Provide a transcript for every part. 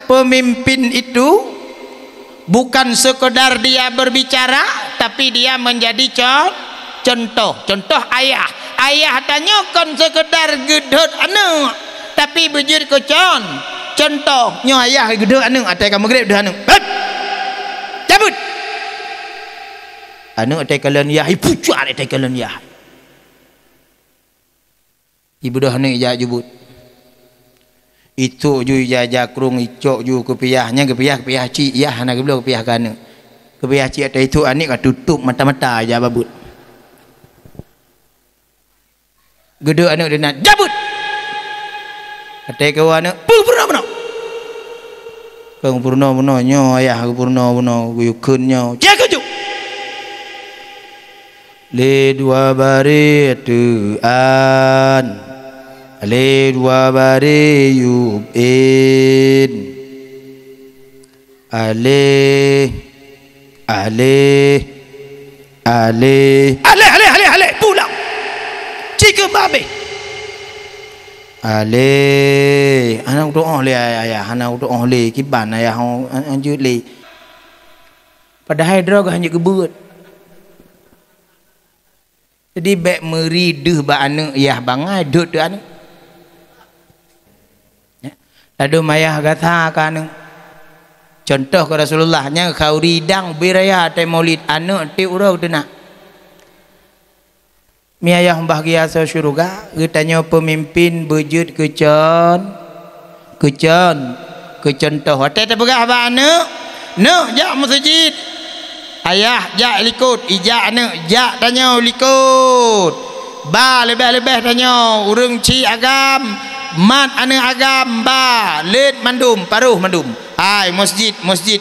pemimpin itu bukan sekedar dia berbicara, tapi dia menjadi contoh. Contoh ayah. Ayah tanya kon sekedar gedut anak, tapi bejur ke contohnya ayah gedut anak atai kamu grep dah anak. Cabut. Anak atai kalian ya, ibu cuak atai kalian ya. Ibu dah anak ya jebut. Itu ju jaja krung icok ju kepiahnya kepiah ci ya anak belum kepiah kana. Kepiah ci atai itu anik ka tutup mata-mata aja babut. Geduk anak dia nak jabut. Atai kawan anak purna. Kang purna nyo ayah purna guyukeunnya. Jaga ju. Le dua baris tuan. Ale dua bare yubin ale pulang jika babe ale anak doa le ayah anak doa le kiban ayah anjut le padahal drog hanya kebut jadi bek merideh ba anak ayah bangai dut anak lalu mayah kata kan contoh ke Rasulullahnya kau ridang biraya te maulid anak te urau tu nak mi ayah bahagia sa syurga getanya pemimpin bejut kecontoh te begah ba anak nak jak masjid ayah jak likut ijak anak jak tanya likut ba lebih tanya urang ci agam mat anak agam ba let mandum paruh mandum ai masjid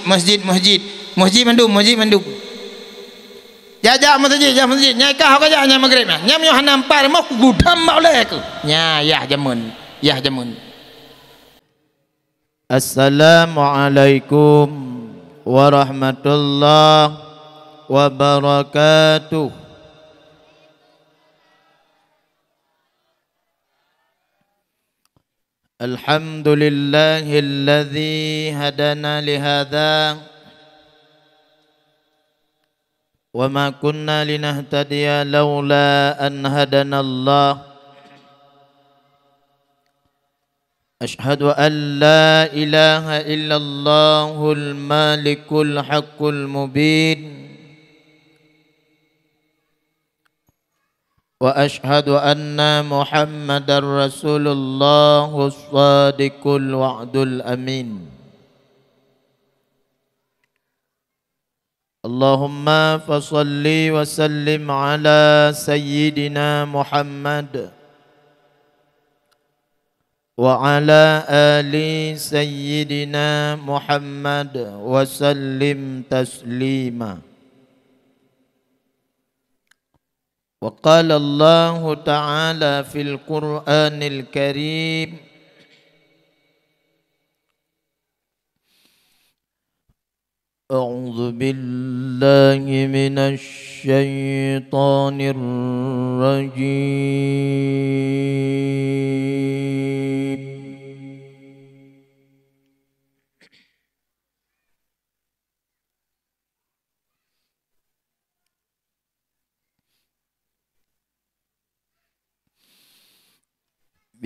mandum jajak masjid nyai kah ka nya maghrib nyam yo hanam par mau gudam boleh ke nya yah jamun Assalamualaikum warahmatullahi wabarakatuh. Alhamdulillahilladzi hadana lihadza wa ma kunna linahtadiya laula an hadanallah. Ashhadu an la ilaha illallahul malikul haqqul mubin wa ashhadu anna Muhammadar Rasulullah as-sadiqul wa'dul amin. Allahumma fasalli wa sallim ala sayyidina Muhammad wa ala ali sayyidina Muhammad wa sallim taslima. وقال الله تعالى في القرآن الكريم أعوذ بالله من الشيطان الرجيم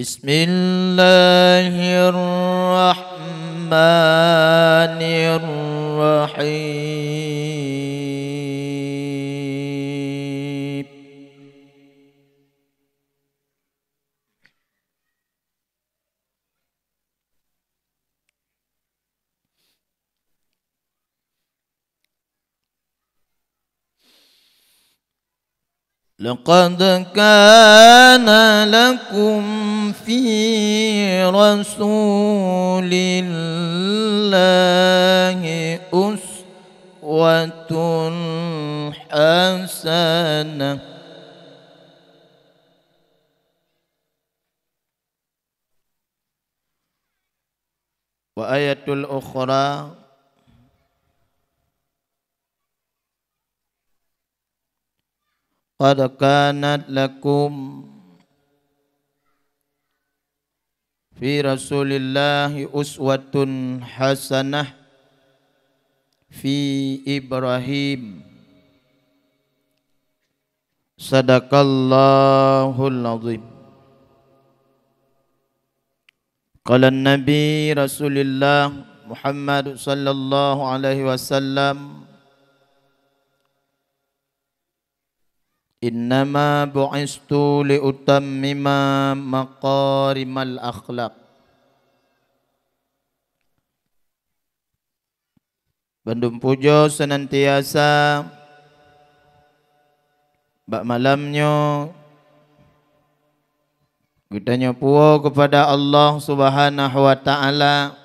بسم الله الرحمن الرحيم لقد كان لكم في رسول الله أسوة حسنة وآية الأخرى قد كانت لكم fi Rasulillahi uswatun hasanah fi Ibrahim. Sadaqallahul azim. Qala Nabi Rasulullah Muhammad sallallahu alaihi wasallam, innama bu'istu liutammima maqarimal akhlaq. Bandung pujo senantiasa bak malamnya kita nyopuo kepada Allah Subhanahu wa taala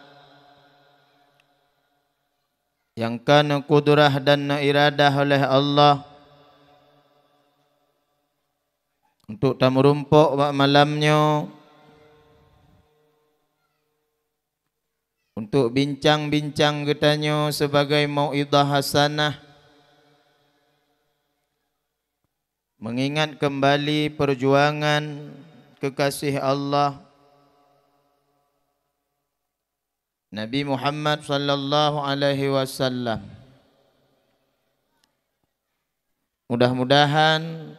yang kana kudrah dan iradah oleh Allah untuk tamu rumpuk bak malamnya, untuk bincang-bincang getanya sebagai mau'idhah hasanah, mengingat kembali perjuangan kekasih Allah Nabi Muhammad sallallahu alaihi wasallam. Mudah-mudahan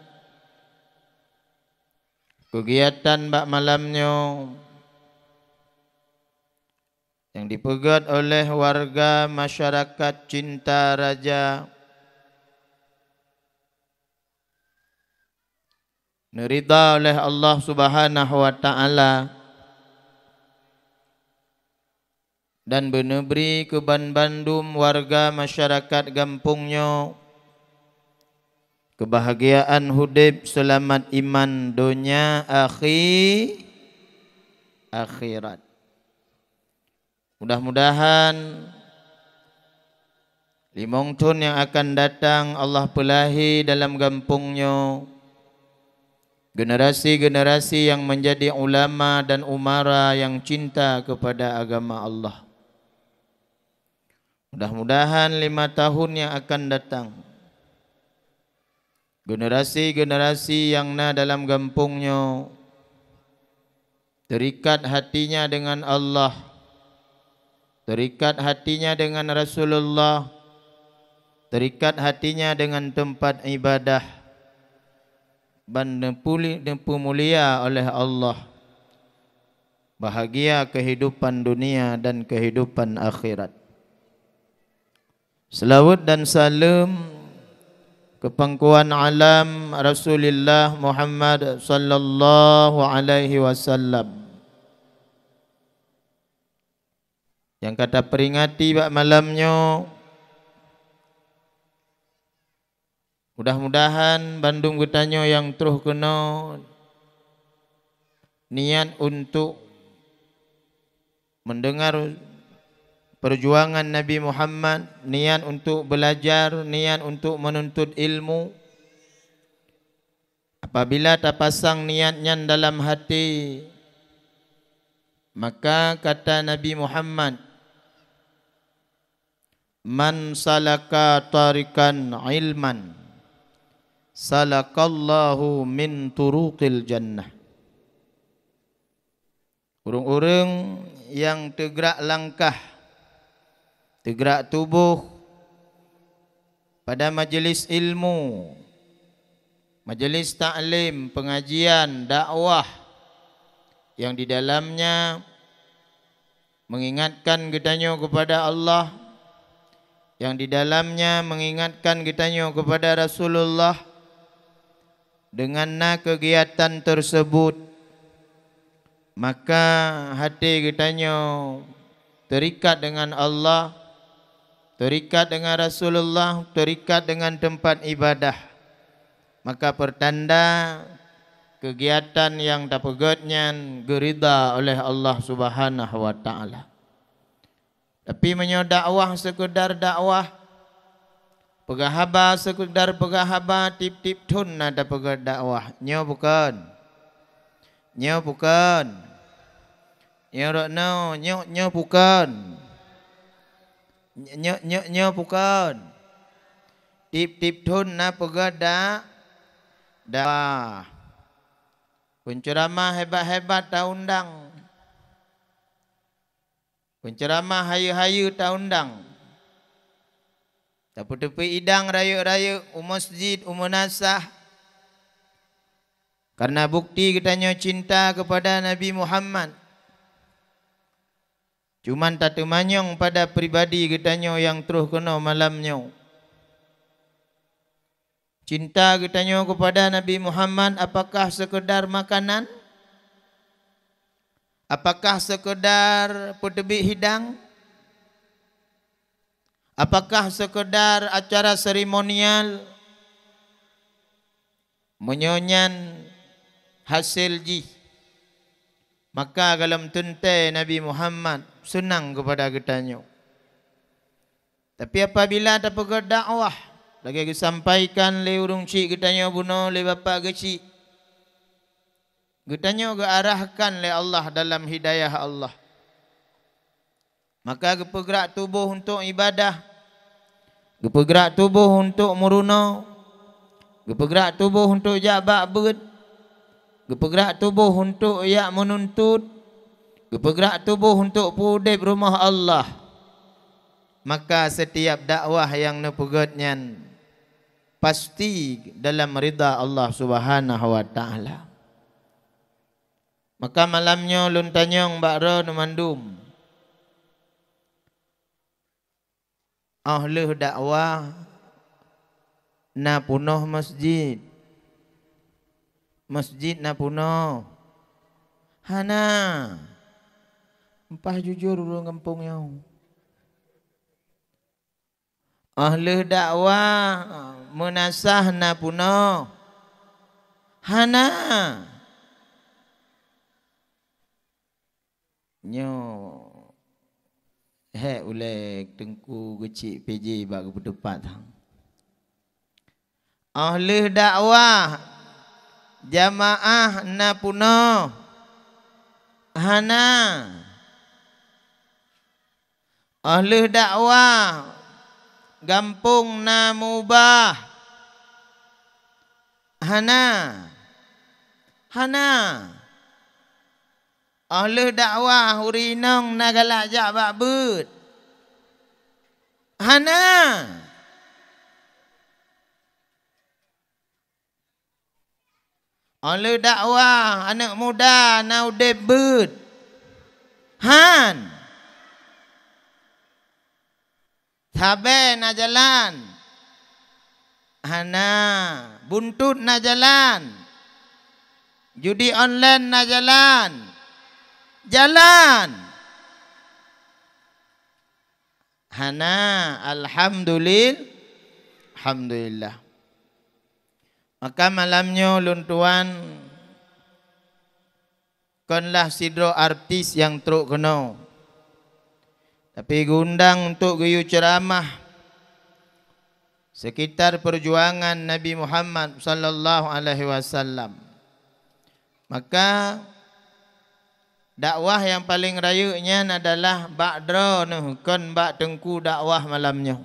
kegiatan bak malamnya yang dipegat oleh warga masyarakat Cinta Raja nerida oleh Allah Subhanahu wa taala dan benebri ke Bandung warga masyarakat gampungnya kebahagiaan hidup selamat iman dunia akhirat. Mudah-mudahan limong tahun yang akan datang Allah pelahi dalam gampungnya generasi-generasi yang menjadi ulama dan umara yang cinta kepada agama Allah. Mudah-mudahan 5 tahun yang akan datang generasi-generasi yang dalam gampungnya terikat hatinya dengan Allah, terikat hatinya dengan Rasulullah, terikat hatinya dengan tempat ibadah, dan dipemulia oleh Allah, bahagia kehidupan dunia dan kehidupan akhirat. Selawat dan salam ke pangkuan alam Rasulullah Muhammad sallallahu alaihi wasallam yang kata peringati bak malamnya. Mudah-mudahan Bandung Getanyo yang terus kena niat untuk mendengar perjuangan Nabi Muhammad, niat untuk belajar, niat untuk menuntut ilmu. Apabila terpasang niatnya dalam hati, maka kata Nabi Muhammad, man salaka tarikan ilman salakallahu min turuqil jannah. Orang-orang yang tergerak langkah, tergerak tubuh pada majlis ilmu, majlis ta'lim, pengajian, dakwah yang di dalamnya mengingatkan kitanya kepada Allah, yang di dalamnya mengingatkan kitanya kepada Rasulullah. Dengan kegiatan tersebut, maka hati kitanya terikat dengan Allah, terikat dengan Rasulullah, terikat dengan tempat ibadah. Maka pertanda kegiatan yang dapegatnya gerida oleh Allah Subhanahu wa taala. Tapi menyodakwah sekedar dakwah, pegahaba sekedar pegahaba, tip-tip tun ada pegat dakwah. Nyo bukan. Nyo bukan. Nyo no, nyo bukan. Nyo bukan. Tip-tip tun na pegat dakwah. Penceramah hebat-hebat tak undang. Penceramah hayu-hayu tak undang. Tepi-tepi idang raya-raya masjid nasah. Karena bukti katanya cinta kepada Nabi Muhammad. Cuman tak temanyong pada pribadi katanya yang terus kena malamnya. Cinta katanya kepada Nabi Muhammad apakah sekedar makanan? Apakah sekedar pedebik hidang? Apakah sekedar acara seremonial? Menyonyan hasil ji. Maka dalam tentai Nabi Muhammad senang kepada katanya. Tapi apabila tak pegang dakwah, lagi disampaikan le urung cik katanya bunuh le bapa kecil. Katanya arahkan le Allah dalam hidayah Allah. Maka gerak tubuh untuk ibadah, gerak tubuh untuk meruna, gerak tubuh untuk jabak bud, gerak tubuh untuk yak menuntut, gerak tubuh untuk pudip rumah Allah. Maka setiap dakwah yang nepegotnya pasti dalam ridha Allah Subhanahu wa taala. Maka malamnya lun tanyong bakro numandum. Ahli dakwah na punoh masjid. Masjid na punoh. Hana. Empah jujur urang kampung yang. Ahli dakwah menasah na punoh. Hana. Nyo. Ulek tengku kecil PJ bagi berdepan. Ahli dakwah jamaah na puno hana. Ahli dakwah gampung na mubah hana. Hana. Ahli dakwah urinong nagalak jabak bud. Hana. Ahli dakwah anak muda na udip bud. Han. Tabe na jalan. Hana. Buntut na jalan. Judi online na jalan. Jalan. Hana. Alhamdulillah. Maka malamnya luntuan konlah sidro artis yang teruk kena. Tapi gundang untuk gayu ceramah sekitar perjuangan Nabi Muhammad sallallahu alaihi wasallam. Maka dakwah yang paling rayunya adalah ba'dra kon bak tengku dakwah malamnya.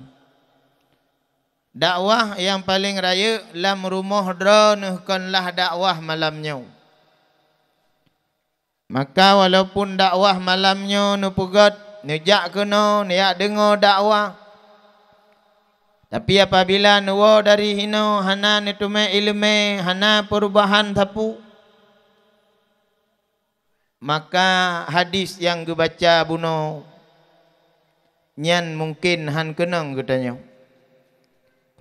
Dakwah yang paling rayu lam rumah dra konlah dakwah malamnya. Maka walaupun dakwah malamnya nu pegat nejak kena niat dengar dakwah. Tapi apabila nuwa dari hino hana nitume ilme hana perubahan tapu. Maka hadis yang dibaca buno nyan mungkin han kenang katanya.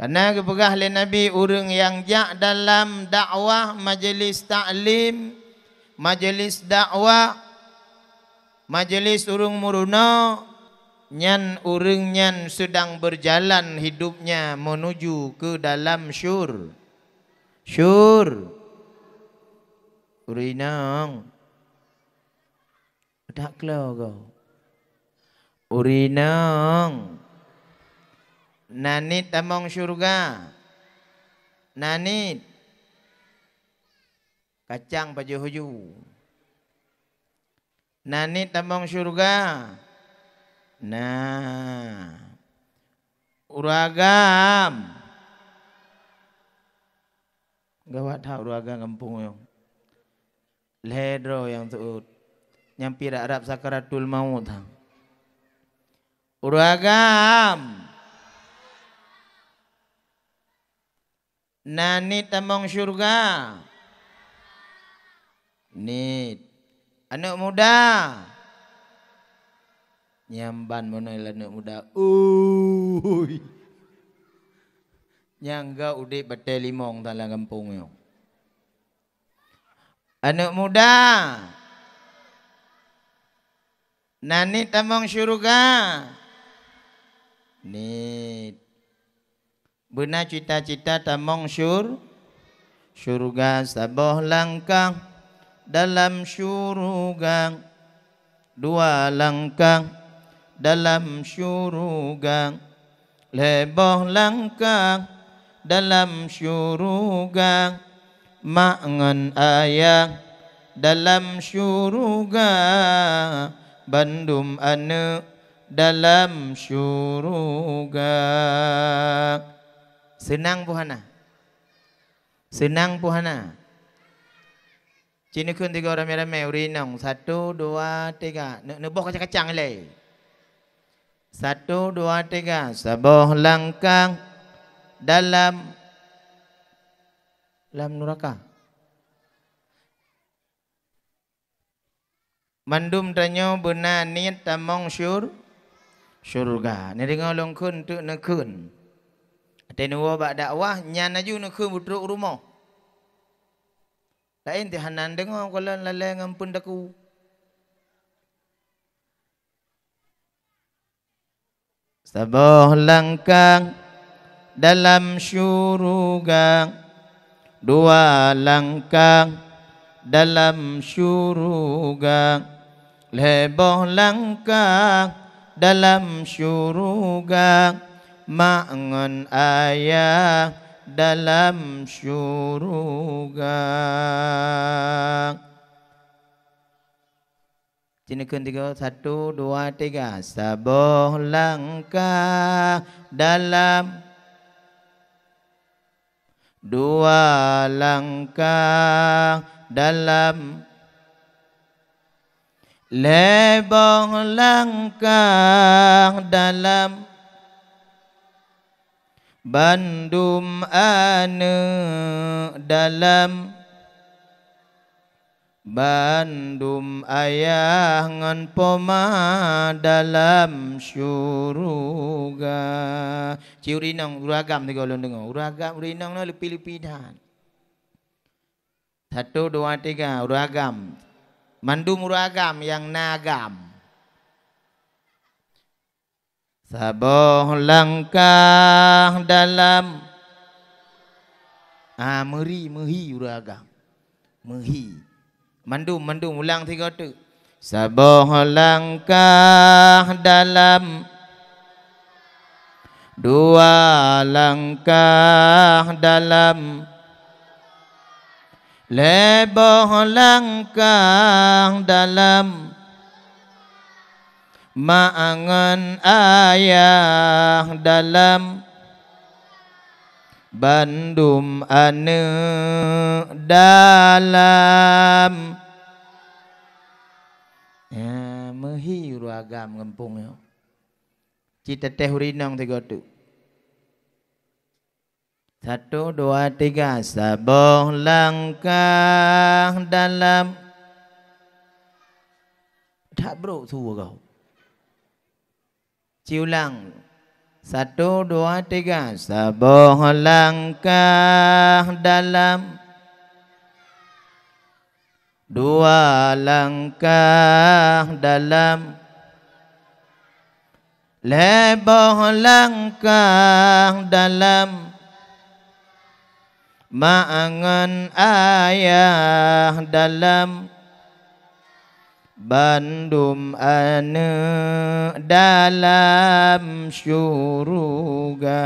Karena kepegah oleh Nabi orang yang jak dalam dakwah majlis ta'lim, majlis dakwah, majlis urung muruna, nyan orang nyan sedang berjalan hidupnya menuju ke dalam syur. Urinang. Tak keluar kau. Urinang. Nanit among syurga. Nanit. Kacang baju huju. Nanit among syurga. Nah. Uragam. Gawat tak uragam kampung yang. Ledro yang tuut. Nyampi Arab sakaratul maut. Uragam. Nani tamong syurga. Nit. Anak muda. Nyamban mana anak muda. Uy. Nyangga udik betel limong dalam kampung yo. Anak muda. Nani tamong syurga. Nit. Benar cita-cita tamong syurga. Saboh langkah dalam syurga. Dua langkah dalam syurga. Leboh langkah dalam syurga. Mak ngan ayah dalam syurga. Bandum anak dalam syurga. Senang puhana. Senang puhana. Cina kun tiga orang ramai-ramai urinong. 1, 2, 3. Neboh kacang-kacang le. 1, 2, 3. Saboh langkah dalam neraka. Mandum tanyo benar niat tamong syurga. Ni dengar long kun tu nekun. Tenuwa bak dakwah nyan aju nekun butruk rumah. Lain tihanan dengar kalau lalai ngampun daku. Saboh langkah dalam syurga. 2 langkah dalam syurga. Leboh langkah dalam syurga. Mak ngan ayah dalam syurga. Cinakan 3. 1, 2, 3. Saboh langkah dalam 2 langkah dalam. Leboh langkah dalam. Bandum anak dalam. Bandum ayah ngan poma dalam syurga. Ciurinong uragam tiga ulun dengar. Uragam urinong no lepi-lepi dah. 1, 2, 3 uragam. Mandum uragam yang nagam. Saboh langkah dalam. Mehi uragam. Mehi. Mandum ulang 3 tu. Saboh langkah dalam. 2 langkah dalam. Leboh langkah dalam. Maangan ayah dalam. Bandum anak dalam. Ya, mehi ruagam ngempung yo. Cita teh urinong 3 tu. 1, 2, 3. Saboh langkah dalam. Tak bro tua kau. Ciulang. 1, 2, 3. Saboh langkah dalam. 2 langkah dalam. Leboh langkah dalam. Maangan ayah dalam. Bandum anak dalam syurga.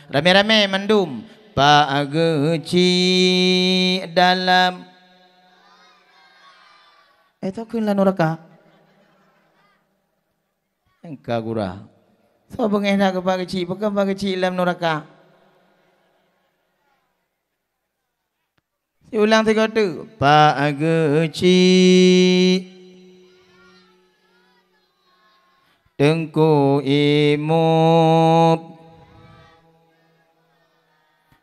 Rame-rame mandum. Pak geci dalam. Itu kunlah neraka. Engkau gurah. So bengena ke pak geci, bukan pak geci dalam neraka. Ulang 3 tu. Pak geci Tengku Imup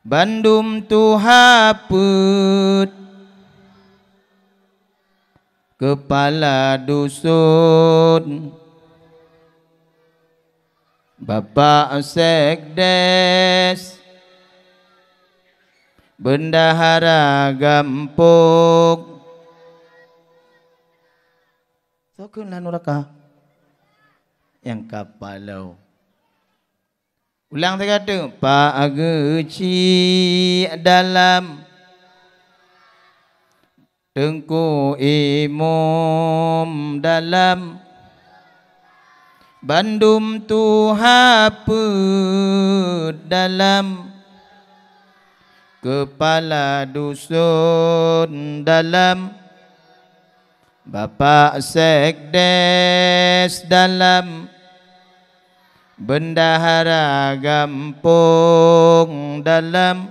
Bandum tu haput Kepala dusun Bapak Sekdes Bendahara Gampung Sokun lanuraka yang kapalau ulang saya kata Pak Geci dalam Tengku Imum dalam Bandum tu haput dalam Kepala dusun dalam Bapak Sekdes dalam Bendahara Gampung dalam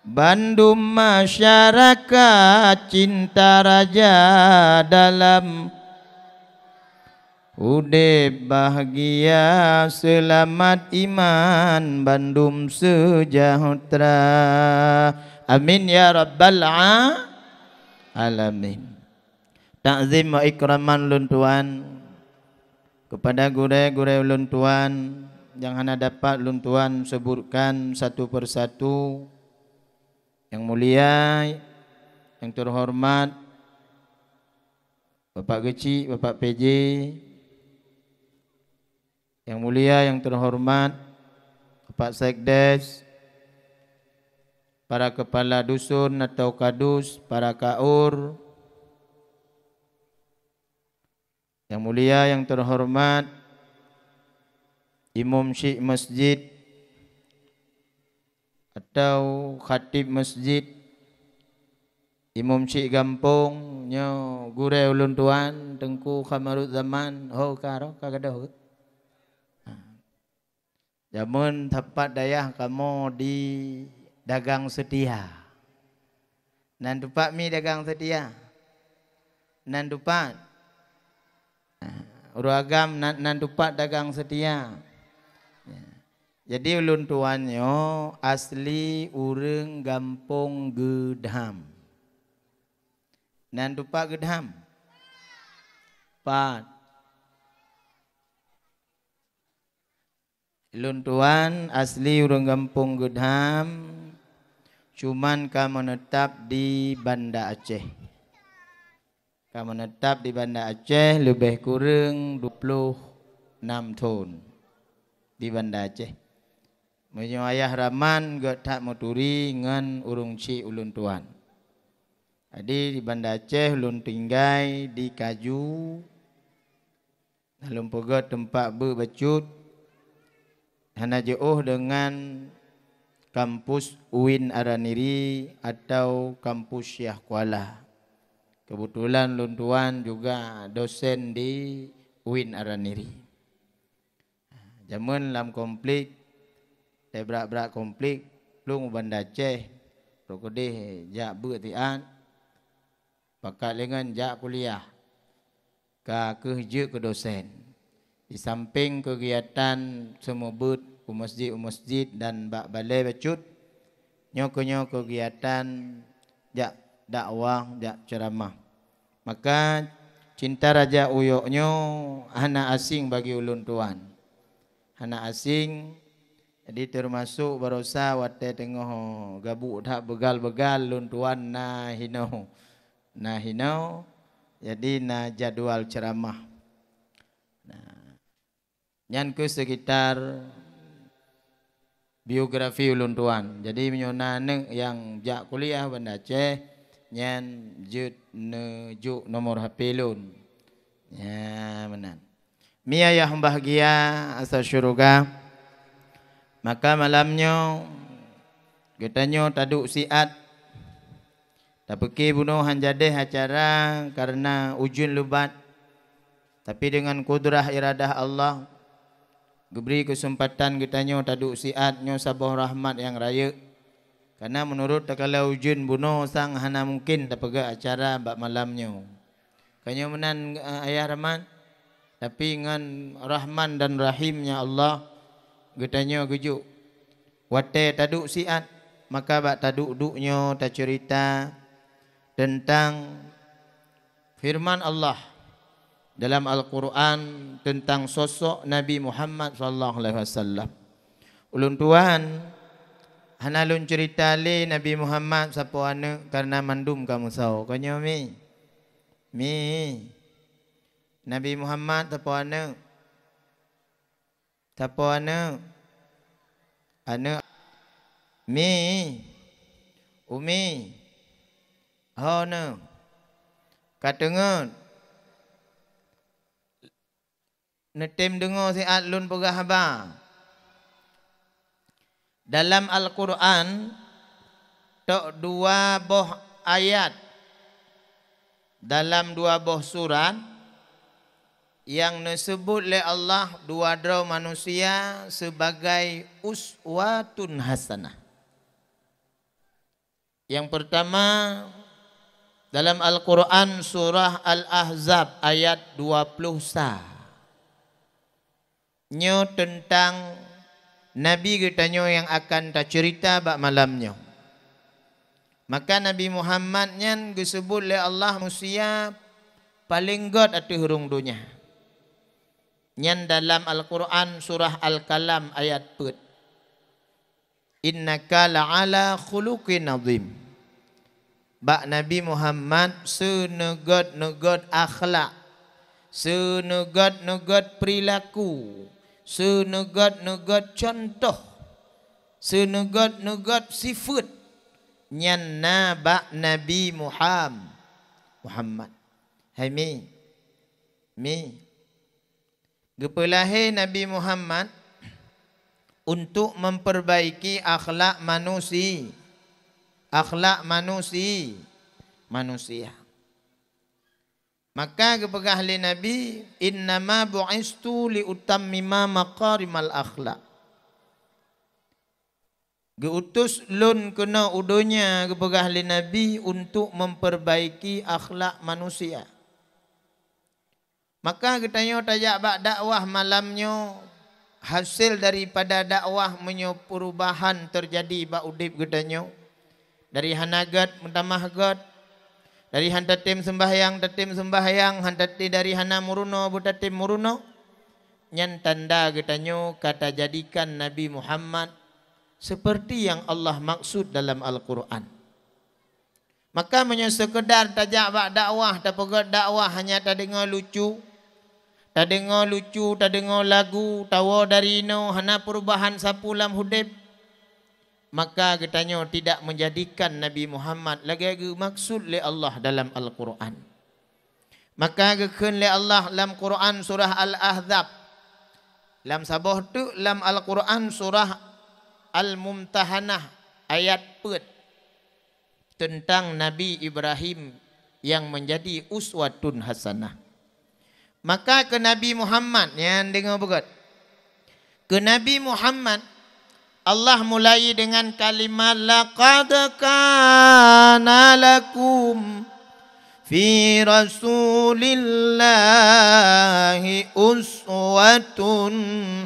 Bandum masyarakat cinta raja dalam Udip bahagia selamat iman Bandung sejahtera amin ya rabbal alamin. Takzim wa ikraman ulun tuan kepada gure-gure ulun tuan yang hana dapat ulun tuan sebutkan satu persatu. Yang mulia, yang terhormat Bapak Geci, Bapak PJ. Yang mulia, yang terhormat Bapak Sekdes, para kepala dusun atau kadus, para kaur. Yang mulia, yang terhormat Imam Syekh Masjid atau khatib masjid, Imam Syekh Gampung, nyo gure ulun tuan Tengku Kamarut Zaman, ho karo kagadoh. Jamun tepat dayah kamu di dagang setia. Nan tupak mi dagang setia. Nan tupak uragam nan tupak dagang setia. Jadi ulun tuannya asli urang Gampung Gedham. Nan tupak Gedham. Pat. Ulun tuan asli urang Gampung Gedham. Cuman kamu menetap di Banda Aceh. Kamu menetap di Banda Aceh lebih kurang 26 tahun di Banda Aceh. Menyo ayah Raman gak tak moturi ngan urung cik ulun tuan. Jadi di Banda Aceh ulun tinggal di Kaju. Dalam pegot tempat berbacut. Hana jauh dengan kampus UIN Araniri atau kampus Syekh Kuala. Kebetulan ulun tuan juga dosen di UIN Araniri. Jaman lam konflik, berak-berak konflik, lung Banda Aceh, rokodeh jak bertian, pakat dengan jak kuliah, kerja ke dosen. Di samping kegiatan semua ber masjid dan bak balai bacut, nyokonyo kegiatan jak dakwah, jak ceramah. Maka cinta raja uyoknyo hana asing bagi ulun tuan. Hana asing, jadi termasuk barosa wate tengah gabuk tak begal-begal ulun tuan na hinau. Jadi na jadwal ceramah. Nah, yang ke sekitar biografi ulun tuan. Jadi menyona yang jak kuliah Banda Aceh. Nyan jut nejuk nomor HP lun. Ya menan. Mi ayah bahagia asal syurga. Maka malamnya katanya taduk siat. Tak pergi bunuh hanjadeh acara karena ujun lubat. Tapi dengan kudrah iradah Allah diberi kesempatan katanya taduk siatnya sabah rahmat yang raya. Karena menurut kalau ujun bunuh sang hana mungkin tak pergi acara bak malamnya. Kanyo menan ayah Rahman. Tapi dengan Rahman dan Rahimnya Allah, getanya gejuk. Wate taduk siat, maka bak taduk duknya ta cerita tentang firman Allah dalam Al-Quran tentang sosok Nabi Muhammad sallallahu alaihi wasallam. Ulun tuan, hanalun cerita le Nabi Muhammad siapa ana karena mandum kamu sau. Kanyo mi. Nabi Muhammad siapa ana? Siapa ana? Ana mi. Umi. Hona. Katengen. Netem dengar si atlun pegah haba. Dalam Al-Quran tok dua boh ayat dalam dua boh surat yang disebut oleh Allah dua draw manusia sebagai uswatun hasanah. Yang pertama dalam Al-Quran surah Al-Ahzab ayat 20 nyo tentang Nabi getanyo yang akan ta cerita bak malamnya. Maka Nabi Muhammad nyan disebut oleh Allah manusia paling god atu hurung dunia. Nyan dalam Al-Quran surah Al-Kalam ayat 4. Innaka la'ala khuluqin azim. Bak Nabi Muhammad senegod akhlak, senegod perilaku, senegod contoh, senegod sifat nyan bak Nabi Muhammad. Hai mi gepelahe Nabi Muhammad untuk memperbaiki akhlak manusia. Maka kepegah li Nabi, innama bu'istu li utammima maqarimal akhlak. Geutus lun kena udonya kepegah li Nabi untuk memperbaiki akhlak manusia. Maka katanya tajak bak dakwah malamnya, hasil daripada dakwah menyo perubahan terjadi bak udip katanya. Dari hanagat mentamahgat, dari hantatim sembahyang, hantati dari hana muruno butatim muruno. Nyan tanda katanya kata jadikan Nabi Muhammad seperti yang Allah maksud dalam Al-Quran. Maka menyo sekedar tajak bak dakwah, tak pegat dakwah hanya tak dengar lucu, tak dengar lagu, tawa dari no hana perubahan sapulam hudib. Maka katanya tidak menjadikan Nabi Muhammad lagi maksud oleh Allah dalam Al-Quran. Maka gekun oleh Allah dalam Quran surah Al-Ahzab. Dalam sabah tu dalam Al-Quran surah Al-Mumtahanah ayat 4 tentang Nabi Ibrahim yang menjadi uswatun hasanah. Maka ke Nabi Muhammad yang dengar begat. Ke Nabi Muhammad Allah mulai dengan kalimat laqad kana lakum fi rasulillahi uswatun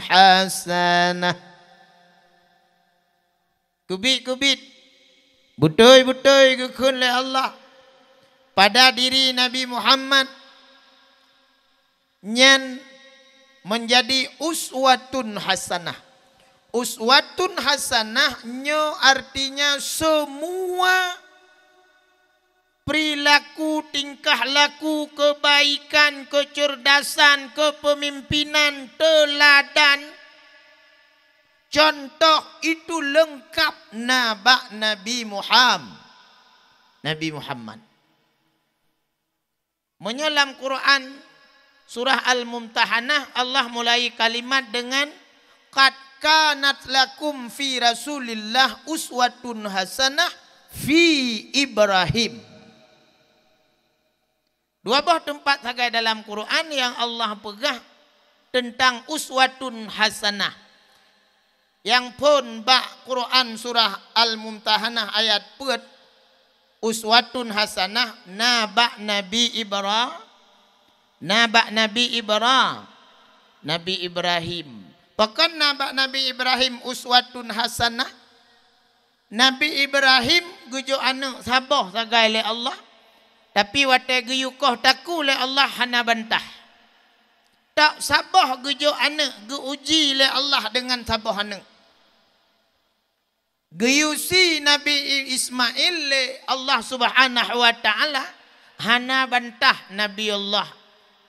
hasanah. Kubit betul-betul gekun oleh Allah pada diri Nabi Muhammad nyan menjadi uswatun hasanah. Uswatun hasanah nyo artinya semua perilaku, tingkah laku, kebaikan, kecerdasan, kepemimpinan, teladan, contoh itu lengkap nabak Nabi Muhammad. Menyelam Quran surah Al-Mumtahanah Allah mulai kalimat dengan qad kanat lakum fi rasulillah uswatun hasanah fi Ibrahim. Dua buah tempat sagai dalam Quran yang Allah pegah tentang uswatun hasanah. Yang pun bak Quran surah Al-Mumtahanah ayat 4 uswatun hasanah nabak Nabi Nabak Nabi Ibrahim. Pakan nabak Nabi Ibrahim uswatun hasanah. Nabi Ibrahim gujo anak sabah sagai le Allah. Tapi watai guyukoh taku le Allah hana bantah. Tak sabah gujo anak guuji le Allah dengan sabah anak. Guyusi Nabi Ismail le Allah Subhanahu wa taala hana bantah Nabi Allah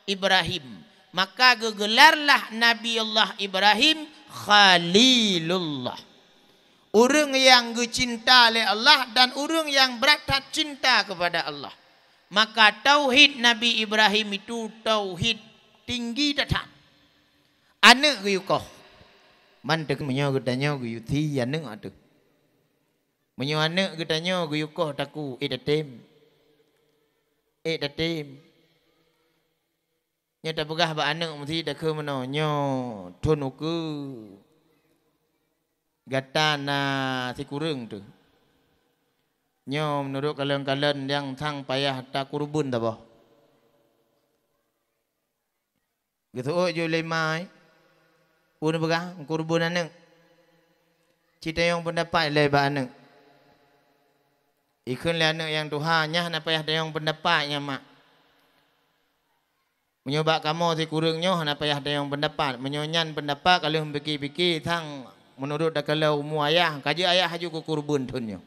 Ibrahim. Maka gegelarlah Nabi Allah Ibrahim Khalilullah. Orang yang cinta oleh Allah dan orang yang berat cinta kepada Allah. Maka tauhid Nabi Ibrahim itu tauhid tinggi datang. Anak guyukoh. Mantek menyo gedanya guyuti anak ada. Menyo anak gedanya guyukoh taku edatem. Nya tak pegah ba anak mesti dak ke mano nyo tonu ke gatana si kurung tu. Nyo menurut kalian-kalian yang sang payah tak kurbun tak boh. Gitu oh jo lemai. Pun pegah kurbun anak. Cita yang pendapat le ba anak. Ikun le anak yang Tuhan nya na payah yang pendapatnya mak. Menyoba kamu si kurangnya hana payah ada yang pendapat. Menyonyan pendapat kalau fikir-fikir tang menurut dak kalau umur ayah kaji ayah haju ku kurbun tunyo.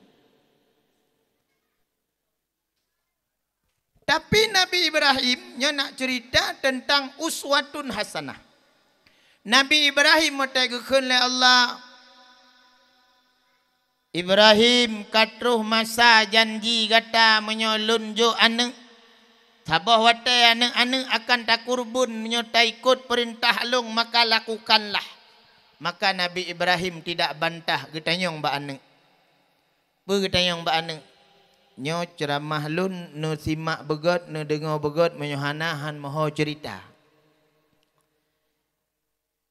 Tapi Nabi Ibrahim nya nak cerita tentang uswatun hasanah. Nabi Ibrahim matagekeun le Allah. Ibrahim katruh masa janji kata menyolun jo anak. Sabah watai anak-anak akan tak kurbun menyertai ikut perintah long maka lakukanlah. Maka Nabi Ibrahim tidak bantah getanyong ba anak. Pu getanyong ba anak. Nyo ceramah lun no simak begot no dengar begot menyohanahan maho cerita.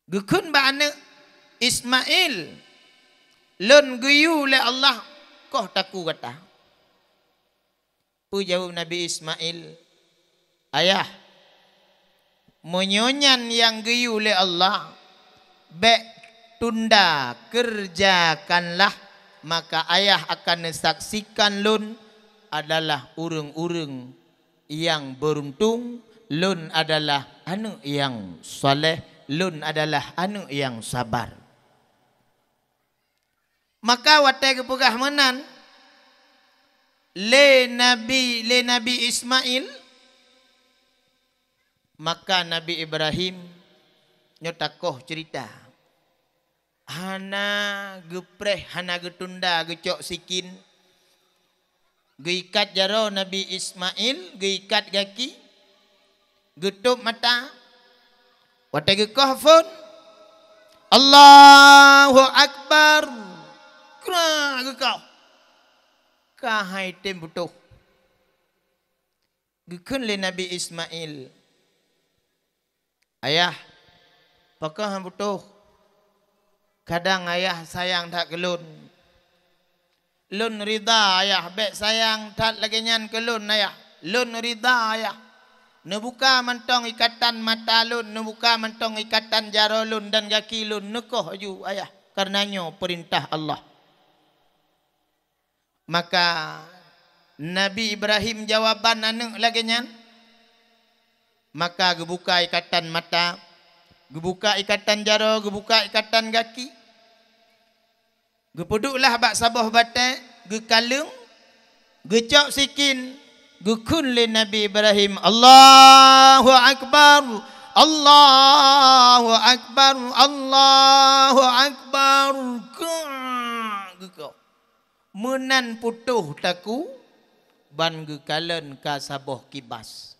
Gekun ba anak Ismail lun guyu le Allah koh taku kata. Pu jawab Nabi Ismail, ayah, menyonyan yang geyu oleh Allah, bek tunda kerjakanlah, maka ayah akan saksikan lun adalah urang-urang yang beruntung, lun adalah anu yang soleh, lun adalah anu yang sabar. Maka watai kepegah menan le Nabi Ismail. Maka Nabi Ibrahim nyotakoh cerita. Hana gepreh, hana getunda, gecok sikin. Geikat jaro Nabi Ismail, geikat gaki. Getup mata. Watai gekahfun. Allahu Akbar. Kena gekau. Kahai tembutuh. Gekun le Nabi Ismail. Ayah, apakah hang butuh? Kadang ayah sayang tak kelun. Lun rida ayah, bek sayang tak lagi nyan kelun ayah. Lun rida ayah. Nebuka mentong ikatan mata lun, nebuka mentong ikatan jaro lun dan kaki lun. Nekoh aju ayah, karenanya perintah Allah. Maka Nabi Ibrahim jawaban anak lagi nyan. Maka gebuka ikatan mata, gebuka ikatan jaro, gebuka ikatan kaki. Gepuduklah bak sabah batai, gekalung, gecok sikin, gekun le Nabi Ibrahim. Allahu Akbar, Allahu Akbar, Allahu Akbar. Gekau. Menan putuh taku, ban gekalan ka sabah kibas.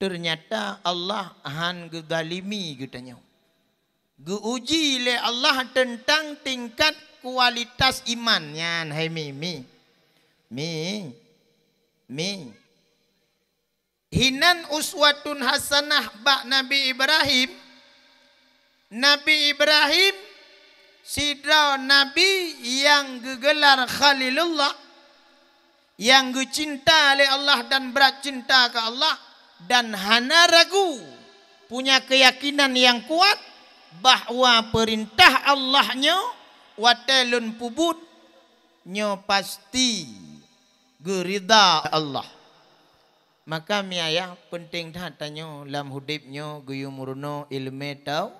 Ternyata Allah han gedalimi getanya. Geuji le Allah tentang tingkat kualitas imannya. Hai mi. Hinan uswatun hasanah bak Nabi Ibrahim. Nabi Ibrahim sidra Nabi yang gegelar Khalilullah, yang cinta oleh Allah dan berat cinta ke Allah. dan hana ragu, punya keyakinan yang kuat bahawa perintah Allahnya watelun pubut nyo pasti gerida Allah. Maka mi ayah penting tanyo dalam hidupnya guyu murno ilmu tau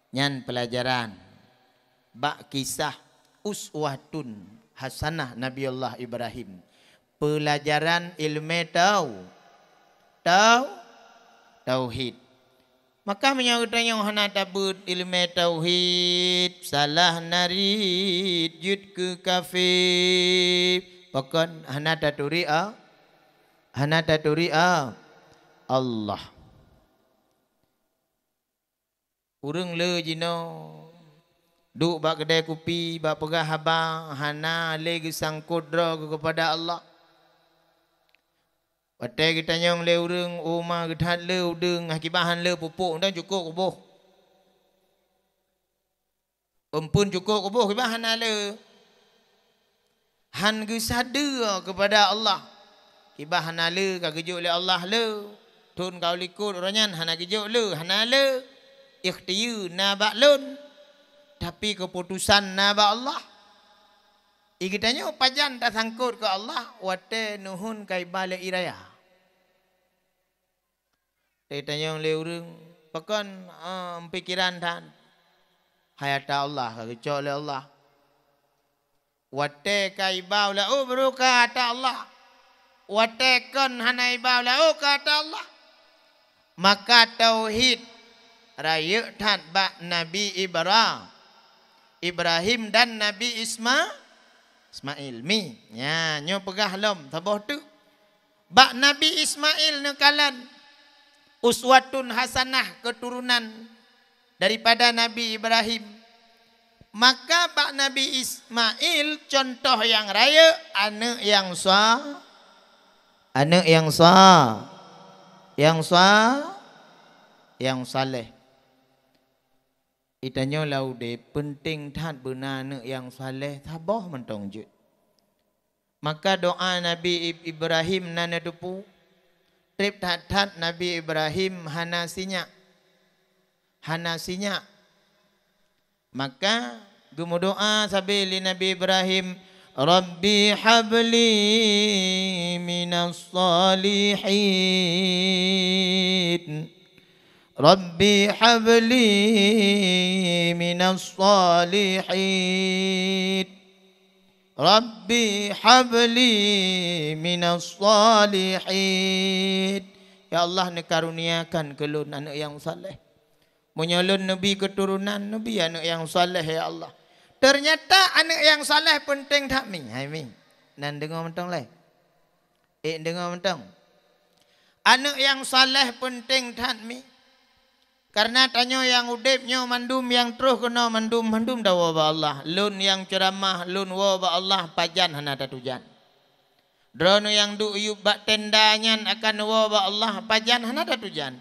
nyan pelajaran bak kisah uswatun hasanah Nabi Allah Ibrahim. Pelajaran ilmu tauhid. Maka menyangkutnya hana tabut ilmu tauhid salah narid jud ke kafe pakon hana taturi Allah. Urang le jino duk bak kedai kopi bak pegah habang hana lagi sangkut kepada Allah. Watai kita nyong le urang rumah gedhat le udeng akibahan le pupuk dan cukup kubuh. Empun cukup kubuh akibahan le. Han ge sada kepada Allah. Kibahan le kagejuk le Allah le. Tun kau likut oranyan hana gejuk le hana le. Ikhtiar na baklun. Tapi keputusan na ba Allah. Ikitanya pajan tak sangkut ke Allah. Wate nuhun kai balik iraya. Tanya le urang pakon pikiran tan. Hayata Allah kagecok le Allah. Wate kai bau la baru kata Allah. Wate kon hanai bau la kata Allah. Maka tauhid raya tan ba Nabi Ibrahim dan Nabi Ismail mi. Ya, nyo pegah lom taboh tu. Bak Nabi Ismail ne kalan uswatun hasanah keturunan daripada Nabi Ibrahim. Maka bak Nabi Ismail contoh yang raya anak yang saleh. Itanya laude penting tat benar anak yang saleh taboh mentong jut. Maka doa Nabi Ibrahim nana dupu trip tat Nabi Ibrahim hanasinya. Maka gumu doa sabili Nabi Ibrahim, Rabbi habli minas salihin. Rabbi habli minas salihin. Rabbi habli minas salihin. Ya Allah ni karuniakan kelun anak yang saleh. Menyalun Nabi keturunan Nabi anak yang saleh ya Allah. Ternyata anak yang saleh penting tak mi. Hai mi. Nan dengar mentong le. Dengar mentong. Anak yang saleh penting tak mi. Karena tanya yang udipnya mandum yang terus kena mandum dawa ba Allah. Lun yang ceramah lun wa ba Allah pajan hana tatujan. Drono yang du yub bak tendanya akan wa ba Allah pajan hana tatujan.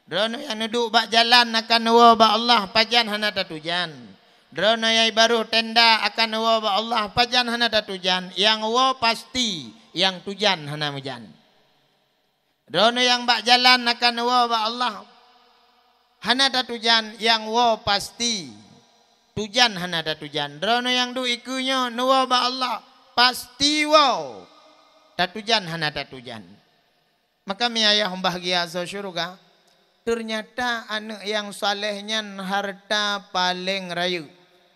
Drono yang duduk bak jalan akan wa ba Allah pajan hana tatujan. Drono yang baru tenda akan wa ba Allah pajan hana tatujan. Yang wa pasti, yang tujan hana mujan. Drono yang bak jalan akan wa ba Allah hana tatujan, yang wa pasti tujan hana tatujan. Drono yang du ikunya nuwa ba Allah pasti wa tatujan hana tatujan. Maka mi ayah bahagia so syurga. Ternyata anak yang salehnya harta paling rayu.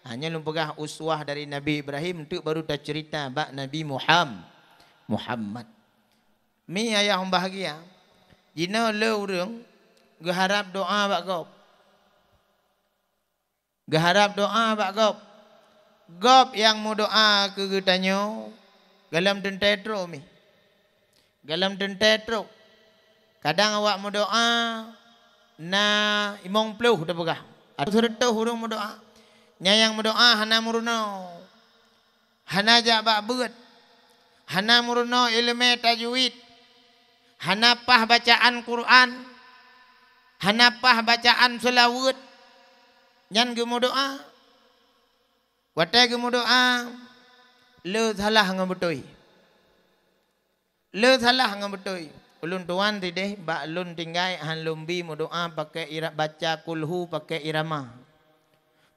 Hanya lumpagah uswah dari Nabi Ibrahim tu baru dah cerita bak Nabi Muhammad. Mi ayah bahagia. Jina le urang geharap doa bak gop. Geharap doa bak gop. Gop yang mau doa ke getanyo galam tentetro mi. Galam tentetro. Kadang awak mau doa na imong pluh dah pegah. Atau serta hurung mau doa. Nyayang mau doa hana murno. Hana jak bak beut. Hana murno ilmu tajwid. Hana pah bacaan Quran. Hanapah bacaan selawat. Nyan gemu doa. Watai gemu doa. Le salah ngabutoi. Le salah ngabutoi. ulun tuan tideh bak lun tinggai han lumbi mu doa pakai baca kulhu pakai irama.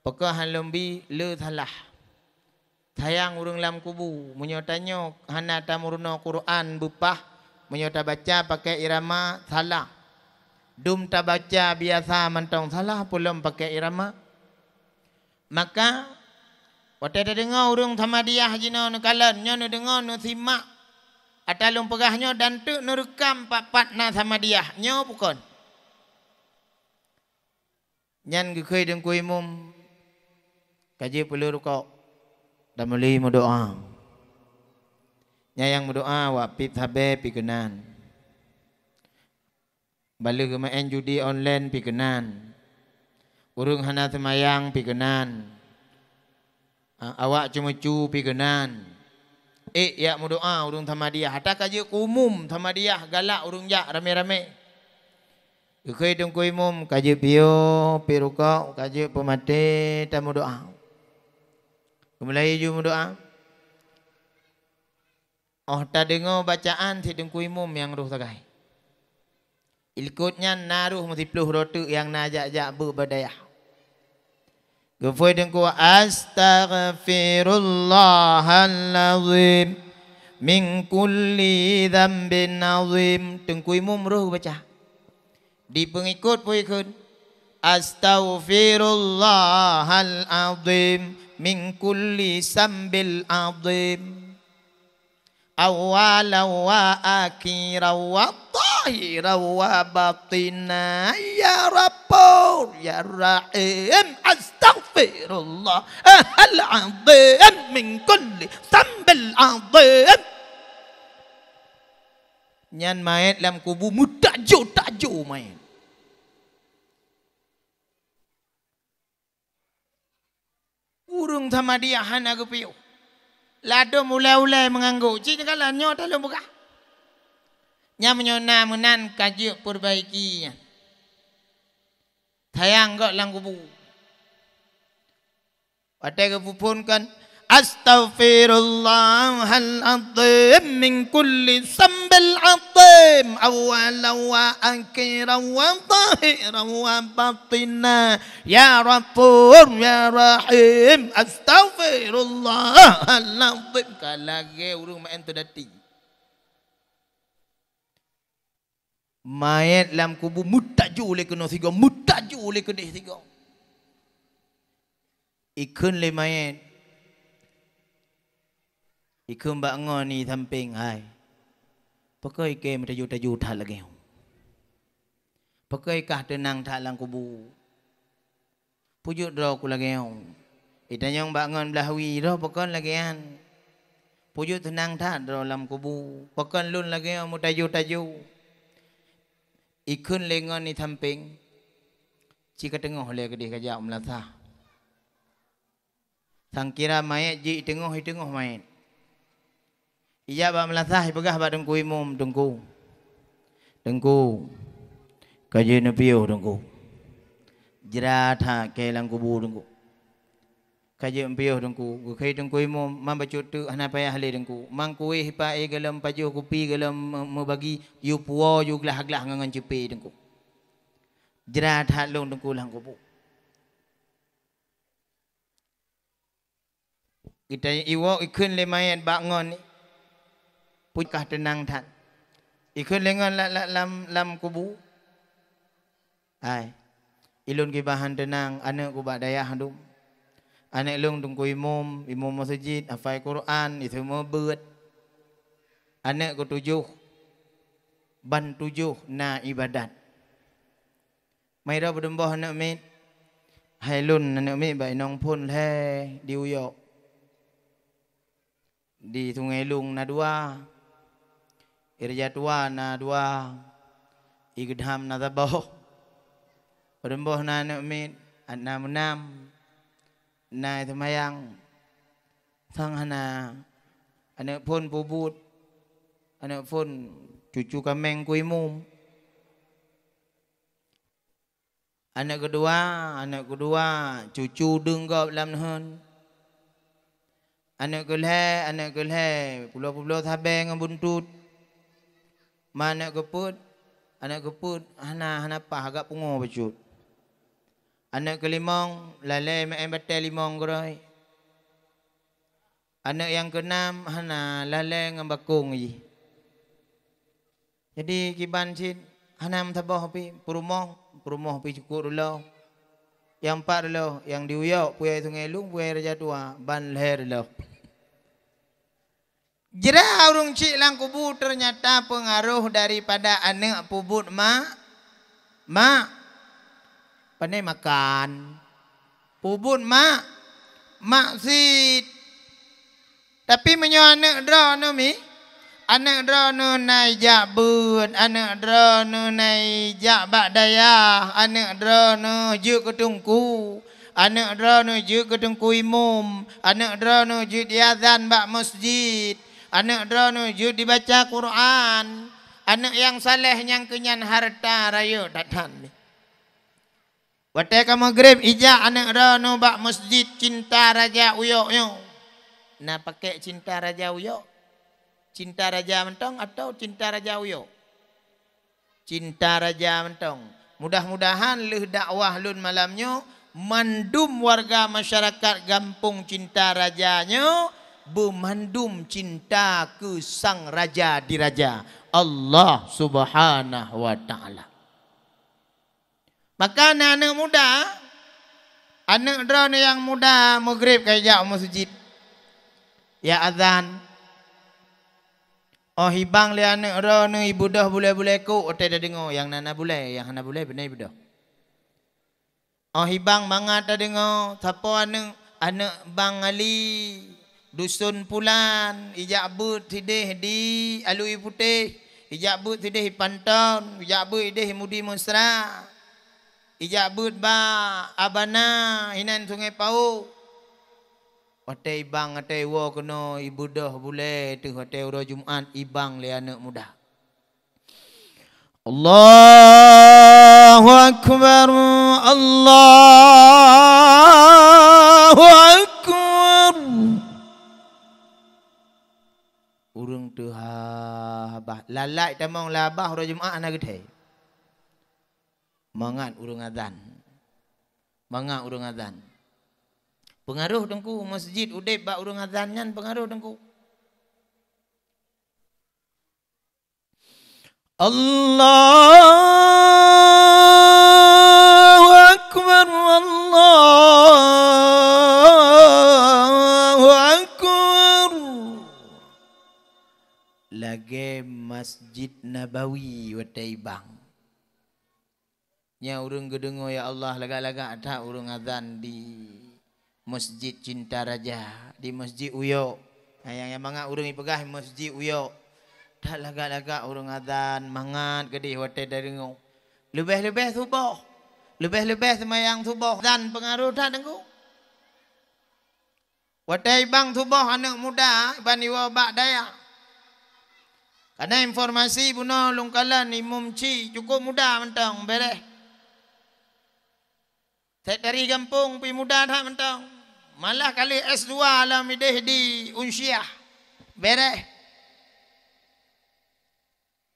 Pakai han lumbi le salah. Sayang urang lam kubu menyotanyo hana tamurno Quran bupah menyota baca pakai irama salah. Dum ta baca biasa mantong salah pulum pakai irama. Maka waktu ada dengar urang Thamadiah jino nu kalan nyo nu dengar nu simak atalung pegahnya dan tu nu rekam pat na Thamadiah nyo bukan. Nyan gekoi deng kui mum kaji perlu rukuk dan muli berdoa. Nyayang berdoa wa pip habe pikenan. Balik ke main judi online pikenan. Urung hana semayang pikenan. Awak cuma cu pikenan. Ya berdoa urung Thamadiah. Hatta kaji umum Thamadiah galak urung jak rame-rame. Gekoi deng kui mum kaji pio pirukuk kaji pemate dan berdoa. Mulai ju berdoa. Oh tak dengar bacaan si dengkui mum yang ruh tagai. Ilkutnya naruh mesti peluh rotu yang najak-jak berbadayah. Gefoi dengku astaghfirullahalazim min kulli dzambin azim. Dengkui mum ruh baca. Di pengikut pun ikut astaghfirullahalazim min kulli sambil azim awala wa akhira wa tahira wa batina ya rabbur ya rahim astaghfirullah al-azim min kulli sambil azim. Nyan mayat dalam kubur mutajo mayat. Urung Thamadiah hana gepiu. Lado mulai-ulai mengangguk. Cik kalau nyo dalam buka. Nya menyona menan kaji perbaiki. Tayang gak lang kubu. Patai kepupun kan. Astaghfirullahaladzim min kulli sambil azim awala wa akhira wa tahira wa batina ya Rabbur ya Rahim astaghfirullahaladzim. Kalage urung main tu dati mayat dalam kubur mutaju oleh kena tiga mutaju oleh kedih tiga ikun le mayat ikut mbak ngoni samping hai. Pakai ke merayu-tayu tak lagi. Pakai kah tenang tak lang kubu. Pujuk draw ku lagi. Itanya mbak ngon belahwi draw pakai lagi an. Pujuk tenang tak draw lam kubu. Pakai lun lagi mutayu-tayu. Ikut lengon ni samping. Jika tengok oleh kedih kajak melatah. Sangkira mayat ji tengok mayat. Ia bak melasah pegah bak dengku imum dengku kaji nepiuh dengku jerat ha ke lang kubur dengku kaji empiuh dengku kai dengku imum man bacut tu hana payah le dengku mang kuih pae galam pajuh kupi galam membagi yu puo yu glah-glah ngangan cepe dengku jerat ha long dengku lang kubur. Kita iwo ikun le mayat bak ngon ni putkah tenang tak. Ikut lengan lam kubu. Hai. Ilun ki bahan tenang anak ku bak dayah dum. Anak lung tungku imum masjid, hafal Quran, itu semua beut. Anak ku 7. Ban 7 na ibadat. Mai dah berdembah anak mit. Hai lun anak mit bak nong pun le di Uyok. Di Sungai Lung na 2. Irja tua na 2 igdham na taboh peremboh na mit anam na semayang sang hana anak pun bubut anak pun cucu kameng ku imum anak kedua cucu denggap lam hun anak kelhe pulau-pulau thabeng buntut Mana keput, anak keput, hana pah agak pungo becut. Anak kelimong, lalai main batal limong gerai. Anak yang keenam, hana lalai ngambakung je. Jadi kiban cid, hana mentabah pi, perumoh pi cukup dulu. Yang empat dulu, yang diuyok, puai sungai lung, puai raja tua, ban leher dulu. Jera urung cik lang kubu ternyata pengaruh daripada anak pubut mak pandai makan. Pubut mak maksud. Tapi menyo anak dra no mi. Anak dra no nai jabut, anak dra no nai jak bak daya, anak dra no juk ketungku. Anak dra no juk ketungku imum, anak dra no juk diazan bak masjid. Anak drono jud dibaca Quran. Anak yang saleh yang kenyan harta raya datang ni. Watai ka maghrib ijak anak drono bak masjid cinta raja uyoknya. Nah pakai cinta raja uyok. Cinta raja mentong atau cinta raja uyok? Cinta raja mentong. Mudah-mudahan leh dakwah lun malamnya mandum warga masyarakat kampung cinta rajanya bermandum cinta ke sang raja diraja Allah Subhanahu wa taala. Maka anak muda, anak drone yang muda maghrib kaya masjid. Ya azan. Oh hibang le anak drone ibu dah boleh-boleh ku ote dah dengar yang nana boleh, yang hana boleh benar ibu dah. Oh hibang mangat dah dengar siapa anak Bang Ali Dusun Pulan, ijak but tidih di Alui Putih, ijak but tidih Panton, ijak but tidih Mudi Musra, ijak but ba Abana, hinan Sungai Pau. Hotel ibang, hotel wo kena ibu dah boleh tu hotel ura Jumaat ibang le anak muda. Allahu Akbar, Allahu Akbar. Urung tu habah lalai tamang labah hari Jumaat nak gede. Mangat urung azan. Mangat urung azan. Pengaruh dengku masjid udep bak urung azan nyan pengaruh dengku. Allahu Akbar, Allahu Akbar. Lagi Masjid Nabawi watai bang. Nya urung gedengo ya Allah lagak-lagak tak urung azan di Masjid Cinta Raja, di Masjid Uyok. Yang mangat urung ipegah Masjid Uyok. Tak lagak-lagak urung azan mangat gedih watai darengo. Lebih-lebih subuh. Lebih-lebih semayang subuh dan pengaruh tak dengu. Watai bang subuh anak muda bani wa bak daya. Karena informasi bunuh lungkalan imum ci cukup muda mentang beres. Saya dari kampung pi muda tak mentang. Malah kali S2 lah mideh di Unsyah. Beres.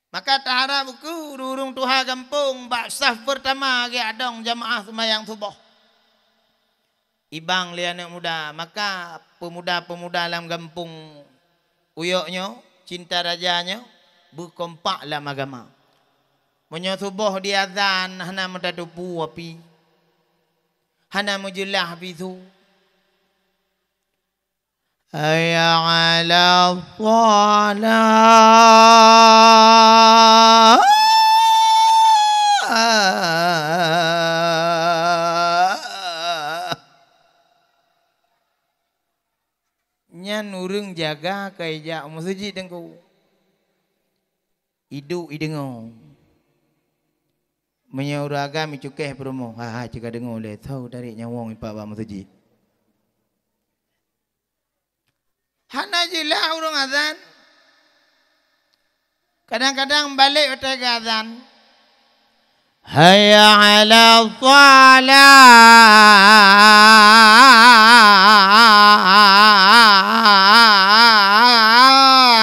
Maka taharap buku urung tuha kampung bak saf pertama ge adong jamaah sembahyang subuh. Ibang li anak muda, maka pemuda-pemuda dalam kampung uyoknya cinta rajanya berkompak dalam agama. Menyo subuh di azan hana mendatupu api. Hana mujelah bisu. Hayya 'ala shalah. Nyan urung jaga kaya masjid dengku. Hidup idengo. Menyauraga micukeh promo. Ha jika dengo le tahu dari nyawong ipa ba masjid. Hana jilah urung azan. Kadang-kadang balik otak azan. Hayya 'ala shalah.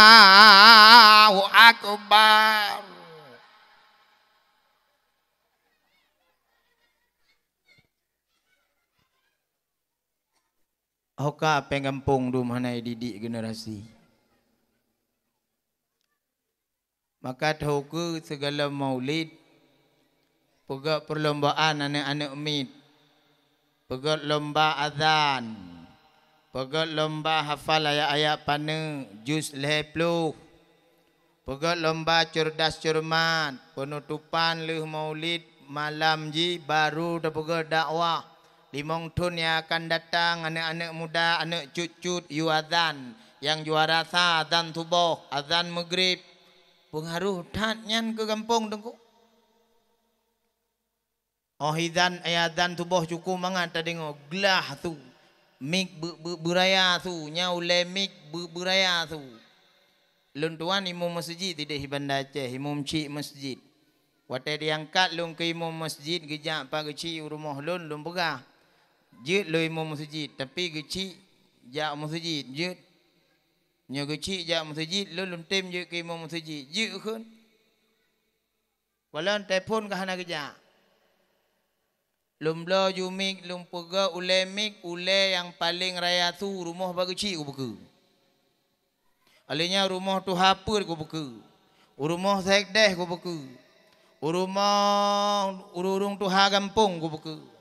Allahu Akbar. Hoka pengampung du manai didik generasi. Maka tahu ke segala maulid, pegak perlombaan anak-anak umid, pegak lomba azan, pegak lomba hafal ayat-ayat pana, juz 50, pegak lomba cerdas cermat, penutupan leh maulid malam ji baru dah pegak dakwah. 5 tahun yang akan datang anak-anak muda, anak cucut you azan, yang juara sa azan subuh, azan maghrib. Pengaruh tatnyan ke kampung tengku. Oh izan azan subuh cukup mangat tadi ngo gelah tu. Mik beraya tu, nyau le mik beraya tu. Luntuan imam masjid tidak hiban Aceh, imam cik masjid. Waktu diangkat lung ke imam masjid gejak pagi cik rumah lun pegah. Jut lo imam masjid tapi gecik jak masjid jut. Nya gecik jak masjid lun tem je ke imam masjid. Jut kan. Walau telefon ke hana gejak. Lum bela jumik lum pega ulemik ule yang paling raya tu rumah bagi cik ku buka. Alihnya rumah tu hapur ku buka. Rumah sekdeh ku buka. Rumah urung tu ha kampung ku buka.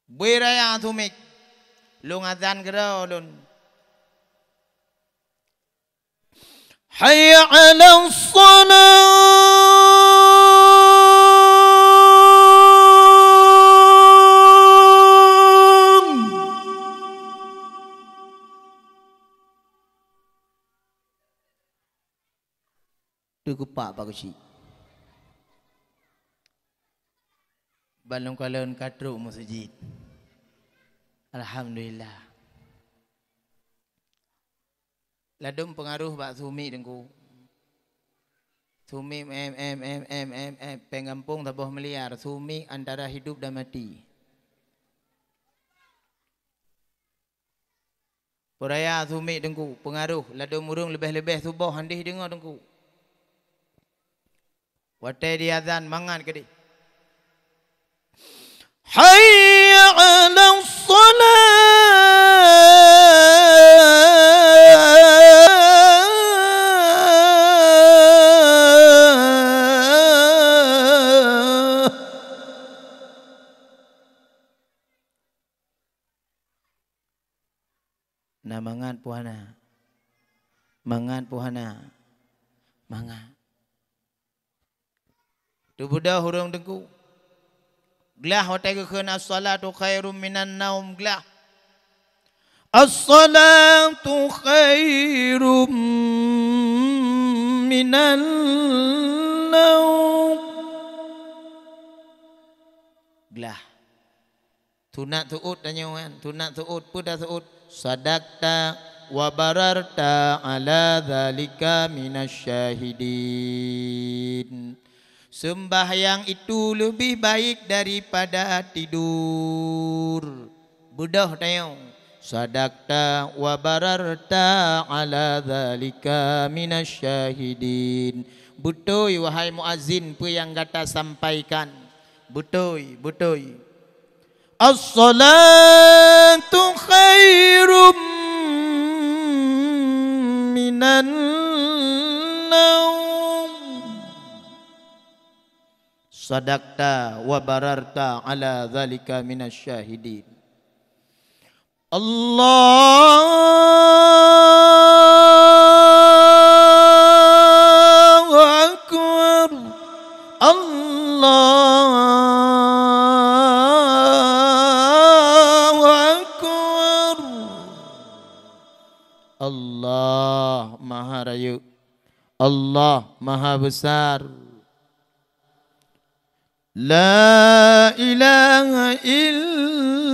Beraya tu mik. Lung azan kera lun. Hayya 'ala shalah. Tu kupak pak kecil. Balung kalon katruk masjid. Alhamdulillah. Ladum pengaruh bak sumi dengku. Sumi pengampung tabuh meliar. Sumi antara hidup dan mati. Peraya sumi dengku pengaruh. Ladum urung lebih-lebih subuh handih dengar dengku. Watai di azan mangan ke di. Hayya 'ala shalah. Nah mangan puhana. Mangan puhana. Mangan. Tu budak hurung dengku. Gelah watai ke kena as-salatu khairum minan naum gelah. As-salatu khairum minan naum. Gelah. Tunat tuut tanyawan, tunat tuut puda tuut. Sadaqta wa bararta ala zalika minasyahidin. Sembahyang itu lebih baik daripada tidur. Budah tayang. Sadaqta wa bararta ala zalika minasyahidin. Betul wahai muazzin apa yang kata sampaikan. Betul, betul. As-salatu khairum minan naum. Sadaqta wa bararta ala zalika minasyahidin. Allahu akbar. Allahu akbar. Allah Maha Raya. Allah Maha Besar. La ilaha illallah.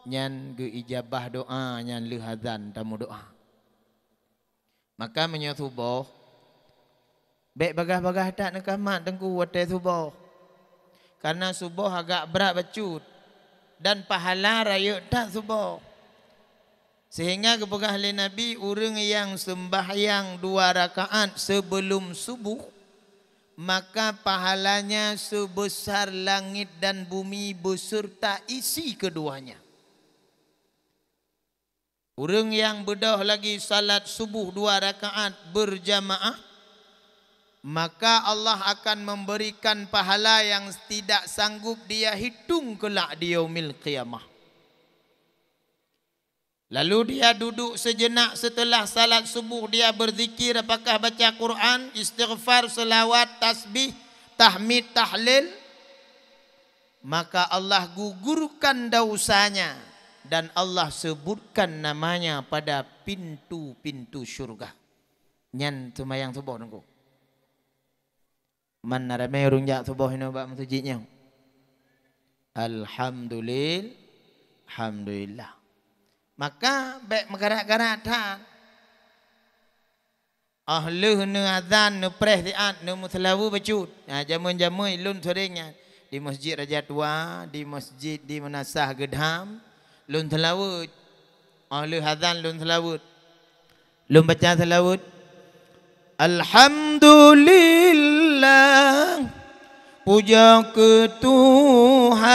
Nyan ge ijabah doa, nyan leh azan tamu doa. Maka menyo subuh baik bagah-bagah tak nak kamat tengku watai subuh. Karena subuh agak berat bacut dan pahala raya tak subuh. Sehingga kepegah oleh Nabi orang yang sembahyang 2 rakaat sebelum subuh maka pahalanya sebesar langit dan bumi beserta isi keduanya. Orang yang bedah lagi salat subuh 2 rakaat berjamaah, maka Allah akan memberikan pahala yang tidak sanggup dia hitung kelak di yaumil qiyamah. Lalu dia duduk sejenak setelah salat subuh, dia berzikir, apakah baca Quran, istighfar, selawat, tasbih, tahmid, tahlil, maka Allah gugurkan dosanya dan Allah sebutkan namanya pada pintu-pintu syurga. Nyan tumayang subuh nunggu. Man naramai runjak subuh ini bak masjidnya. Alhamdulillah. Maka baik menggarak-garak tak. Ahlu ne azan ne preh diat ne musalawu bacut. Jamun-jamun lun seringnya di Masjid Raja Tua, di masjid di Manasah Gedham, lun selawut. Ahlu azan lun selawut. Lun baca selawut. Alhamdulillah, puja ke Tuhan.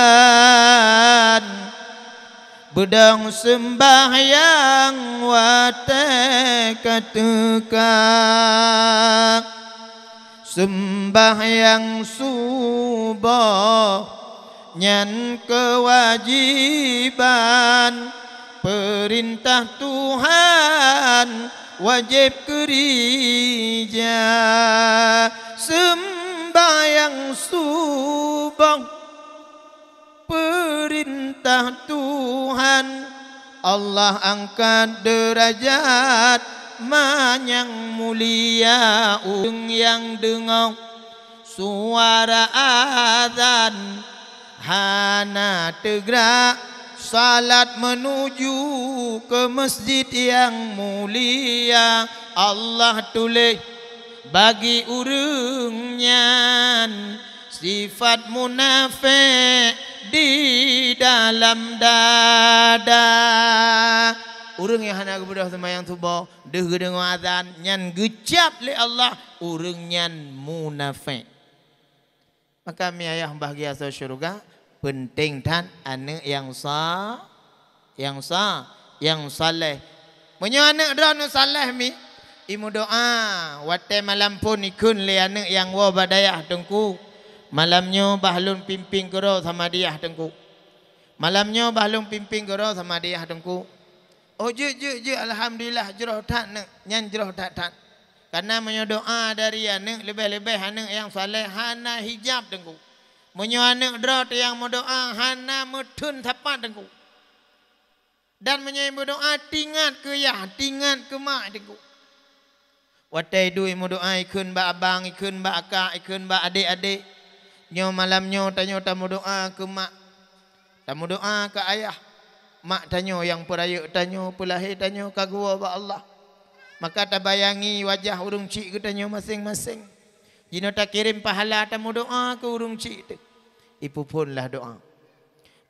Bedang sembahyang watai katakan, sembahyang subuh nyan kewajiban, perintah Tuhan wajib kerja. Sembahyang subuh perintah Tuhan, Allah angkat derajat manyang mulia. Orang yang dengar suara azan hana tegak salat menuju ke masjid yang mulia. Allah tulis bagi urungnya sifat munafik di dalam dada. Orang yang hendak kepada sembahyang subuh dengar azan nyan gecap le Allah, orang nyan munafik. Maka mi ayah bahagia syurga, penting tan anak yang saleh. Menyo anak drone saleh mi imu doa wate malam pun ikun le anak yang wa badayah tengku. Malamnya bahlun pimping gero sama dia tengku. Malamnya bahlun pimping gero sama dia tengku. Oh je alhamdulillah jeroh tak nak nyan jeroh tak. Karena menyodoa dari anak lebih-lebih anak yang saleh hana hijab tengku. Menyo anak drot yang mendoa hana metun tapat tengku. Dan menyo berdoa tingat ke yah, tingat ke mak tengku. Watai du mendoa ikun ba abang, ikun ba akak, ikun ba adik-adik. Nyo malamnya tanya tamu doa ke mak, tamu doa ke ayah. Mak tanya yang peraya tanya, pelahir tanya kagua ba Allah. Maka tabayangi wajah urung cik ke tanya masing-masing. Jina tak kirim pahala tamu doa ke urung cik tu. Ipu punlah doa.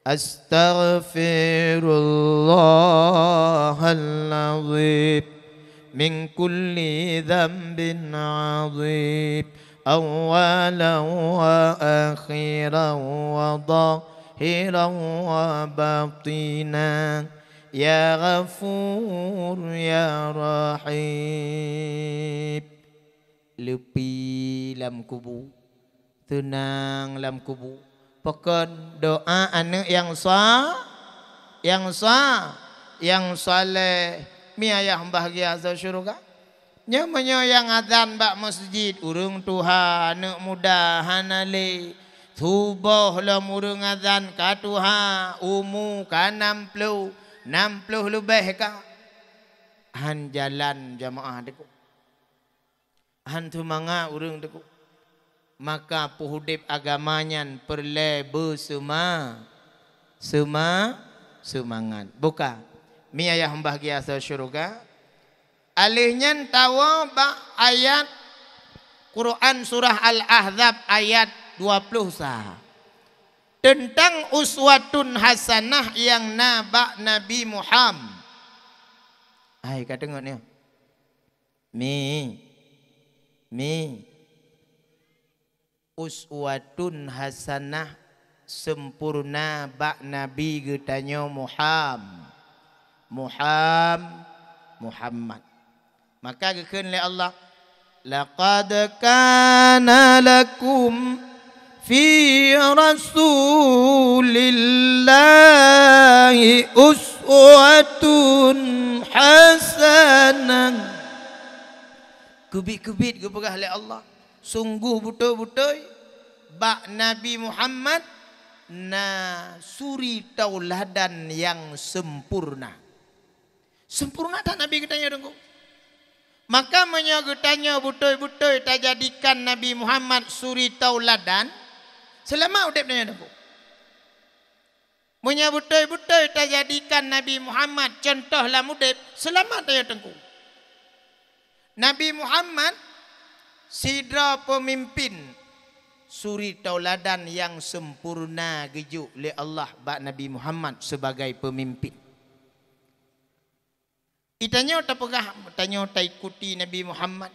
Astaghfirullahal-azim min kulli dhanbin 'azim. أولا وآخرا وظاهرا وباطنا يا غفور يا رحيم. Lepi lam kubu, tenang lam kubu. Pokok doa anak yang saleh, mi ayah bahagia azal syurga. Nyamanyo yang azan bak masjid urung Tuhan anak muda hanale subuh lah urung azan ka Tuhan umu ka 60 lebih ka han jalan jamaah deku han tu manga urung deku. Maka puhudip agamanya perle semangat buka mi ayah bahagia syurga. Alihnya tawa ba ayat Quran surah Al-Ahzab ayat 20 sah. Tentang uswatun hasanah yang nabak Nabi Muhammad. Hai kata tengok ni. Mi. uswatun hasanah sempurna bak Nabi getanyo Muhammad. Maka gekeun le Allah, laqad kana lakum fi rasulillahi uswatun hasanah. Kubit-kubit gepegah le Allah, sungguh betul-betul bak Nabi Muhammad na suri tauladan yang sempurna. Sempurna tak Nabi katanya dengku. Maka menyagetanya betul-betul tak jadikan Nabi Muhammad suri tauladan selama udip dia dengku. Menya betul-betul tak jadikan Nabi Muhammad contoh lah udip selama dia dengku. Nabi Muhammad sidra pemimpin suri tauladan yang sempurna gejuk oleh Allah bak Nabi Muhammad sebagai pemimpin. Itanya tak pegah, tanya tak ikuti Nabi Muhammad.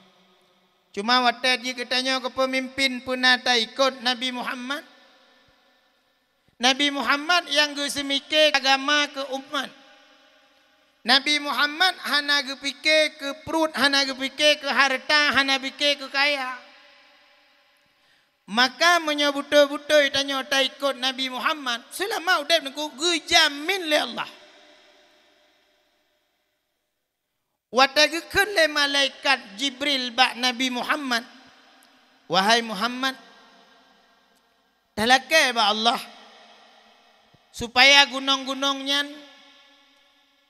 Cuma waktu dia katanya ke pemimpin pernah tak ikut Nabi Muhammad. Nabi Muhammad yang gesemikir agama ke umat. Nabi Muhammad hana gepikir ke perut, hana gepikir ke harta, hana fikir ke kaya. Maka menyebuto-buto tanya tak ikut Nabi Muhammad selama udap nengku gejamin le Allah. Watagekeun le malaikat Jibril bak Nabi Muhammad, wahai Muhammad, talakai bak Allah supaya gunung-gunungnya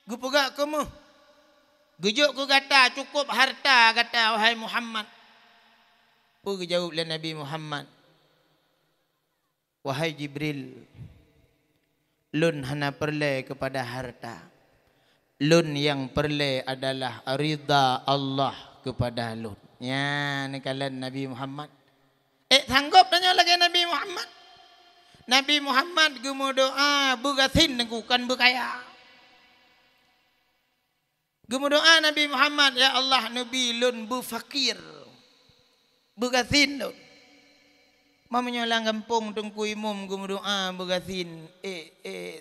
gupegak kamu, gejuk ku kata cukup harta kata wahai Muhammad. Apa jawab le Nabi Muhammad, wahai Jibril, lun hana perle kepada harta. Lun yang perle adalah ridha Allah kepada lun. Ya, ni kalian Nabi Muhammad. Sanggup tanya lagi Nabi Muhammad. Nabi Muhammad gemu doa bugathin nengkukan berkaya. Gemu doa Nabi Muhammad, ya Allah Nabi lun bu fakir. Bugathin lun. Mamanya lang kampung tungku imum gemu doa bugathin.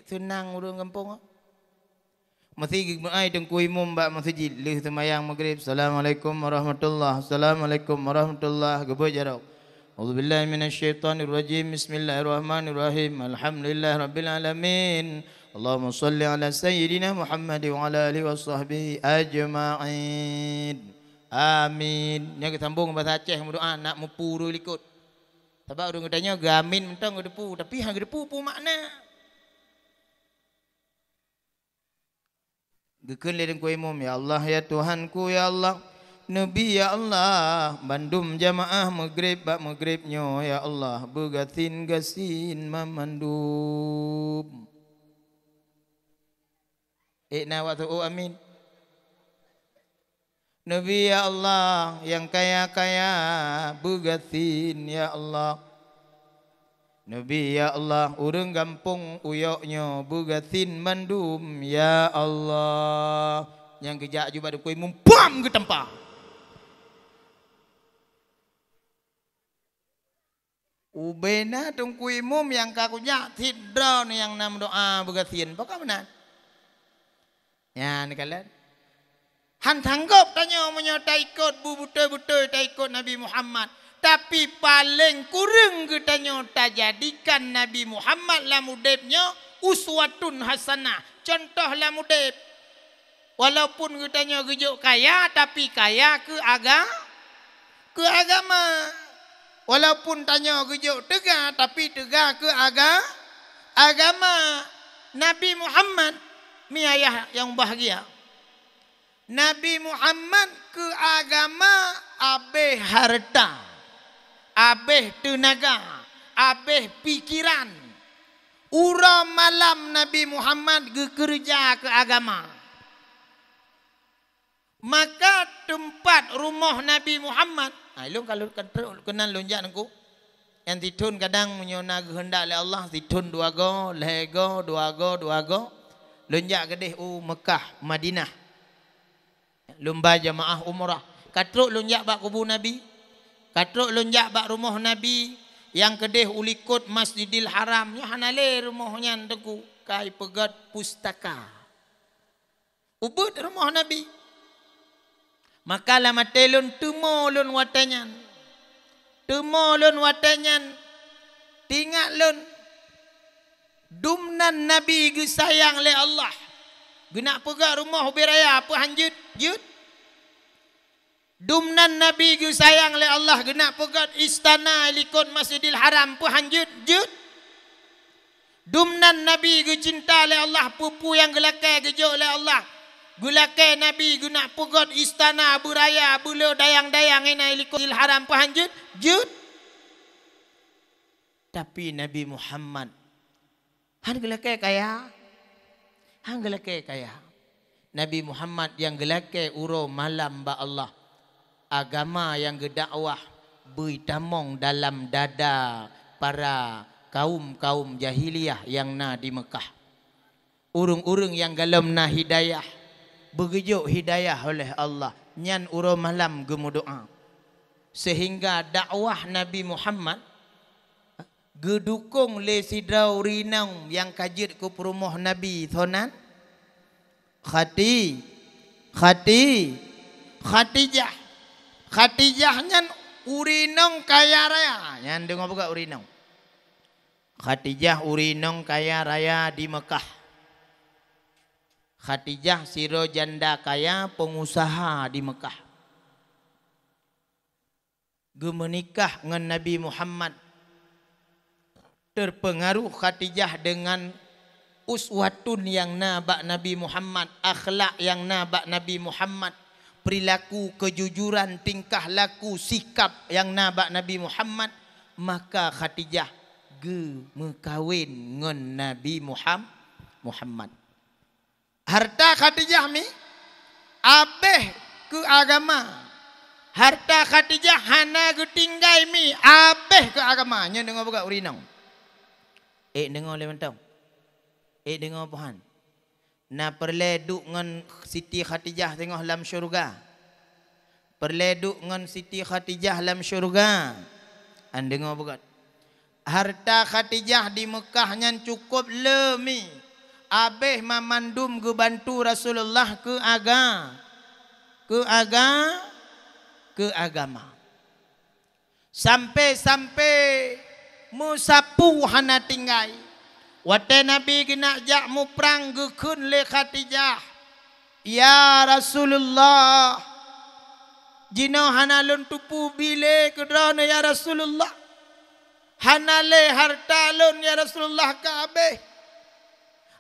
Tunang urang kampung. Masih ai tengku imum bak masjid leh sembahyang maghrib. Assalamualaikum warahmatullahi. Assalamualaikum warahmatullahi wabarakatuh. Auzubillahi minasyaitonir rajim. Bismillahirrahmanirrahim. Alhamdulillahirabbil alamin. Allahumma shalli ala sayyidina Muhammad wa ala alihi washabbihi ajma'in. Amin. Yang sambung bahasa Aceh berdoa nak mepu ru likut. Sebab orang katanya gamin mentang gedepu tapi hang gedepu pu makna. Gekeun le dengku imum, ya Allah ya Tuhanku ya Allah, Nabi ya Allah, bandum jamaah maghrib bak maghribnyo ya Allah, begatin gasin mamandum. Na waktu amin. Nabi ya Allah yang kaya-kaya begatin ya Allah. Nabi ya Allah, urang gampung uyoknya bugatin mandum ya Allah. Yang kejak juga ada kuih mumpam ke tempat. Ubena tung kuih mum yang kakunya tidra ni yang nam doa bugatin. Bagaimana? Ya ni kalian. Han tanggap tanya menyertai ikut bu betul-betul tak ikut Nabi Muhammad. Tapi paling kurang katanya tak jadikan Nabi Muhammad lamudibnya uswatun hasanah. Contoh lamudib. Walaupun katanya gejuk kaya tapi kaya ke agama. Walaupun tanya gejuk tegak tapi tegak ke agama. Nabi Muhammad mi ayah yang bahagia. Nabi Muhammad ke agama abeh harta. Abeh tenaga, abeh pikiran. Ura malam Nabi Muhammad bekerja ke agama. Maka tempat rumah Nabi Muhammad, lu kalau kenal lonjak aku, yang ditun kadang menyona kehendak oleh Allah, ditun dua go, lego, dua go, lonjak kedeh Mekah, Madinah. Lomba jamaah umrah. Katruk lonjak bak kubu Nabi. Katruk lonjak bak rumah Nabi, yang kedeh ulikut Masjidil Haram nya hanale rumahnya teku kai pegat pustaka ubud rumah Nabi maka lama telun tumolun watanyan tinggal lun dumnan Nabi ge sayang le Allah guna pegat rumah beraya apa hanjut jut dumnan Nabi ge sayang le Allah gena pegat istana likut Masjidil Haram pu hanjut jut dumnan Nabi ge cinta le Allah pupu yang gelakai gejo le Allah gulakai Nabi guna pegat istana buraya bulo dayang-dayang ina likut Masjidil Haram pu hanjut jut tapi Nabi Muhammad han gelakai kaya Nabi Muhammad yang gelakai uro malam ba Allah agama yang gedakwah bertamong dalam dada para kaum jahiliyah yang na di Mekah. Urung-urung yang galam na hidayah begejuk hidayah oleh Allah. Nyan uro malam gemu doa. Sehingga dakwah Nabi Muhammad gedukung le sidrau rinang yang kajit ku perumah Nabi thonan Khadijah nyan urinong kaya raya. Nyan dengar buka urinong. Khadijah urinong kaya raya di Mekah. Khadijah siro janda kaya pengusaha di Mekah. Gemenikah dengan Nabi Muhammad. Terpengaruh Khadijah dengan uswatun yang nabak Nabi Muhammad. Akhlak yang nabak Nabi Muhammad. Perilaku, kejujuran, tingkah laku, sikap yang nabak Nabi Muhammad, maka Khadijah mekawin dengan Nabi Muhammad. Harta Khadijah mi abeh ke agama. Harta Khadijah hana getinggai mi abeh ke agama. Nya dengar buka urinong. Dengar le mentau. Dengar pohan. Na perleduk ngan Siti Khadijah tengok dalam syurga. Perleduk ngan Siti Khadijah dalam syurga. An dengar bukat. Harta Khadijah di Mekah nyan cukup lemi. Abeh mamandum ke bantu Rasulullah ke agama. Sampai musapu hana tinggai. Wate Nabi kena jak mu perang gekun le Khadijah. Ya Rasulullah. Jino hanalun tupu bile kedrana ya Rasulullah. Hanale harta lun ya Rasulullah kabeh.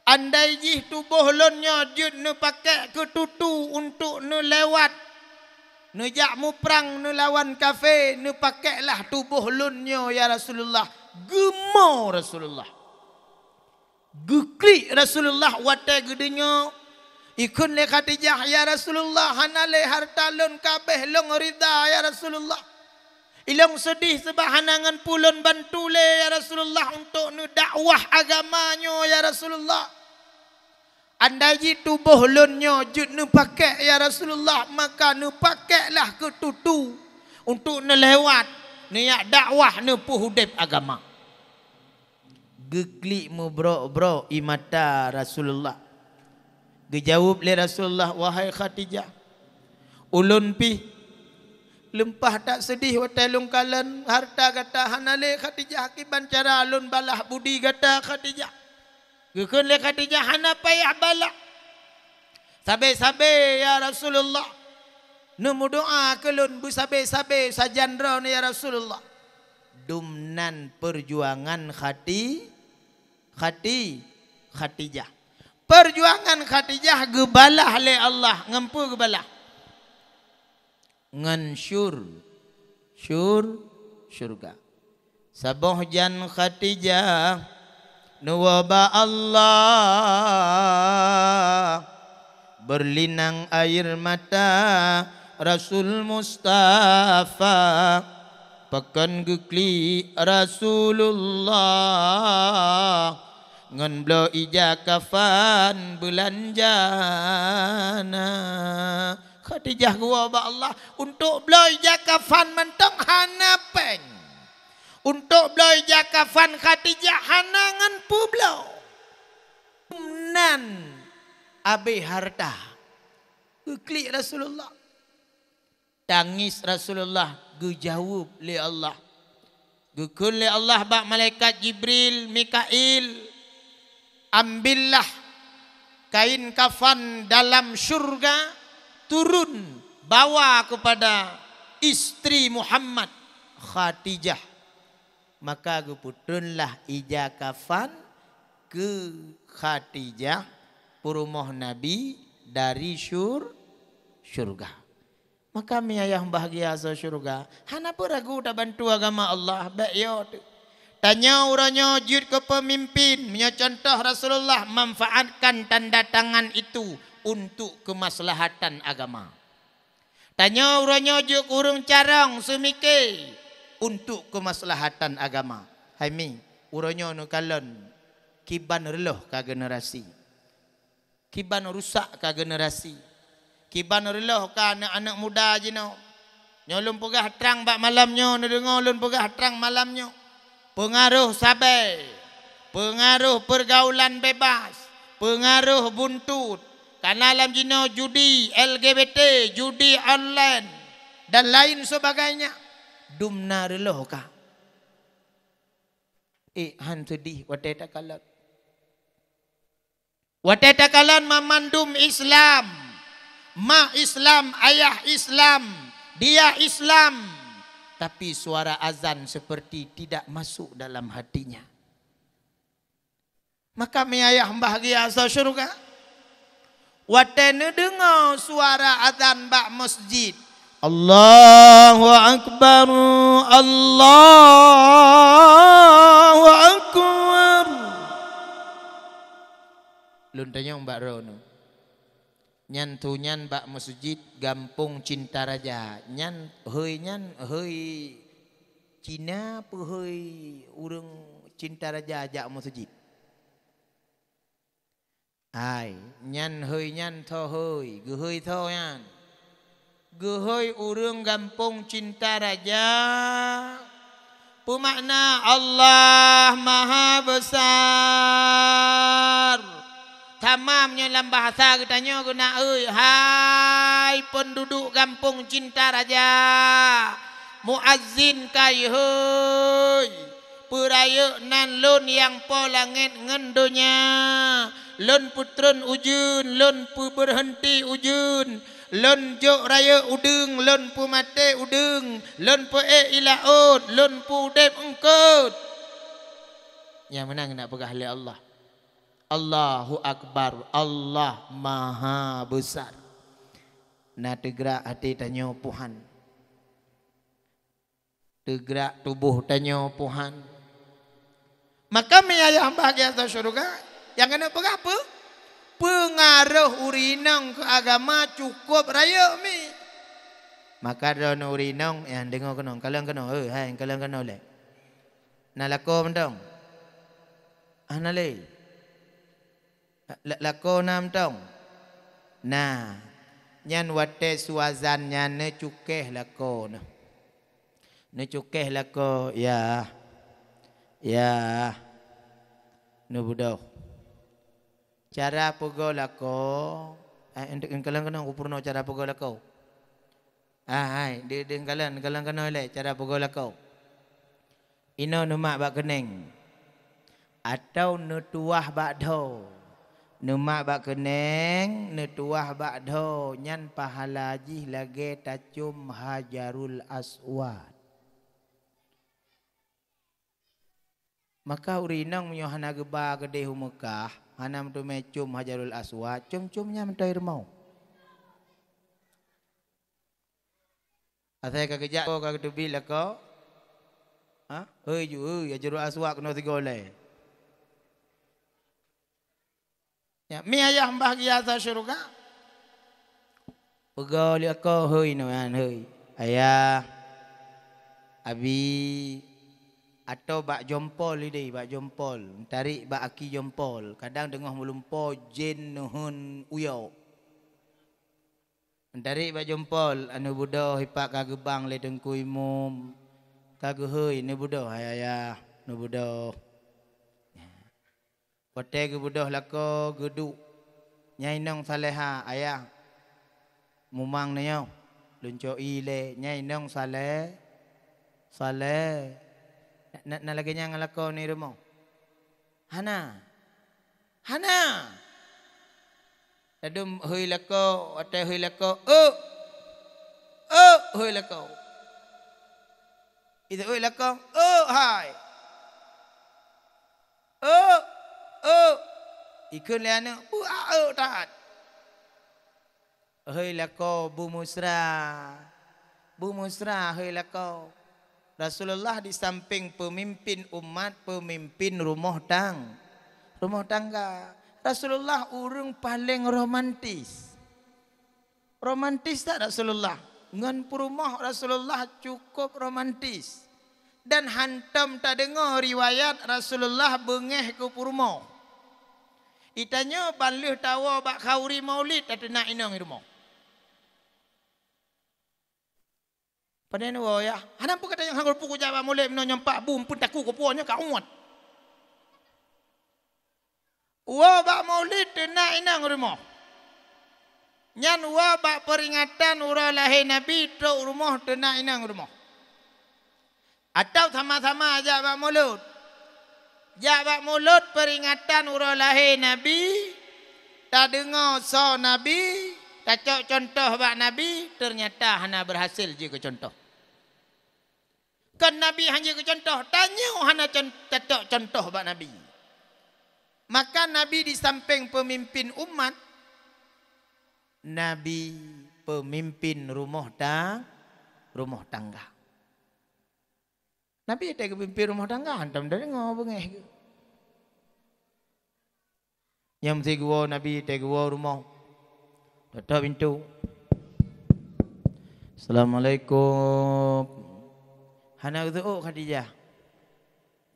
Andai jih tubuh lunnya jud nu pakai ketutu untuk nu lewat. Nu jak mu perang nu lawan kafir nu pakailah tubuh lunnya ya Rasulullah. Gemo Rasulullah. Gukli Rasulullah wate gedenya ikun le Khadijah ya Rasulullah hanale harta lun kabeh long rida ya Rasulullah ilong sedih sebab hanangan pulun bantu le ya Rasulullah untuk nu dakwah agamanya ya Rasulullah andai tubuh lunnya jud nu pakai ya Rasulullah maka nu pakailah ketutu untuk nu lewat nu yak dakwah nu puhudip agama. Geklik mu bro imata Rasulullah. Gejawab le Rasulullah wahai Khadijah. Ulun pi lempah tak sedih watalung kalan harta kata hanale Khadijah akiban cara alun balah budi kata Khadijah. Gekun le Khadijah hana payah balah. Sabe ya Rasulullah. Nu doa kelun bu sabe sajandra ya Rasulullah. Dumnan perjuangan Khadijah. Perjuangan Khadijah gebalah le Allah. Ngempu gebalah. Ngan syurga. Saboh jan Khadijah. Nuwaba Allah. Berlinang air mata. Rasul Mustafa. Pakan gekli Rasulullah. Ngan blo ija kafan belanjana. Khadijah gua ba Allah untuk blo ija kafan mentong hana peng. Untuk publoi jakafan Khadijah hanangan publo. Nan abe harta. Klik Rasulullah. Tangis Rasulullah. Gejawab li Allah. Gukul li Allah bak malaikat Jibril, Mikail. Ambillah kain kafan dalam syurga. Turun. Bawa kepada istri Muhammad Khadijah. Maka guputunlah ija kafan ke Khadijah perumoh Nabi dari syurga. Maka mi ayah bahagia sa syurga. Hana pun ragu tak bantu agama Allah. Baik yo tu. Tanya orangnya jud ke pemimpin. Punya contoh Rasulullah manfaatkan tanda tangan itu untuk kemaslahatan agama. Tanya orangnya jud urung carang semikir untuk kemaslahatan agama. Hai mi, orangnya nu kalon kiban reloh ka generasi. Kiban rusak ka generasi. Kiban reloh ka anak-anak muda jino. Nyolong pegah terang bak malamnya, nu dengar ulun pegah terang malamnya. Pengaruh sabai, pengaruh pergaulan bebas, pengaruh buntut. Karena alam jino judi LGBT, judi online dan lain sebagainya. Dumna reloh ka. Han sedih wateta kalat. Wateta kalan memandum Islam. Ma Islam, ayah Islam, dia Islam. Tapi suara azan seperti tidak masuk dalam hatinya. Maka mi ayah bahagia sa syurga. Watene dengar suara azan bak masjid. Allahu Akbar, Allahu Akbar. Lun tanya Mbak Rono. Nyan tu nyan bak masjid Gampung Cinta Raja. Nyan hei Cina pe hei urang Cinta Raja ajak masjid. Hai, nyan hei nyan tho hei, ge hei tho nyan. Ge hei urang Gampung Cinta Raja. Pemakna Allah Maha Besar. Tamamnya dalam bahasa katanya guna hai penduduk Gampung Cinta Raja. Muazzin kai hei. Peraya nan lon yang po langit ngendonya. Lon putron ujun, lon pu berhenti ujun, lon jok raya udeng, lon pu mate udeng, lon pu ilaut, lon pu dep engkut. Yang menang nak pegah oleh Allah. Allahu Akbar, Allah Maha Besar. Na tegrak hati tanya Tuhan. Tegrak tubuh tanya Tuhan. Maka mi ayah bahagia sa syurga. Yang kena pegah apa? Pengaruh urinang ke agama cukup raya mi. Maka dono urinang yang dengar kena. Kalian kena. Hai, kalian kena oleh. Nak lako mendong. Nalai. Lako nam tong. Nah, nyan wate suazan nyan ne cukeh lako na. Ne cukeh lako ya. Ya. Nu budak. Cara pegol lako. Untuk kalian kena upurno cara pegol lako. Hai, dia kalian kena oleh cara pegol lako. Ino numak bak keneng. Atau nutuah bak do. Numak bak keneng, nutuah bak do. Nyan pahala jih lagi tacum Hajarul Aswad. Maka urinang menyohana geba gede Mekah, hana mentu mecum Hajarul Aswad, cum-cumnya mentu air mau. Asai kagejak ko kagetubi lako. Ha? Hei ju, Hajarul Aswad kena tigoleh. Ya, mi ayah bahagia sa syurga. Pegol ako hei noan hei. Ayah abi atau bak jompol ini, bak jompol. Tarik bak aki jompol. Kadang dengah melumpo jen nuhun uyau. Tarik bak jompol. Anu budo hipak kagebang le dengku imum. Kagu hui ni budoh ayah nu budoh. Kote gu budoh lako gudu. Nyai nong saleha ayah. Mumang na yaw. Lunco ile nyai nong sale. Sale. Nalagi niya ngalako ni rumo. Hana. Hana. Tadum hui lako. Ate hui lako. Hui lako. Itu hui lako. Hai. Ikun liana. Taat. Hui lako Bu Musra. Bu Musra hui lako. Rasulullah di samping pemimpin umat, pemimpin rumah tangga. Rasulullah urang paling romantis. Romantis tak Rasulullah? Ngan perumah Rasulullah cukup romantis. Dan hantam tak dengar riwayat Rasulullah bengeh ke perumah. Itanya baluh tawa bak khauri maulid tak nak inang rumah. Pada ni ya, hanam pun kata yang hangul puku jawab mulai menyampak bum pun takut kepuannya kauat. Wa bak maulid nak inang rumah. Nyan wa bak peringatan urah lahir Nabi tok rumah nak inang rumah. Atau sama-sama ajak bak mulut. Jawab mulut peringatan urah lahir Nabi. Tak dengar so Nabi. Tak cok contoh bak Nabi. Ternyata hana berhasil je ke contoh. Kan Nabi hanya ke contoh. Tanya hana cok contoh bak Nabi. Maka Nabi di samping pemimpin umat. Nabi pemimpin rumah tangga. Nabi ada pemimpin rumah tangga. Hantam dah dengar bengeh. Yang mesti gua Nabi ada gua rumah. Tutup pintu. Assalamualaikum. Hana ketuut Khadijah.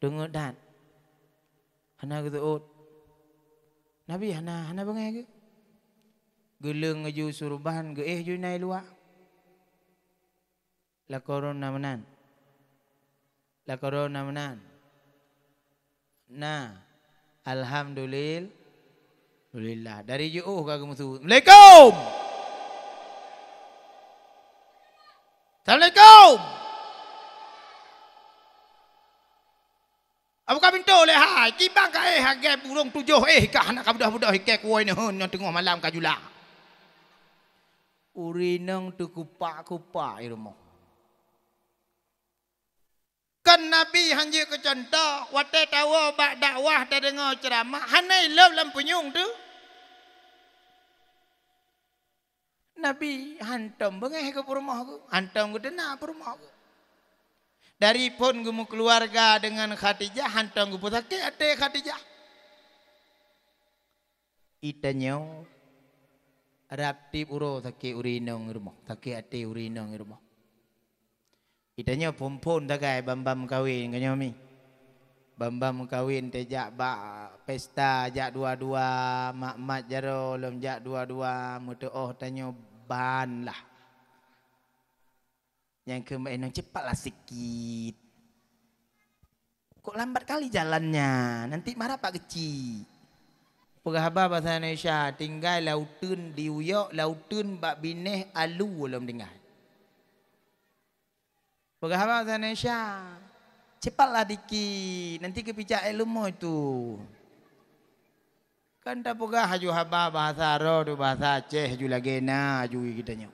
Dengar dan. Hana ketuut. Nabi hana bengeh ke? Geleng ju surban ge ju nai luar. La corona menan. La corona menan. Nah, alhamdulillah. Dari jauh kagak musuh. Assalamualaikum. Assalamualaikum. Apa pintu le hai, kibang ka hagai burung tujuh ka anak ka budak-budak hikek kuai ne hun tengah malam ka jula. Urinang tu kupak-kupak rumah. Kan Nabi hanya ke contoh, waktu tahu bak dakwah tak dengar ceramah, hanai love lampunyung tu. Nabi hantam bengeh ke rumah aku, hantam ke dena rumah aku. Dari pun gemu keluarga dengan Khadijah, hantam ke putake ate Khadijah. Itanyo Raptip uro take urinong rumah, take ate urinong rumah. Itanya pompon tagai bambam kawin kanyomi. Bambam kawin tejak bak pesta jak dua-dua mak-mak jaro lom jak dua-dua mutu tanyo ban lah. Yang kemain cepatlah sikit. Kok lambat kali jalannya, nanti marah Pak Kecil. Pegahaba bahasa Indonesia tinggal lautun di uyok lautun bak bineh alu belum dengar. Pegahaba bahasa Indonesia cepatlah dikit nanti kepijak ilmu itu. Kan tak pegah haju haba bahasa Arab tu bahasa Aceh haju lagena haju kitanya.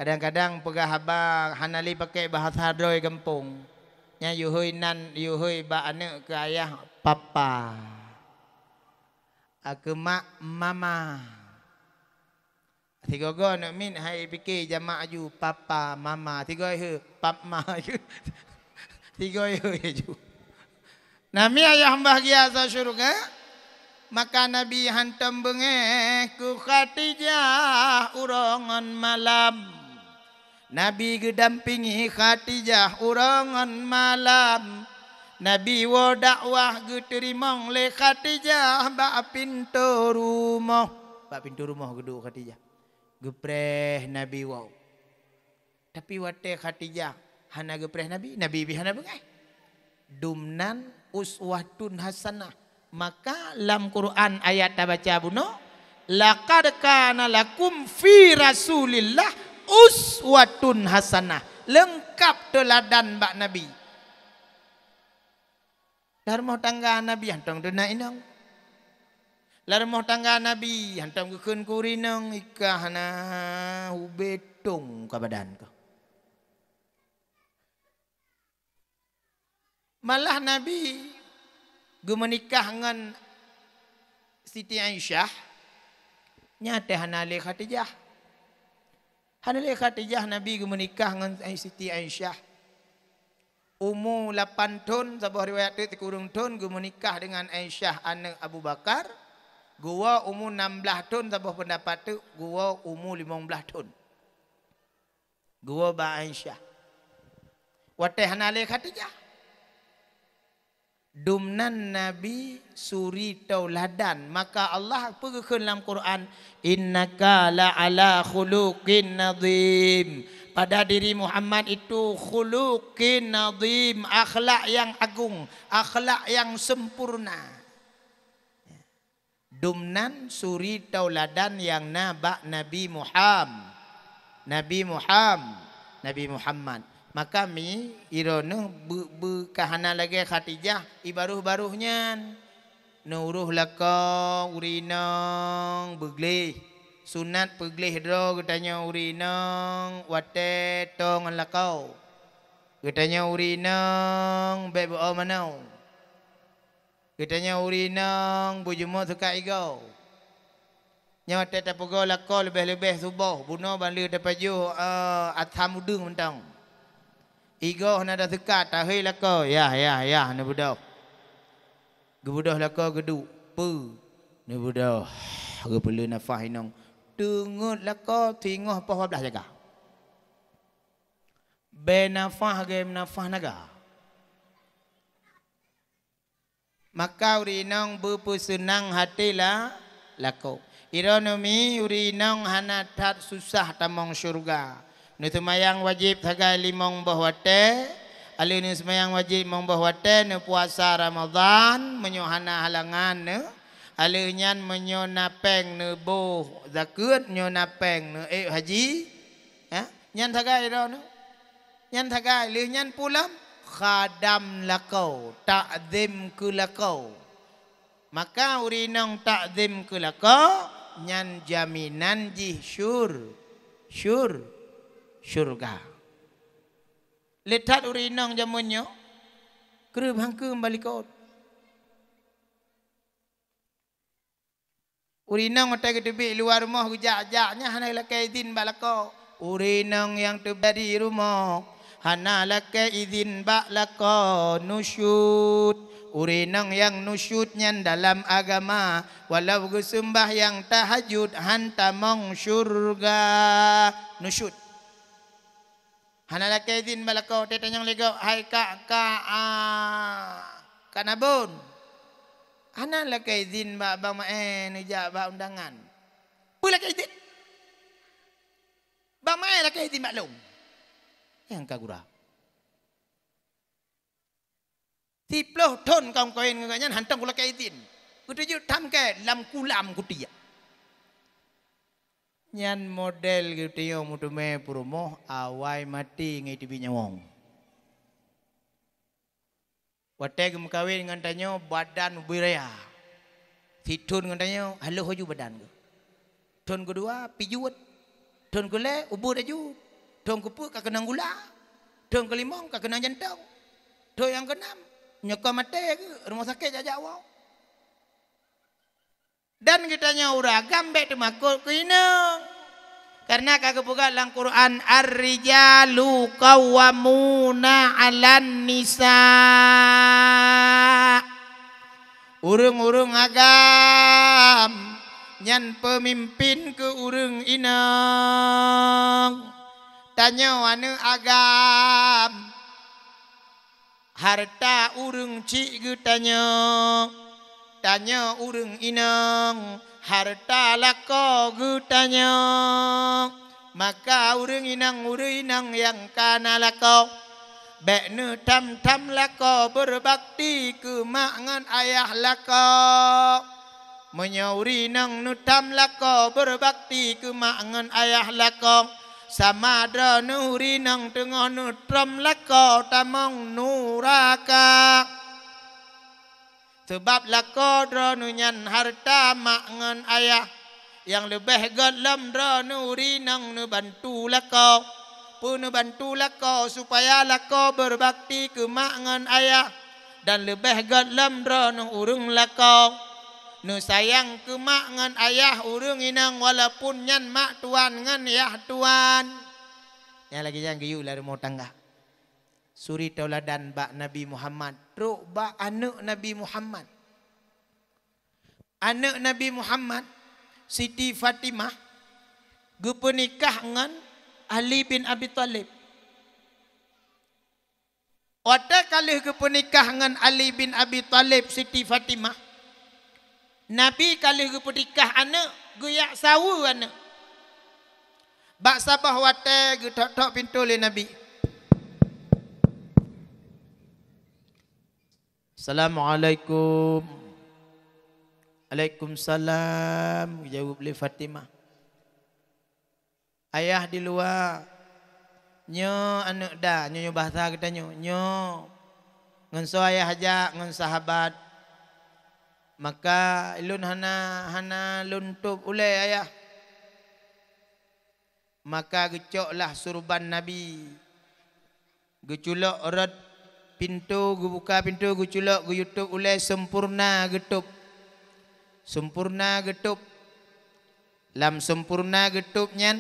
Kadang-kadang pegah haba hanali pakai bahasa Arab kampung. Nya yuhui nan yuhui bak anak ke ayah papa. Aku mak mama. Tiga go nak min hai fikir jamak aju papa mama. Tiga he pap ma aju. Tiga he aju. Nami ayah bahagia sa syurga. Maka Nabi hantam bengeh ku Khadijah urangan malam. Nabi gedampingi Khadijah urangan malam. Nabi wa dakwah ge terimong le Khadijah bak pintu rumah. Bak pintu rumah geduk Khadijah. Gepreh Nabi wa. Tapi wate Khadijah hana gepreh Nabi, Nabi bihana bengai. Dumnan uswatun hasanah. Maka dalam Quran ayat ta baca buno, laqad kana lakum fi Rasulillah uswatun hasanah. Lengkap teladan bak Nabi. Darmoh tangga Nabi hantong dena inang. Larmoh tangga Nabi hantong kekeun kurinang ikahna ubetong ka badan ko. Malah Nabi menikah dengan Siti Aisyah nyata hanale Khadijah. Hanale Khadijah Nabi menikah dengan Siti Aisyah. Umur 8 tahun sebuah riwayat itu kurung tahun menikah dengan Aisyah anak Abu Bakar. Gua umur 16 tahun sebuah pendapat tu gua umur 15 tahun. Gua ba Aisyah. Wateh hanale Khadijah. Dumnan Nabi suri tauladan. Maka Allah pergikan dalam Quran, innaka la ala khuluqin nazim. Pada diri Muhammad itu khuluqin nazim, akhlak yang agung, akhlak yang sempurna. Dumnan suri tauladan yang nabak Nabi Muhammad. Nabi Muhammad. Maka mi irona kahana lagi Khadijah ibaruh-baruhnya nuruh laka urinang begleh sunat begleh dro katanya urinang wate tong lakau katanya urinang bebo manau katanya urinang bujuma suka igau nyawa teta pogo lakau lebih-lebih subuh buno banlir tapaju atham udung mentang Igo nada dekat tahi lako ya ne budak. Gebudah lako geduk pu ne budak. Gepelu nafah inong. Tungut lako tingoh pah 12 jaga. Be nafah ge nafah naga. Maka urinong berpesenang hatilah lako. Ironomi urinong hana tat susah tamong syurga. Nu semayang wajib sagai limong bahwate, ali nu semayang wajib mong bahwate nu puasa Ramadan menyohana halangan nu, ali nyan menyonapeng nu boh zakat nyonapeng nu haji, ya nyan sagai ro nu, nyan sagai li nyan pulam khadam lakau, takzim ku lakau, maka urinong takzim ku lakau nyan jaminan jih syurga. Letat urinang jamunyo kerub hangkeum balikot. Urinang mata ketepi luar rumah hujak-jaknya hana lakai izin balako. Urinang yang tiba di rumah hana lakai izin balako nusyud. Urinang yang nusyudnya dalam agama walau gesembah yang tahajud hantamong syurga nusyud. Hana lakai izin balako tetanyang lego hai kanabun. Hana lakai izin ba bang mae nija ba undangan. Pu lakai izin. Bang mae lakai izin maklum. Yang kagura. 10 ton kaum koin nganya hantang kula lakai izin. Kutuju tham ke lam kulam kutia. Nyan model gitu yo mutume purumoh awai mati ngai tibi nyawong. Wate gem kawin dengan tanyo badan ubiraya. Situn dengan tanyo halo hoju badan go. Ton kedua pijuut. Ton kele ubur aju. Ton kepu ka kenang gula. Ton kelimong ka kenang jantung. Ton yang keenam nyoko mate ke rumah sakit jajak wau. Dan kitanya uragam be temakul kuineng. Karena kagak buka dalam Quran ar-rijalu qawwamuna 'alan nisa. Urung-urung agam nyan pemimpin ke urung inang. Tanya anu agam harta urung cik ge tanya urung inang harta lako gutanya maka urang inang yang kana lako Bek nu tam lako berbakti ke mak ngan ayah lako. Menyauri nang nu tam lako berbakti ke mak ngan ayah lako. Sama dra nuri nang tengah nu tram lako tamong nuraka. Sebab lako dra nu nyan harta mak ngan ayah. Yang lebih galam dra nuri nang nu bantu lako. Pun bantu lako supaya lako berbakti ke mak ngan ayah. Dan lebih galam dra nu urung lako. Nu sayang ke mak ngan ayah urung inang walaupun nyan mak tuan ngan ayah tuan. Yang lagi jangan geyuk lah rumah tangga. Suri tauladan bak Nabi Muhammad. Truk bak anak Nabi Muhammad. Anak Nabi Muhammad, Siti Fatimah, gepenikah ngan Ali bin Abi Talib. Wata kali gepenikah ngan Ali bin Abi Talib Siti Fatimah. Nabi kali gepenikah anak, geyak sawu anak. Bak sabah wata getok-tok pintu le Nabi. Assalamualaikum. Waalaikumsalam. Jawab le Fatimah. Ayah di luar. Nyo anak dah, nyo bahasa kita nyo. Ngan so ayah ajak ngan sahabat. Maka ilun hana luntup ulai ayah. Maka gecoklah surban Nabi. Geculok erat pintu, gebuka pintu, geculok geyutup ulai sempurna getup. Sempurna getup. Lam sempurna getup nyan.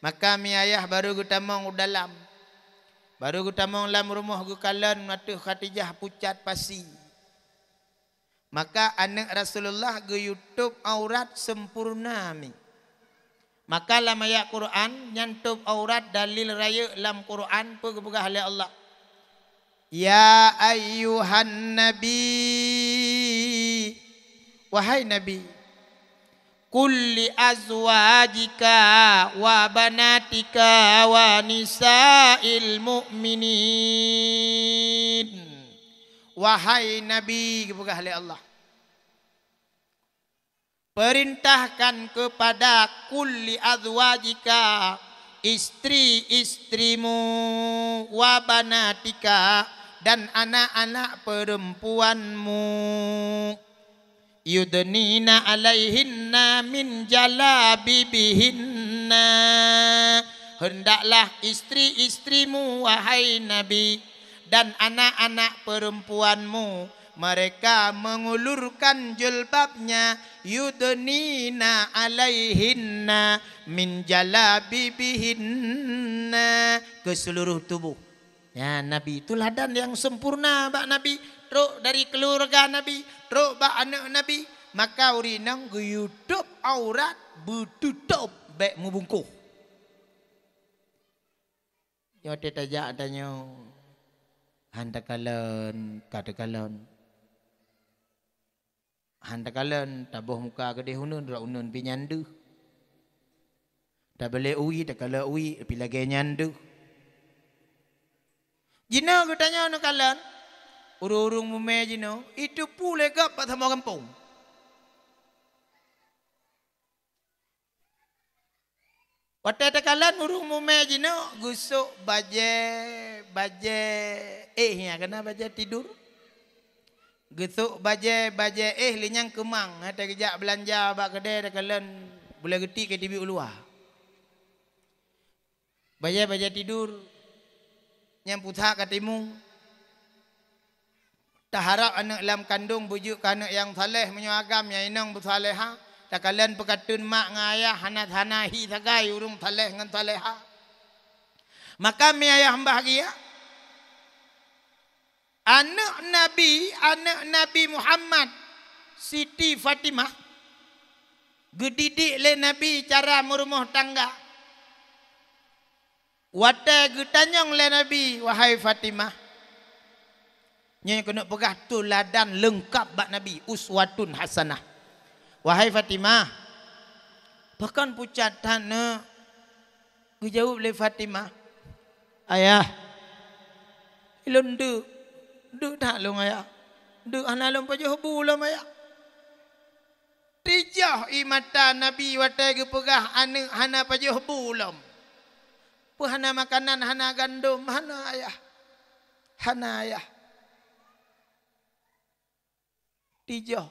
Maka mi ayah baru gutamong dalam. Baru gutamong lam rumah gukalan matuh Khadijah pucat pasi. Maka anak Rasulullah geyutup aurat sempurna mi. Maka lam ayat Quran nyantup aurat dalil raya lam Quran pegah oleh Allah. Ya ayyuhan nabi, wahai nabi, kulli azwajika wa banatika wa nisa'il mu'minin. Wahai nabi, pegah oleh Allah, perintahkan kepada kulli azwajika, istri-istrimu, wa banatika, dan anak-anak perempuanmu, yudnina alaihinna min jalabibihinna, hendaklah istri-istrimu wahai Nabi dan anak-anak perempuanmu mereka mengulurkan jilbabnya, yudnina alaihinna min jalabibihinna, ke seluruh tubuh. Ya, Nabi itu ladan yang sempurna bak Nabi, teruk dari keluarga Nabi, teruk bak anak Nabi. Maka urinang guyutup aurat betutup baik mubungkuh. Ya tetajak tanya handakalan katakalon. Handakalan tabuh muka kedih unun dra unun pi nyandu. Tak boleh uwi tak kala uwi pi lagi nyandu. Jina ku tanya nakalan urung-urung mume jino itu pule gap pat sama kampung. Wata takalan urung mume jino gusuk baje nya kena baje tidur. Gusuk baje linyang kemang ada kejak belanja bak kedai takalan boleh geti ke TV ulua. Baje tidur nyam putha katimu. Tak harap anak lam kandung bujuk ke anak yang saleh menyuagam yang inang bersaleha. Tak kalian pekatun mak ngayah hanat hanahi sagai urung saleh ngan saleha. Maka mi ayah bahagia. Anak Nabi Muhammad Siti Fatimah gedidik le Nabi cara merumah tangga. Wata getanyong le Nabi, wahai Fatimah, nya kena pegah tuladan lengkap bak Nabi, uswatun hasanah. Wahai Fatimah, bahkan pucat tanah. Gejawab le Fatimah, ayah, Ilun du tak lu ngaya. Du ana lum pajuh bulan maya. Tijah imata Nabi watai ke pegah ane hana pajuh bulan. Pu hana makanan hana gandum hana ayah. Hana ayah. Tijah.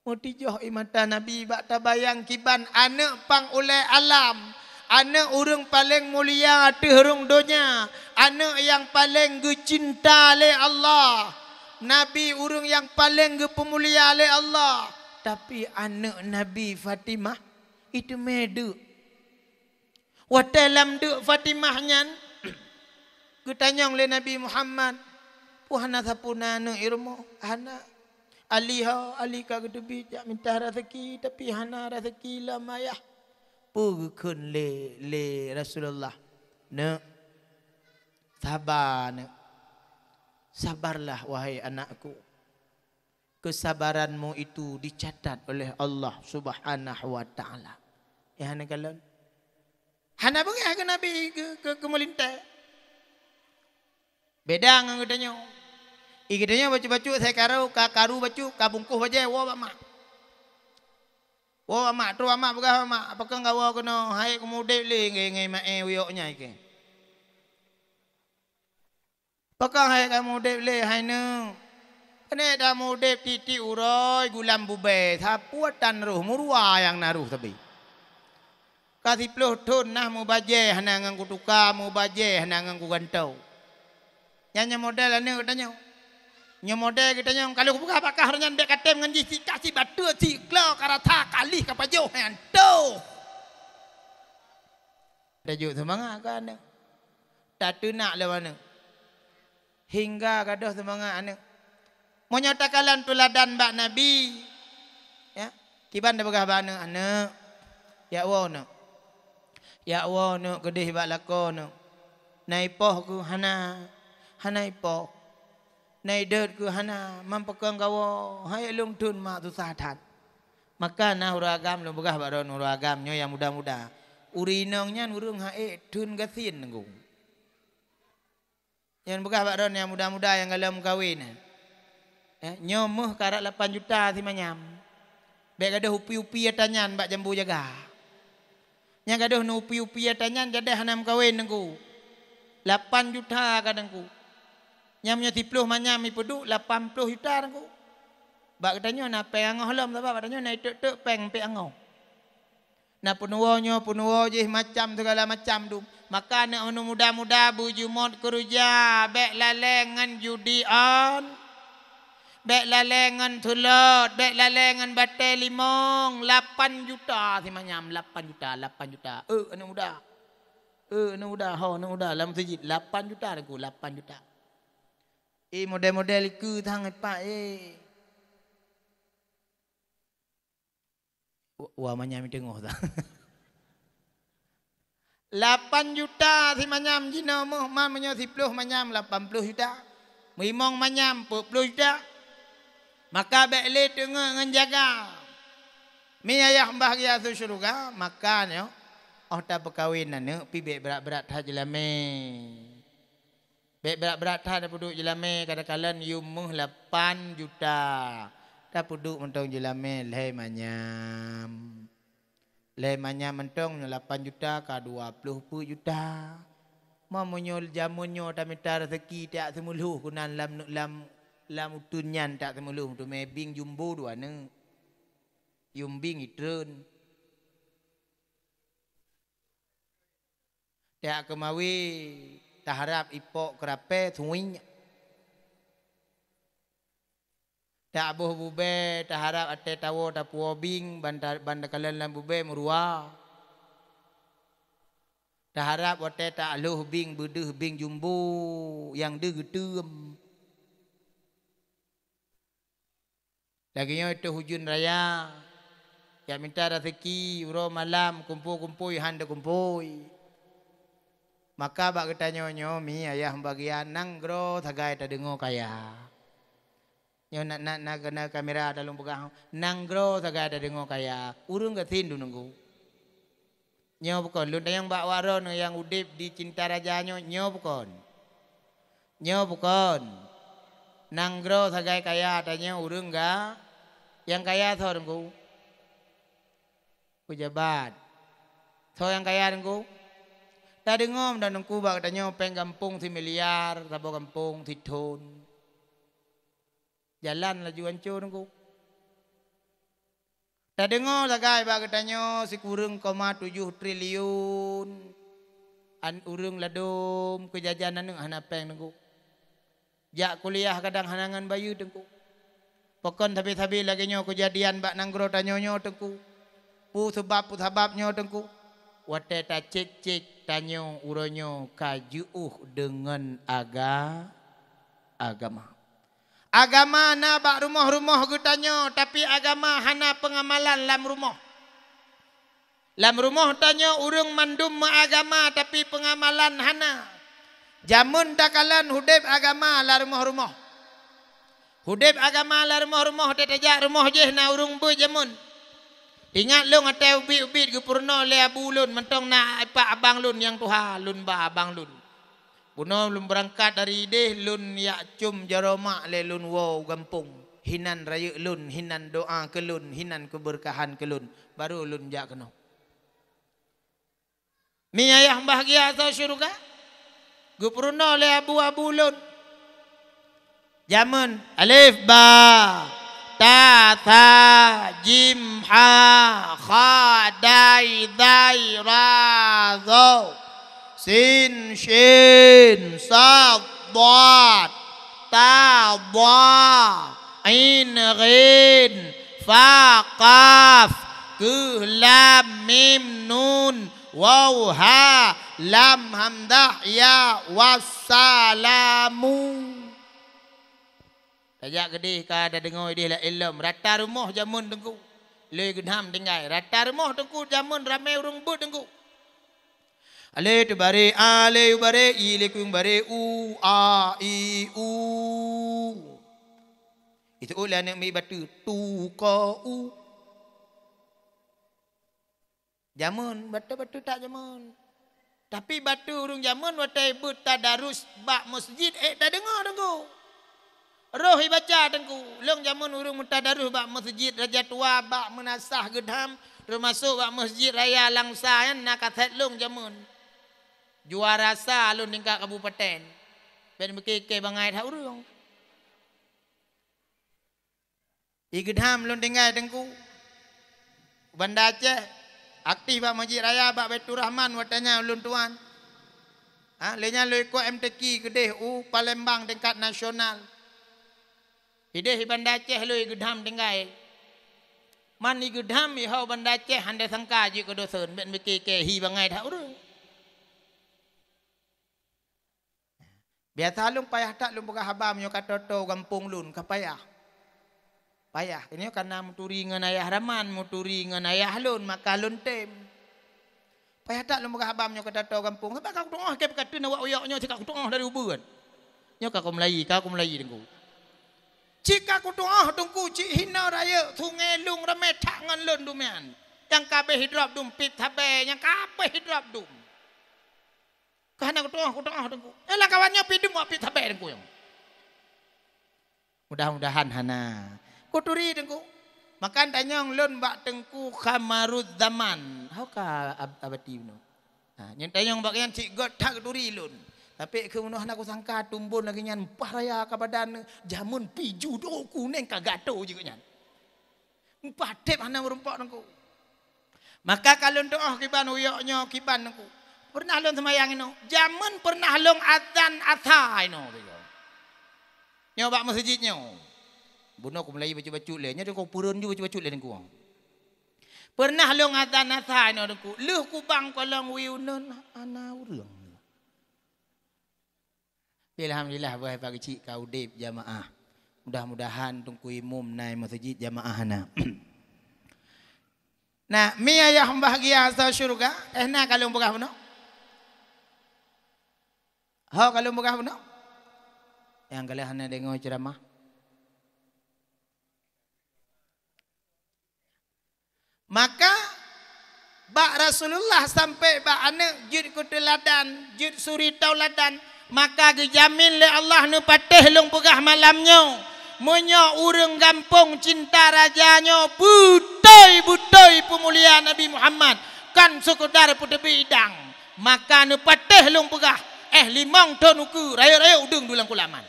Mutijah imata Nabi bak tabayang kiban anak pang oleh alam. Anak orang paling mulia terung dunia. Anak yang paling cinta oleh Allah. Nabi orang yang paling pemulia oleh Allah. Tapi anak Nabi Fatimah itu medu. Watalam duk Fatimahnya. Kutanya oleh Nabi Muhammad. Puhana sapuna anak irmo. Hana. Ali kagedebi jak minta rezeki tapi hana rezeki lah mayah. Pugukun le Rasulullah. Nak. Sabar nak. Sabarlah wahai anakku. Kesabaranmu itu dicatat oleh Allah Subhanahu wa taala. Ya hana galon. Hana bengah ke Nabi ke melintai. Beda ngan gedanya. Igedanya bacu-bacu saya karu bacu kabungkuh aja wa mak. Wa mak tu mak begah mak apakah engkau kena hai kemude le ngai mae wioknya iki. Apakah hai kemude le hai ne. Kene dah mude titi uroi gulam bube sapuatan ruh murwa yang naruh tapi. Kasih peluh tun nah mu baje hana ngan kutuka mu baje hana ngan ku gantau. Nyanya model ane katanya. Nya model katanya kalau ku buka apakah renyan bek katem ngan ji kasih batu ci klo karata kali ka pajo hantu. Tajuk semangat kan. Tak tunak le mana. Hingga gadah semangat ane. Menyatakan tuladan bak Nabi. Ya, kiban dah begah bana anak. Ya Allah nak. Ya Allah nak kedih bak lako nak. Naipoh ku hana ipoh. Nai dot ku hana mampakang gawo. Hai lung tun mak tu satan. Maka nah uragam lu begah bak ron uragamnya yang muda-muda. Urinongnya urung hae tun gasin ngu. Yang begah bak ron yang muda-muda yang galam kawin. Nyomuh karat 8 juta si manyam. Bek ada upi-upi atanyan bak jambu jaga. Nya gaduh nu upi-upi atanyan jadi hanam kawin nengku. 8 juta kadangku. Nyamnya 10 manyam ipudu 80 juta nengku. Bak katanya na peng angoh lom sebab katanya na tek peng pe angoh. Na punuwo je macam segala macam tu. Maka nak muda-muda bujumot keruja bek lalengan judian. Bek lalengan tulot, bek lalengan batai limong, 8 juta si manyam, 8 juta. Anak muda. Anak muda, dalam masjid 8 juta aku, 8 juta. Model-model iku tang pak Wah manyam tengok tak. 8 juta si manyam jina moh, mamanya 10 manyam 80 juta. Mimong manyam 40 juta. Maka bekle tengah menjaga. Mi ayah bahagia tu syurga. Maka ni. Oh tak perkahwinan ni. Pi bek berat-berat ha jelame. Bek berat-berat ha dah puduk jelame. Kadang-kadang yumuh 8 juta. Dah puduk mentong jelame. Leh manyam. Leh manyam mentong 8 juta ke 20 juta. Mamunyo jamunyo tak minta rezeki tak semuluh. Kunan lam utunyan tak temulung tu mebing jumbo dua ne yumbing itreun tak kemawi taharap ipok kerape thuing tak boh bube taharap ate tawo tapuo bing bandakalan lam bube murua taharap wate tak aluh bing bedeh bing jumbo yang de getem. Laginya itu hujun raya. Ya minta rezeki, uro malam, kumpul-kumpul, handa kumpul. Maka bak ketanya nyomi, ayah bagian nanggro, tagai tak dengar kaya. Nyo nak kena kamera dalam pegang. Nanggro, tagai tak dengar kaya. Urung ketin tu nunggu. Nyo bukan. Lu yang bak waron, yang udip di cinta rajanya, nyo bukan. Nyo bukan. Nanggro sagai kaya tanya urung ga. Yang kaya tho dengku. Pejabat. Tho yang kaya dengku. Tak dengom dan dengku bak tanya peng kampung 3 miliar, tabo kampung 3 ton. Jalan laju hancur dengku. Tak dengar sagai bak tanya si kurang 7 triliun. An urung ladum kejajanan nang hana peng dengku. Jak kuliah kadang hanangan bayu dengku. Pokon tapi lagi nyo kejadian bak nanggro tanyonyo dengku. Pu sebabnya dengku. Wate ta cek tanyo uronyo kajuh dengan agama. Agama na bak rumah-rumah gutanyo tapi agama hana pengamalan lam rumah. Lam rumah tanyo urung mandum agama tapi pengamalan hana. Jamun takalan hudib agama la rumah-rumah. Hudib agama la rumah-rumah tetajak rumah je na urung bu jamun. Ingat lu ngate ubit-ubit ke purno le abulun mentong na ipak abang lun yang tuha lun ba abang lun. Puno lun berangkat dari deh lun yak cum jaroma le lun wow gampung. Hinan raya lun, hinan doa ke lun, hinan keberkahan ke lun. Baru lun jak kena. Mi ayah bahagia atau syurga? Gupurno le abu-abu lun. Jamun alif ba ta tha jim ha kha dai dai ra dho sin shin sad dad ta dha ain ghin fa qaf ku lam mim nun waw ha lam hamdah ya wassalamu. Tajak gede ka ada dengar dia lah ilm. Rata rumah jamun dengku. Le gunham tinggal. Rata rumah dengku jamun ramai urung but dengku. Ale tu bare ale bare i le kung bare u a i u. Itu ulah nak mi batu tu ko u. Jamun batu-batu tak jamun. Tapi batu urung jamun watai but tadarus bak masjid tak dengar dengku. Roh baca dengku. Long jamun urung mutadarus bak masjid Raja Tua bak menasah gedham termasuk bak masjid raya Langsa yan nak kathat long jamun. Juara sa lun tingkat kabupaten. Ben bekeke bangai tha urung. I gedham lun tinggal dengku. Banda Aceh aktif bak masjid raya bak Baitur Rahman watanya ulun tuan. Lenya loi ko MTQ gedeh Palembang tingkat nasional. Ideh Banda Aceh loi gedham tinggal. Man ni gedham i hau Banda Aceh hande sangka ji ko dosen ben bekeke hi bangai tha urung. Biasa lun payah tak lun buka habam nyo katoto kampung lun kapayah. Payah ini karena muturi ngan ayah Rahman, muturi ngan ayah lun maka lun tem. Payah tak lun buka habam nyo katoto kampung. Sebab kau tengah ke berkata nak uyok nyo cakap tengah dari ubuan. Nyo kau Melayu dengku. Jika aku tengah dengku cik hina raya sungai lung ramai tak ngan lun dumian. Yang kabeh hidrap dum pit tabe, yang kabeh hidrap dum. Karena aku tengah dengku. Elah kawannya pidum pit tabe dengku yang. Mudah-mudahan hana. Kuturi dengku. Makan tanyong lun bak tengku khamarud zaman. How ka abadi no. Nyen tanyong bak yan cik god tak kuturi lun. Tapi kemudian aku sangka tumbun lagi nyan empah raya ke badan jamun piju do kuning kagato juga nyan. Empah tep hana merempak dengku. Maka kalau doa kiban uyoknya kiban dengku. Pernah lun semayang ino. Jamun pernah lun adzan atha ino. Nyobak masjidnya. Bunuh aku Melayu baca-baca le. Nya kau purun juga baca-baca le dengku. Pernah lun adzan atha ino dengku. Luh kubang kolong wiunun ana urang. Alhamdulillah wahai pagi cik kau dip jamaah. Mudah-mudahan tungku imum naik masjid jamaah na. Nah, mi ayah bahagia asal syurga. Nah kalau buka benar. Kalau buka benar. Yang kalian hanya dengar ceramah. Maka bak Rasulullah sampai bak anak jid kuteladan, jid suri tauladan. maka gejamin le Allah nu patih long pegah malamnya. Menyo urang gampung cinta rajanya butoi pemulia Nabi Muhammad kan sekedar putepi idang. Maka nu patih long pegah limang ton uku raya-raya udung dulang kulaman.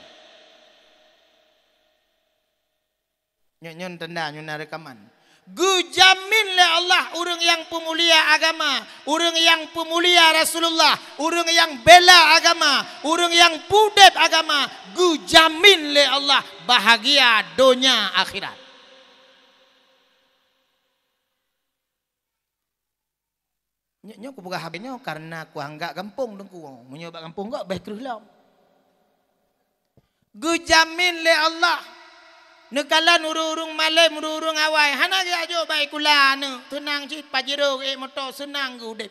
Nyon tanda nyon rekaman. Gujamin le Allah orang yang pemulia agama, orang yang pemulia Rasulullah, orang yang bela agama, orang yang pudep agama, gujamin le Allah bahagia dunia akhirat. Nyo ku buka habisnya karena ku anggap kampung dengku, menyoba kampung enggak baik kerulam. Gujamin le Allah. Nekalan urung malam urung awai hana ge ajo baik kula ne tenang cit pajero motor senang ge udep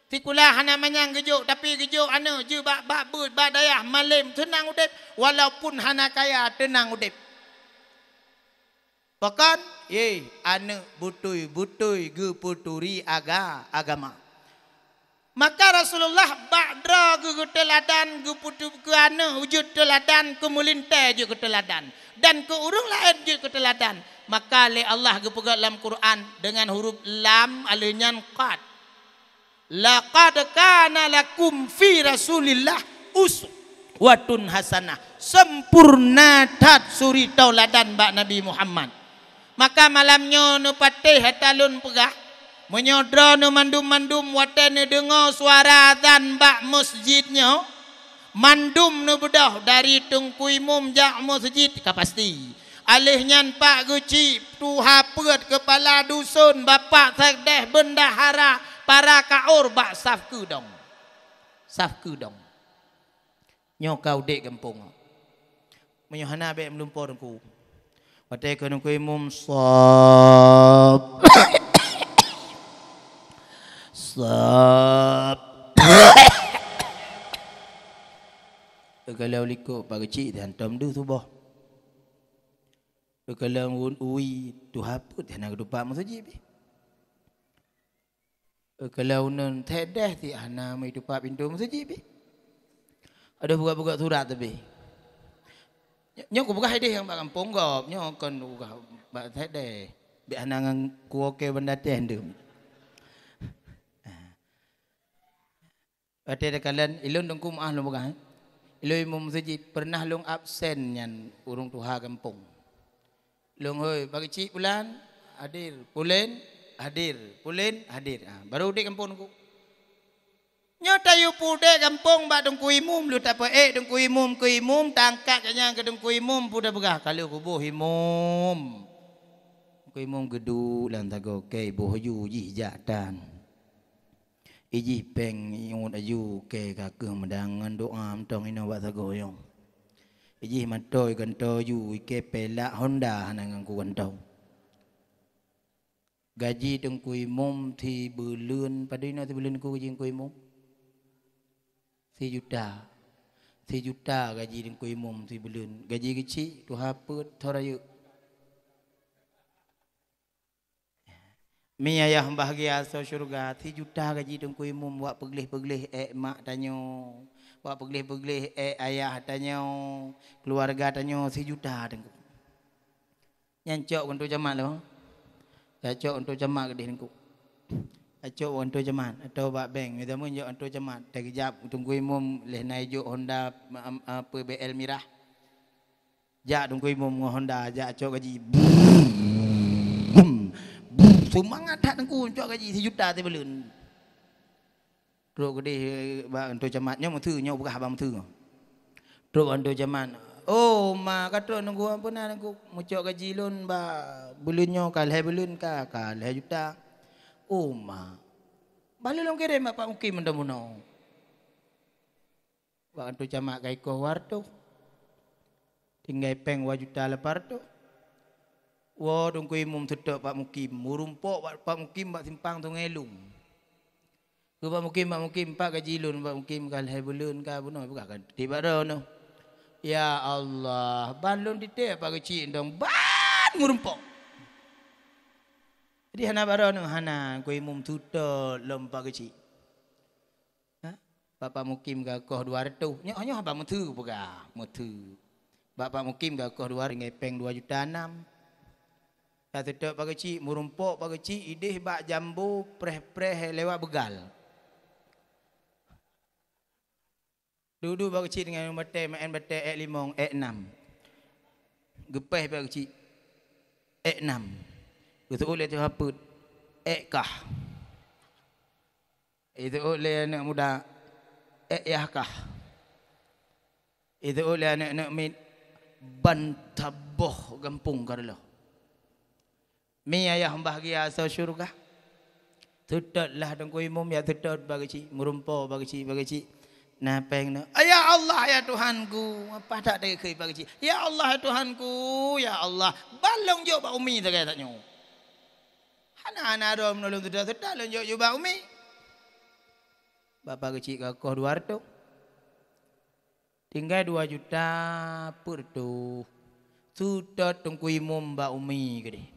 ti kula hana manyang gejo tapi gejo ane je bak bud badayah malam tenang udep walaupun hana kaya tenang udep bahkan ane butui ge puturi agama maka Rasulullah ba'dra ge teladan ge putu ke ane wujud teladan ke mulinte je ke teladan dan ke urung lain je ke teladan maka le Allah gepegat dalam Quran dengan huruf lam alinyan qad laqad kana lakum fi rasulillah uswatun hasanah sempurna tat suri tauladan bak Nabi Muhammad maka malamnya nu patih hatalun pegah menyodra nu mandum-mandum watene dengar suara azan bak masjidnya mandum nu bedah dari tungku imum jak masjid ka pasti alihnya pak guci tu hapet kepala dusun bapak sekdeh bendahara para kaur bak saf ke dong nyo kau dek kampung menyohana be melumpur ku watai ke tungku imum sab kalau likut pak kecil dan tom du tu boh kalau ui tu haput dan nak dupa masjid kalau non tedah ti ana mai dupa pintu masjid ada buka-buka surat tapi nyo ku buka hadiah yang pak kampung gop nyo kon buka pak tedah bi ana ngang ku ke benda tendem ada kalian ilun dengku maah lu bukan ilui imam masjid pernah long absen nyan urung tuha kampung. Long hoi bagi cik bulan hadir, pulen hadir. Baru di kampung ku. Nyata yu pude kampung bak dengku imum lu tak apa dengku imum tangkat kanya ke dengku imum puda begah kalau kubuh imum. Dengku imum gedu lan tago ke boh yu ji jatan. Iji peng ingut aju ke kakeng mendangan doa mentong ino buat sagoyong. Iji matoy ganto yu ke pelak Honda hanangan ku ganto. Gaji tengku imum ti belun pada ino ti belun ku gaji tengku imum. 3 juta gaji tengku imum ti belun. Gaji kecil tu haput thorayu. Mi ayah bahagia so syurga 3 juta gaji tengku imum buat pegelih-pegelih mak tanyo buat pegelih-pegelih ayah tanyo keluarga tanyo 3 juta tengku nyancok untuk jemaat lo cocok untuk jemaat gede tengku cocok untuk jemaat atau bak bank kita mun untuk jemaat terkejap tengku imum leh naik Honda PBL Mirah jak tengku imum Honda jak cok gaji semangat tak tengku cok gaji 1 juta tu belun. Teruk gede ba untuk jemaatnya muthunya bukan abang muthu. Teruk untuk jemaat. Oh mak kata nunggu apa nak nunggu mucok gaji lun ba belunnya kalai belun ka kalai juta. Oh mak. Balik long kirim pak mukim mendamuno. Ba untuk jemaat kai ko warto. Tinggal peng 2 juta lepar tu. Wah, dongku imum tetap Pak Mukim. Murumpok Pak Mukim Pak simpang tu ngelung. Ke Pak Mukim Pak gaji lun Pak Mukim kalai belun ka buno bukan kan. Tiba dah no. Ya Allah, balon ditek Pak kecil dong. Ban murumpok. Jadi hana baro no hana ku imum tuto lom Pak kecil. Ha? Bapak mukim gakoh 200. Nyoh abang mutu pega, mutu. Bapak mukim gakoh 2 ngepeng 2 juta 6. Ya tetap bagi cik murumpok bagi cik ideh bak jambu preh-preh lewat begal. Duduk bagi cik dengan batai main batai ek 5 ek 6. Gepeh bagi cik ek 6. Betul oleh tu apa? Ek kah. Itu oleh anak muda yah kah. Itu oleh anak-anak mit bantaboh gampung karelo. Mi ayah bahagia asal syurga. Tututlah dengku imum ya tutut bagi cik merumpo bagi cik. Nah peng na. Ya Allah ya Tuhanku. Apa tak ada ke bagi cik. Ya Allah ya Tuhanku. Ya Allah. Balong jo ba umi tak kata nyo. Hana rom nolong tutut balong jo ba umi. Bapak kecil gakoh 200. Tinggal 2 juta per tu. Tutut dengku imum ba umi ke dia.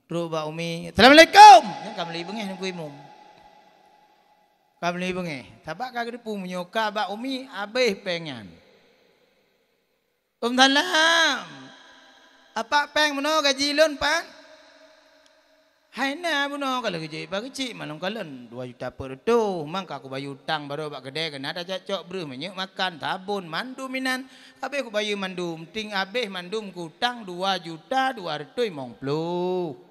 Terus ba umi, Assalamualaikum. Ya kamli bengeh dengku imum. Kamli bengeh. Tabak kagak depu menyoka ba umi abeh pengan. Salam. Apa peng meno gaji lon pan? Hai na buno kalau gaji bagi cik malam kalen 2 juta per tu. Mangka aku bayu utang baru bak kedai kena ada cocok bre menyuk makan tabun mandum minan. Abeh aku bayu mandum ting abeh mandum ku utang 2 juta 250.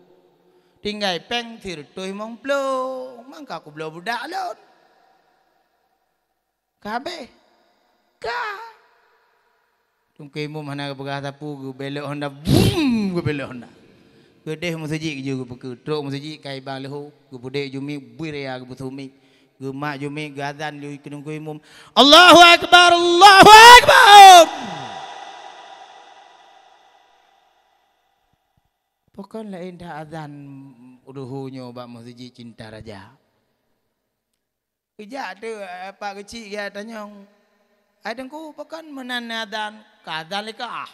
Tinggal peng tirtoi mong plo. Mangka aku belum budak lon. Kabe. Ka. Tungkei mu mana begah tapu gu belok Honda. Boom gu belok Honda. Gedeh musajik je gu peku. Truk musajik kai bang lehu. Gu budek jumi buiria gu busumi. Gu mak jumi gu azan liu tungkei mu. Allahu Akbar. Allahu Akbar. Pokon lain dah azan uduhunyo bak masjid cinta raja. Ijak tu pak kecil dia tanya, "Adengku pokon menan azan kazan leka."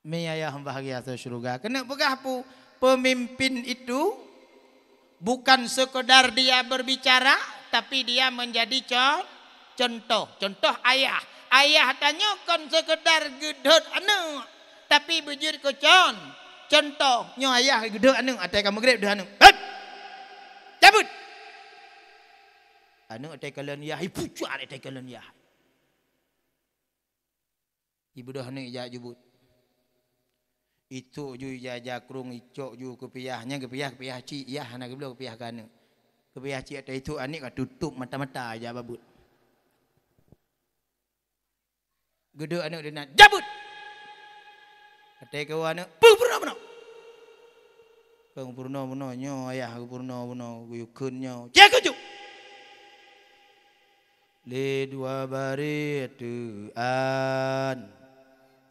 Mi ayah bahagia surga. Kena pegah pu pemimpin itu bukan sekadar dia berbicara tapi dia menjadi contoh. Contoh ayah. Ayah tanya kon sekadar gedot anak. Tapi bujur ko contoh nyo ayah gedek anu atai ka magrib dah anu cabut anu atai kalian ya pucuan atai kalian ya ibu dah anu ja jubut itu ju jaja krung icok ju kepiahnya kepiah ci ya hana geblo kepiah kana kepiah ci atai itu anik ka tutup mata-mata aja babut gedek anu dia cabut Atai kawan nak purna. Kang purna nyo ayah purna guyukun nyo. Jaga ju. Le 2 bare tuan.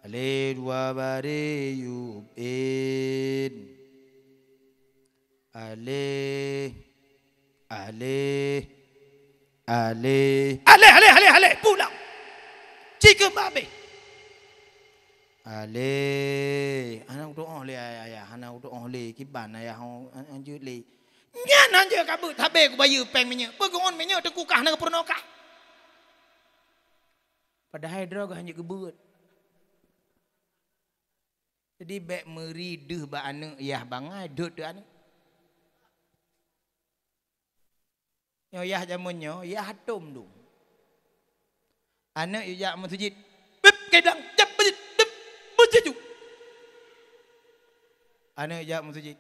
Le 2 bare yubin. Ale pulang. Jika babe. Ale anak doa le ayah anak doa le kiban ayah anjut le nyan anje kabut habe ku bayu peng minyak pegon minyak tekukah nak pernokah padahal drog hanya gebut jadi bek merideh ba anak yah bangai dut tu anak nyo yah jamunnya yah hatum tu anak ya masjid bip kedang Jaju. Anak jak masjid.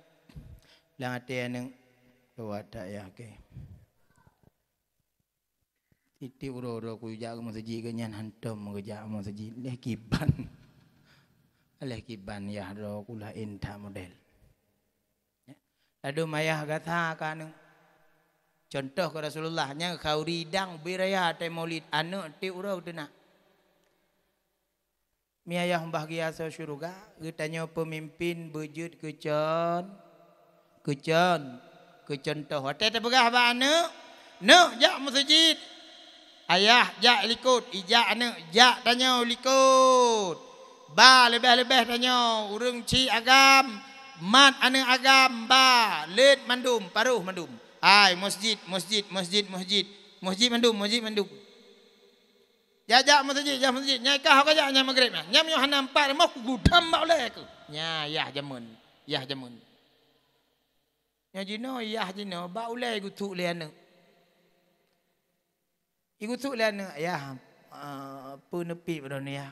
Lang ate anak buat tak ya ke. Titi uro-uro ku jak masjid ke nyan hantam ke jak masjid leh kiban. Leh kiban ya ro kula inta model. Adu mayah kata kan contoh ke Rasulullahnya kau ridang biraya te maulid anak ti uro tu nak. Mi ayah bahagia surga, kitanya pemimpin bujud kecontoh. Hati terpegah ba anak, nak jak masjid. Ayah jak likut, ijak anak, jak tanya likut. Ba lebih-lebih tanya, urung ci agam, mat anak agam, ba led mandum, paruh mandum. Ai masjid. masjid mandum jajak masjid nyai kah kajak nyai maghrib nyam yo han nampak mau gudam mak le ku nya yah jamun nya jino yah jino ba ulai gutu le anu igutu le anu yah punepi badone ya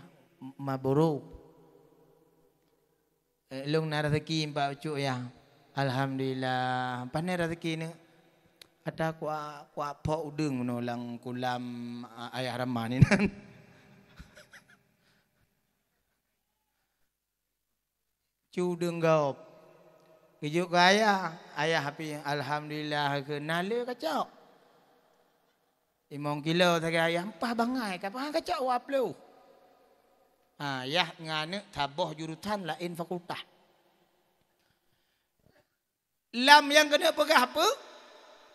mabruk long na rezeki mbak cu ya alhamdulillah pandai rezeki ni ada kuat pok udeng menolong kulam ayah ramah ni nan cu denggop kejuk gaya ayah api alhamdulillah ke nale kacau 5 kilo tak ayah empah bangai kapan kacau waplu ayah ngane taboh jurusan lain fakultas lam yang kena pegah apa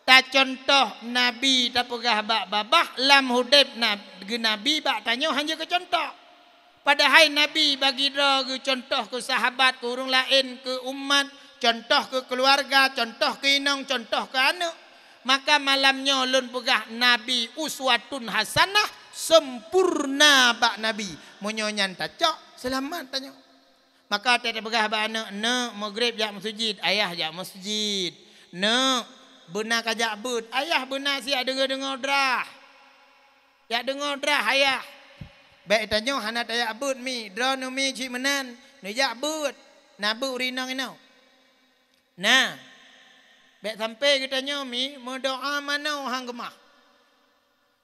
tak contoh nabi tak pegah bak babah lam hudib nabi bak tanya hanya ke contoh padahal nabi bagi ke contoh ke sahabat ke orang lain ke umat contoh ke keluarga contoh ke inang contoh ke anak maka malamnya ulun pegah nabi uswatun hasanah sempurna bak nabi monyonya tacok selamat tanya maka tak pegah bak anak ne maghrib jak masjid ayah jak masjid ne benar kajak but ayah benar siap dengar drah ya dengar drah ayah baik tanya hana tak but mi drah no mi cik menan ne jak but nabu rinang inau nah baik sampai kita nyomi mau doa mana hang gemah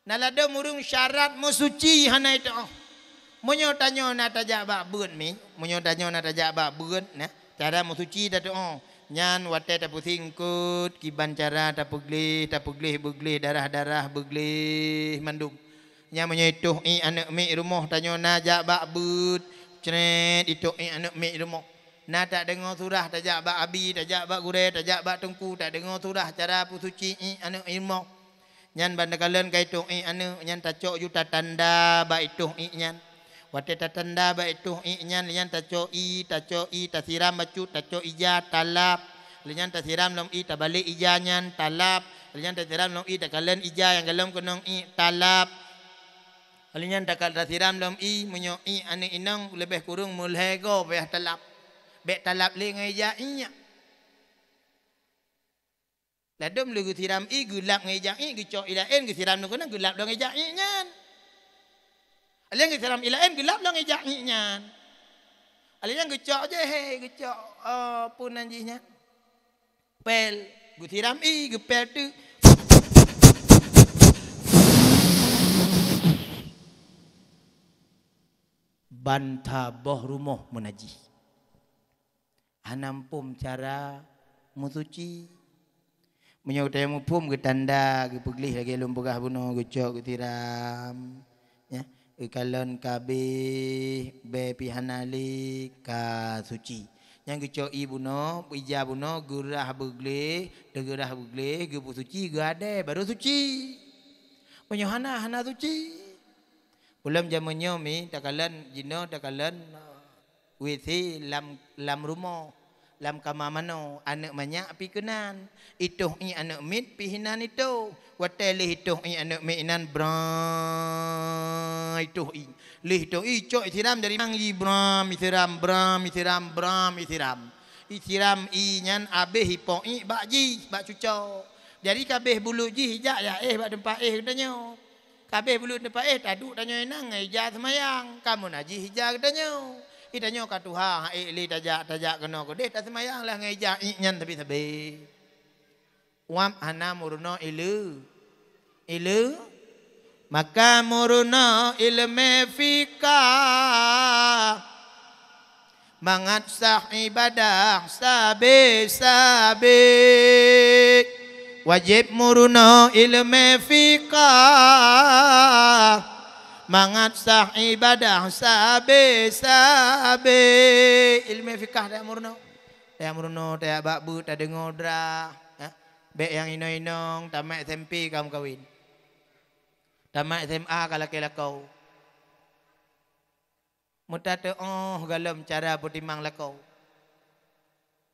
nalada murung syarat mu suci hana itu munyo tanya na tajak bak but mi munyo tanya na tajak bak but nah cara mu suci dah tu nyan wate tak pusingkut kiban cara tak peglih darah beglih mandum nya munyo itu anak mi rumah tanya na jak bak but cret itu anak mi rumah na tak dengar surah tajak bak abi tajak bak gure tajak bak tengku tak dengar surah cara pusuci anu ilmu nyan bandakalan kai tu anu nyan tacok juta tanda bak itu nyan wate tanda bak itu nyan nyan tacok tasiram bacu tacok ija talap nyan tasiram lom tabalik ija nyan talap nyan tasiram lom takalan ija yang galom kenong talap nyan takal tasiram lom munyo anu inang lebih kurung mulhego payah talap bek talap le ngai ja inya ladom lu gutiram gulap ngai ja gicok ilaen gutiram nu kana gulap dong ngai ja nyan aleng gutiram ilaen gulap dong ngai ja nyan aleng gicok je he gicok pun anjinya pel gutiram gepel tu bantah boh rumah menaji hanampum cara musuci menyautai mupum ke tanda ke peglih lagi lumpugah bunuh gecok ke tiram ya kalon kabeh be pihanali ka suci yang gecok ibuno ija buno gerah beglih degerah beglih ge suci ge ade baru suci penyohana hana suci ulam jamannya mi takalan jino takalan wisi lam rumah lam kamamano anak banyak pi kenan itu anak mit pi hinan itu watele itu anak minan bra itu lih itu cok isiram dari mang ibram isiram nyan abeh hipo bakji bak cucok jadi kabeh bulu ji hijak ya bak tempat katanya kabeh bulu tempat taduk tanya nang hijak semayang kamu naji hijak katanya itanya ka Tuhan li tajak kena ko deh tak semayang lah ngeja nyan tapi sabe wam ana muruna ilu maka muruna ilmu fikah mangat sah ibadah sabe wajib muruna ilmu fikah mangat sah ibadah sabe ilmu fikah dak murno dak bak but tak dengar drah bek yang inong tamat SMP kamu kawin tamat SMA kalakau mutate galam cara putimang lakau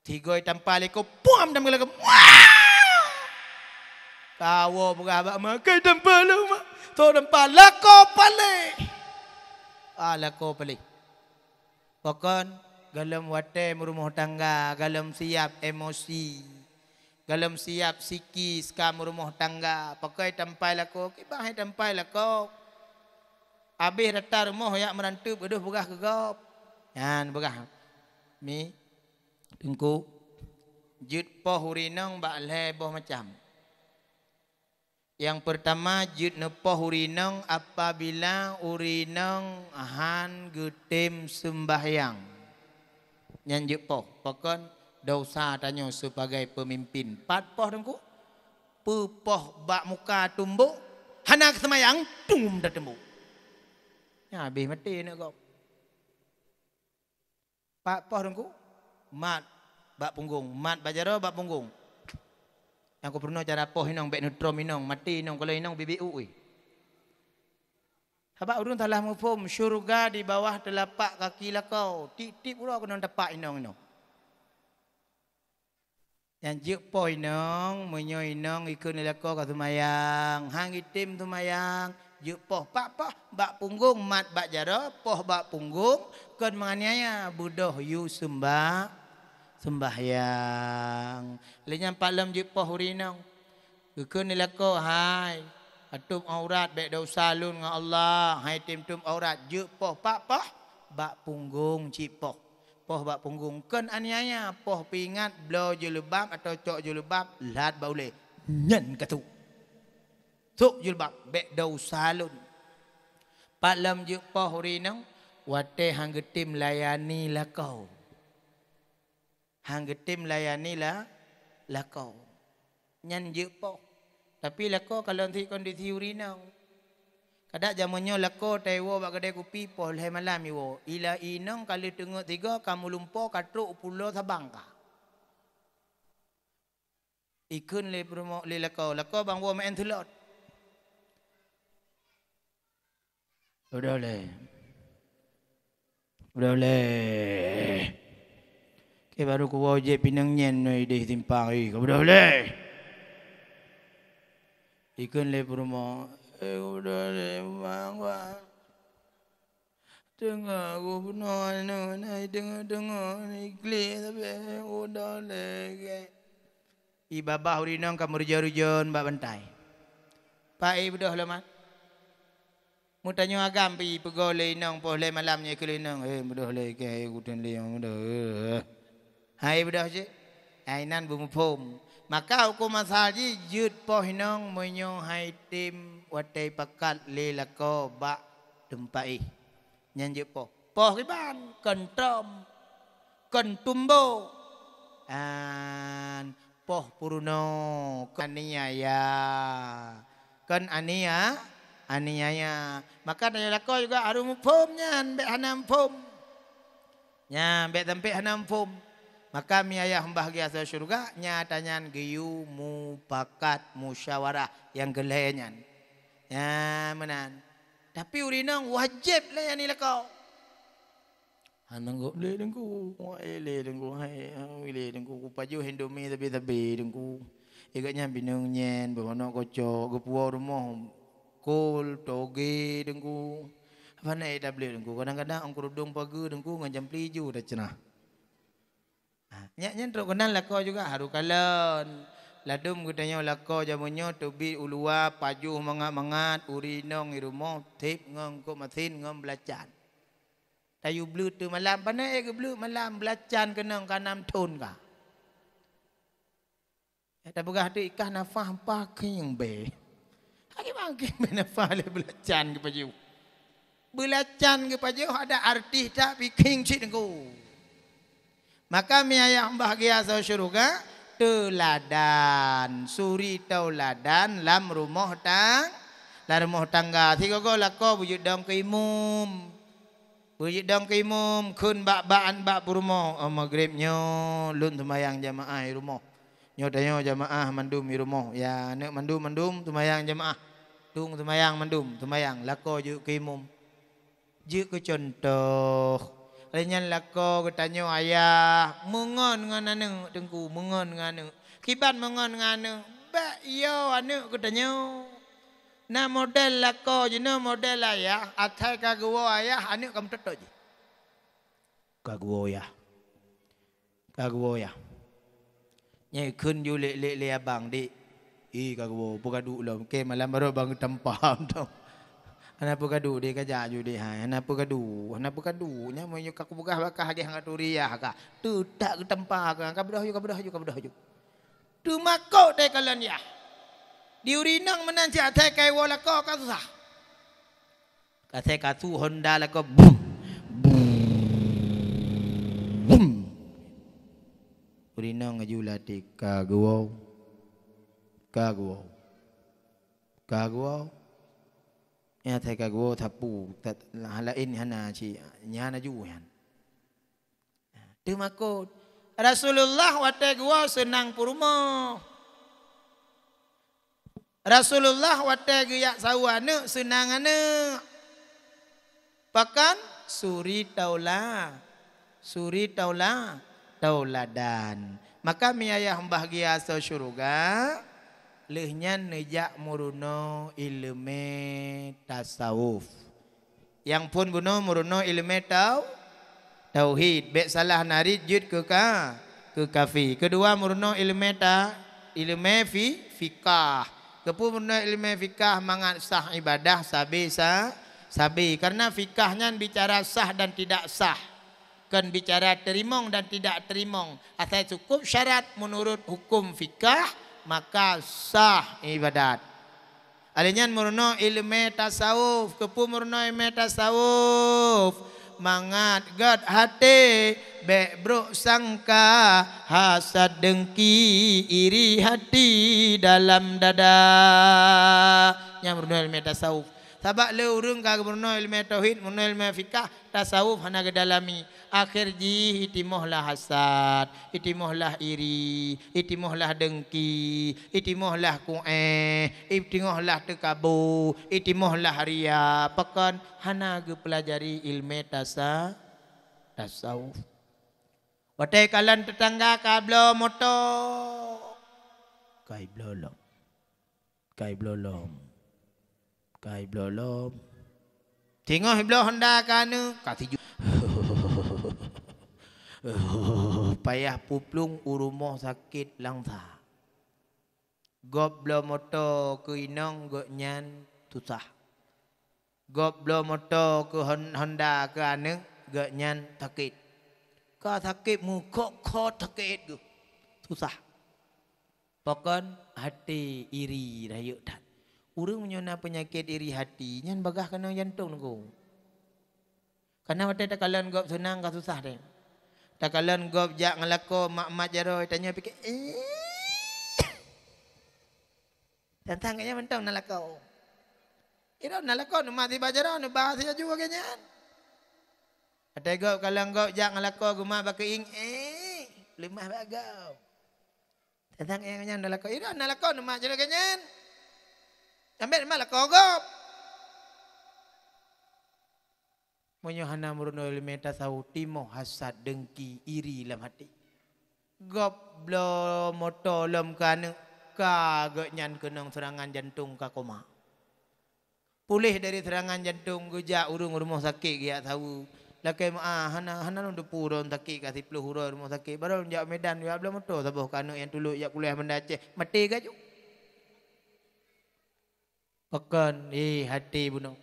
tigoi tampal ko puam dam lakau Tawa berah bak makan tempat lu mak. Tu tempat lako paling. Lako paling. Pokon galam wate rumah tangga, galam siap emosi. Galam siap sikis kam rumah tangga. Pakai tempat lako, kibah tempat lako. Habis datang rumah yak merantup aduh berah ke gop. Yan berah. Mi tengku jut poh hurinang bak leboh macam. Yang pertama jut nepoh urinang apabila urinang ahan getim sembahyang. Yang jut poh. Pokon dosa tanya sebagai pemimpin. Pat poh dengku. Pepoh bak muka tumbuk. Hanak semayang. Tum dah tembuk. Ya habis mati nak kau. Pat poh dengku. Mat bak punggung. Mat bajaro bak punggung. Yang aku pernah cara poh inong bek neutron inong mati inong kalau inong BBU Habaq urun telah mufum syurga di bawah telapak kaki lakau. Tip-tip pula kena tepak inong. Yang juk poh inong menyo inong ikut lakau ka tumayang. Hang itim tumayang juk poh pak bak punggung mat bak jara poh bak punggung kon menganiaya budoh yu sembahyang. Lenyam palam je poh urinang. Kekun nilako hai. Atum aurat baik dosa lun dengan Allah. Hai tim tum aurat je poh pak bak punggung cik poh. Poh bak punggung kan aniaya poh pingat blow julubab atau cok julubab lat baule. Nyen katu. Tuk julubab baik dosa lun. Palam je poh urinang wate hang getim layani lakau. Hang getim layani lah kau. Nyan je poh. Tapi lako kalau nanti kondisi urinang. Kadang zamannya lako taiwo bak kedai kopi poh leh malam iwo. Ila inang kali tengok tiga kamu lumpur katruk pulau Sabang ka. Ikun le promo le lako. Lako bang wo main telot. Udah le. Baru ku wajib pinang nyen noi deh timpang kau dah boleh. Ikun le rumah. Udah le bang. Dengar aku benar ni dengar ni klik tapi udah le. Ibabah urinang kamu rujon bak bantai. Pai bedah lemat. Mu tanya agam pi pegole inang poh le malamnya kelinang. Bedah le ke aku ten le yang bedah. Hai bedah je. Hai nan bumupum. Maka hukum masaji jut poh hinong menyo hai tim watai pakat le lako bak tempai. Nyan jut poh. Poh riban kentrom. Kentumbo. An poh puruno kaniaya. Kan aniaya. Maka nanya lako juga arum pum nyan bek hanam pum. Nyan bek tempe hanam pum. Maka mi ayah bahagia sa syurga nyatanyan geyu mupakat musyawarah yang gelenyan. Ya menan. Tapi urinang wajib lah yang ni lakau. Hanang le dengku. Wai le dengku hai le dengku paju Indomie tapi dengku. Ikatnya binung nyen bawana kocok gepua rumah kol toge dengku. Apa nak dah beli dengku. Kadang-kadang ang kerudung pagi dengku ngajam peliju dah cenah. Nyak truk kenal lako juga haru kalon. Ladum katanya lako jamunyo tubi ulua paju mangat-mangat urinong irumah tip ngong ko masin ngom belacan. Tayu blu tu malam panai ke blu malam belacan kenang kanam tun ka. Tak begah tu ikah nafah paking be. Haki paking be nafah le belacan ke paju. Belacan ke paju ada artis tak bikin cik dengku. Maka mi ayah bahagia sa syurga teladan suri tauladan lam rumah tangga tiga go lako wujud dong keimum kun bak-bakan bak rumah maghribnya lun tumayang jamaah rumah nyo tanyo jamaah mandum rumah ya nek mandum tumayang jamaah tung tumayang mandum tumayang lako juk keimum juk ke contoh Lenyan lako ketanyo ayah mengon dengan anu tengku mengon dengan anu kiban mengon dengan anu bak yo anu katanya. Na model lako je na model ayah, atai kagua ayah anu kamu tetok je. Kagua ya. Kagua ya. Nyai kun yu le abang dik. Kagua pukadu lah. Ke malam baru bang tempam tu. Anak pukadu dia kerja ju dia hai. Anak pukadu nya mo kaku bugah bakah dia ngaturiah ka. Tu tak ke tempat ka. Kabedah ju. Tu makau te kalan ya. Diurinang menan si atai kai wala ko ka susah. Atai ka tu Honda la ko bum. Urinang aju lati kagua. Ya thay kagua thapu tat halain hana ci nyana ju han. Tu makot Rasulullah wate gua senang purmo. Rasulullah wate gaya sawane senang ane. Pakan suri tauladan. Maka miayah bahagia so syurga lehnya nejak muruno ilmu tasawuf. Yang pun buno muruno ilmu tauhid. Bek salah narid jud ke kafi. Kedua muruno ilmu fikah. Kepun muruno ilmu fikah mangat sah ibadah sabi. Karena fikahnya bicara sah dan tidak sah. Kan bicara terimong dan tidak terimong. Asal cukup syarat menurut hukum fikah maka sah ibadat. Alinyan murno ilmu tasawuf, kepu murno ilmu tasawuf. Mangat god hati, bek bro sangka, hasad dengki, iri hati dalam dada. Yang murno ilmu tasawuf. Sabak le urung ka murno ilmu tauhid, murno ilmu fikah, tasawuf hana gedalami. Akhir ji itimohlah hasad, itimohlah iri, itimohlah dengki, itimohlah itimohlah tekabu, itimohlah ria. Pekan hana ge pelajari ilmu tasawuf. Watai kalan tetangga kablo moto. Kai blolom. Tengok hiblo Honda kanu kasih payah puplung urumoh sakit langsa. Goblo moto ke inong go nyan susah. Goblo moto ke Honda ke ane go nyan sakit. Ka sakit muka ko sakit go susah. Pokon hati iri rayuk dat. Urang menyona penyakit iri hati nyan bagah kena jantung ko. Karena waktu tak kalian gob senang ka susah deh. Tak kalian gob jak ngelako mak jaro tanya pikir tentang kaya mentang nalako. Ira nalako nu mati bajaro nu bahasa juga kanya. Ada gob kalian gob jak ngelako guma bakeing lemah bagau. Tentang kaya nalako ira nalako nu mak jaro kanya. Ambil malako gob. Menyohana murno ilmu tasawuf timo hasad dengki iri dalam hati. Goblo moto lom kanu kagak nyan kenang serangan jantung ka koma. Pulih dari serangan jantung gejak urung rumah sakit dia tahu. Lakai hana nundu puron sakit kasih 10 huruf rumah sakit baru jak Medan dia belum moto sabuh kanu yang dulu jak kuliah mendace mati gaju. Pekan hati bunuh.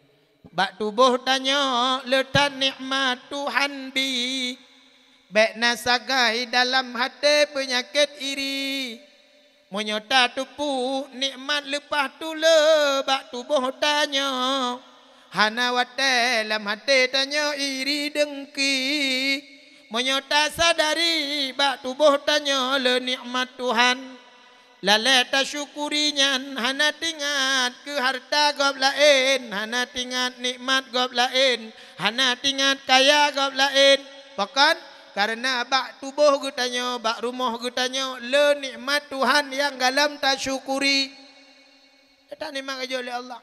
Bak tubuh tanya letan nikmat Tuhan bi. Bek nasagai dalam hati penyakit iri. Menyota tupu nikmat lepas tu le. Bak tubuh tanya. Hana wate dalam hati tanya iri dengki. Menyota sadari bak tubuh tanya le nikmat Tuhan. Lalai tak syukurinya, hana tingat ke harta gob lain, hana tingat nikmat gob lain, hana tingat kaya gob lain. Bahkan karena bak tubuh gutanya, bak rumah gutanya, le nikmat Tuhan yang galam tak syukuri. Tak nikmat aja oleh Allah.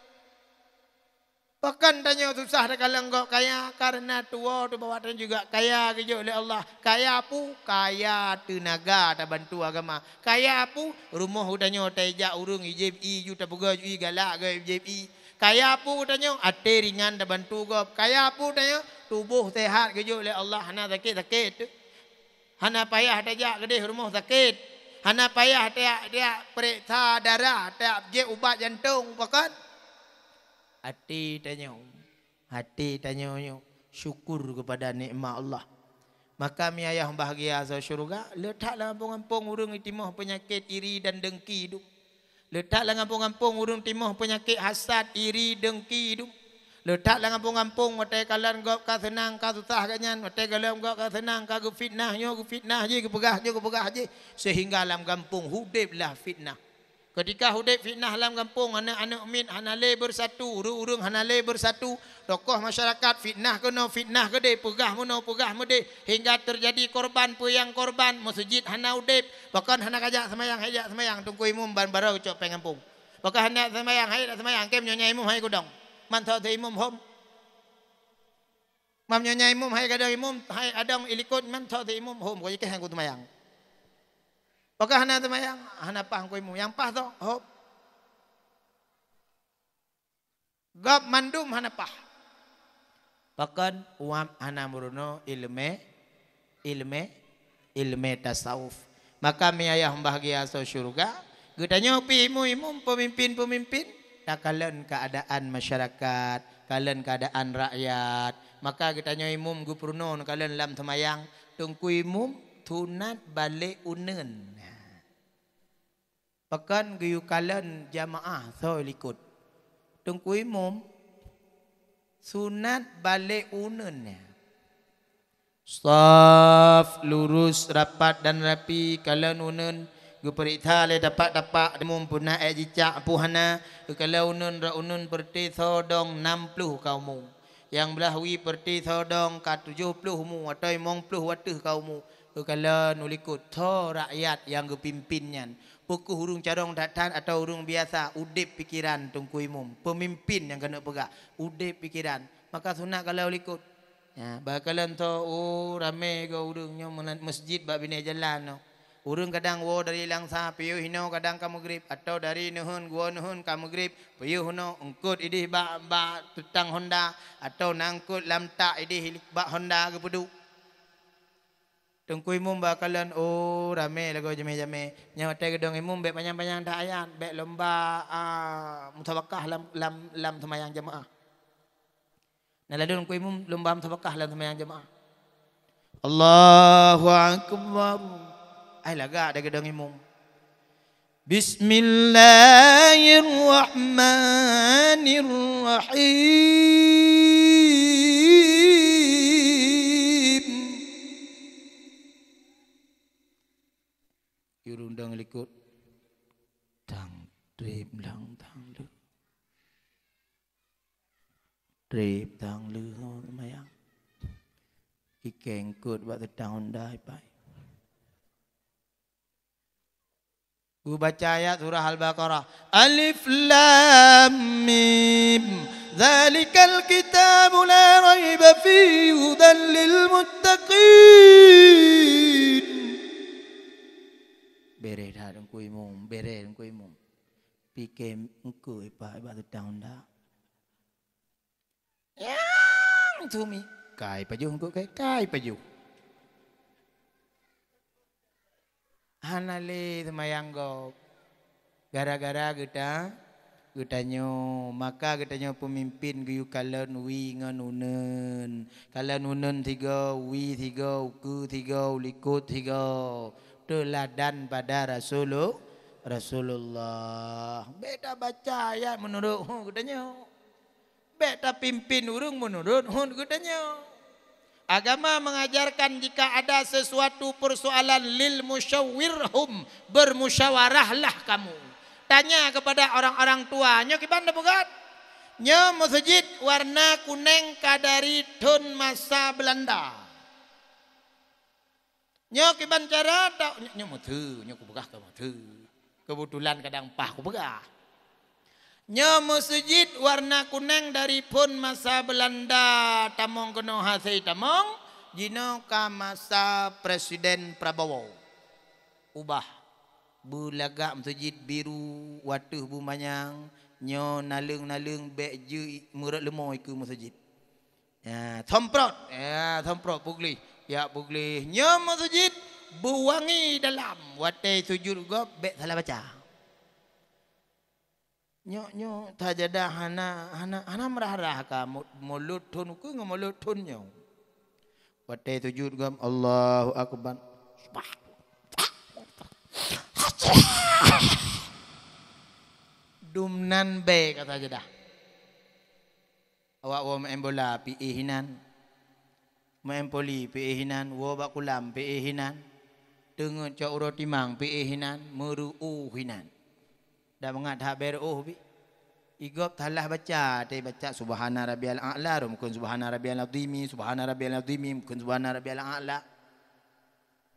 Bahkan tanya susah dah kalau engkau kaya karena tua tu bawa dan juga kaya kerja oleh Allah. Kaya apa? Kaya tenaga tak bantu agama. Kaya apa? Rumah tanya tajak urung ijib i ju tak pegah ju galak ke ijib i. Kaya apa tanya ate ringan tak bantu gop. Kaya apa tanya tubuh sehat kerja oleh Allah. Hana sakit-sakit tu. Hana payah tajak gede rumah sakit. Hana payah dia periksa darah, dia je ubat jantung bahkan hati tanya syukur kepada nikmat Allah. Maka mi ayah bahagia sa syurga, letaklah kampung-kampung urang timah penyakit iri dan dengki hidup. Letaklah kampung-kampung urang timah penyakit hasad, iri, dengki hidup. Letaklah kampung-kampung matai kalan gop ka senang ka susah kanyan, matai kalan gop ka senang ka fitnah je ke pegah je sehingga dalam kampung hudiplah fitnah. Ketika hudip fitnah dalam kampung, anak-anak min hanale bersatu, urung-urung hanale bersatu, tokoh masyarakat fitnah kede, pegah mede, hingga terjadi korban puyang korban, masjid hana hudip, bahkan hana kajak semayang, tungku imum ban barau cok pengampung. Bahkan hana semayang, kem nyonya imum hai kudong. Man thau imum hom. Mam nyonya imum hai kadang imum, hai adang ilikut man thau imum hom, ko ikeh aku semayang. Apakah hana temayang? Hana pah kuimu. Yang pah tu, hop. Gap mandum hana pah. Pakan uam hana muruno ilme tasawuf. Maka mi ayah bahagia so syurga. Gudanya imum pemimpin. Tak kalen keadaan masyarakat, kalen keadaan rakyat. Maka gudanya imum gupurno kalen lam temayang. Tungku imum tunat balik unen. Pakan guyukalan jamaah so likut. Tungku imum sunat balik unennya. Saf lurus rapat dan rapi kalan unen guperita le dapat demum punah jicak puhana kalau unun perti sodong 60 kaumu. Yang belahwi perti sodong ka 70 mu atau 50 watih kaumu. Kalau nulikut so rakyat yang kepimpinnya. Pukul hurung carong datan atau hurung biasa udip pikiran tungku imum. Pemimpin yang kena pegak udip pikiran. Maka sunat kalau likut. Ya, bakalan to rame ke urungnya masjid bab bini jalan no. Urung kadang wo dari langsa piyu hino kadang ka maghrib atau dari nuhun gua nuhun ka maghrib piyu huno engkut idih ba tutang Honda atau nangkut lamtak idih ba Honda ke pedu. Tungku imum bakalan rame lagu jame-jame. Nya hotel gedong imum bek panjang-panjang dak ayat, bek lomba musabakah lam semayang jemaah. Nah lalu tungku imum lomba musabakah lam semayang jemaah. Allahu akbar. Ai laga ada gedong imum. Bismillahirrahmanirrahim. Yurundang likut tang drip lang tang lu drip tang lu mayang ikeng kut buat tahun dah pai. Ku baca ayat surah Al-Baqarah. Alif lam mim zalikal kitabu la raiba fihi hudan lil muttaqin. Bere dah dengku imum, bere dengku imum. Pikem engkau ipa iba tahun dah. Yang tumi kai paju engkau kai paju. Hanale semayang gop. Gara-gara getanyo maka getanyo pemimpin geyu kalan wi nganunen. Kalan unen 3, wi 3, uku 3, likut 3. Teladan pada Rasulullah. Beda baca ayat menurut katanya. Beda pimpin urung menurut katanya. Agama mengajarkan jika ada sesuatu persoalan lil musyawwirhum, bermusyawarahlah kamu. Tanya kepada orang-orang tua, nyo kibanda bukan? Nyo masjid warna kuning kadari tun masa Belanda. Nyo kiban cara tak nyo muthu, nyo ku begah ke muthu. Kebetulan kadang pah ku begah. Nya masjid warna kuning dari pun masa Belanda tamong kena hasai tamong jino ka masa Presiden Prabowo. Ubah bulaga masjid biru watuh bumanyang nyo nalung bek je murat lemoy ke masjid. Ya, thomprot pugli. Ya pugli. Nya masjid buwangi dalam watai sujud go bek salah baca. Nyo tajada hana merah ka mulut tun ku mulut tun nyo watai sujud gam Allahu akbar dumnan be kata jada awak wo main bola pi hinan main poli pi hinan wo bakulam pi hinan dengan cak roti mang pi hinan meru hinan dah mengat hak beruh bi igop talah baca tai baca subhana rabbiyal a'la mungkin subhana rabbiyal azimi subhana rabbiyal azimi mungkin subhana rabbiyal a'la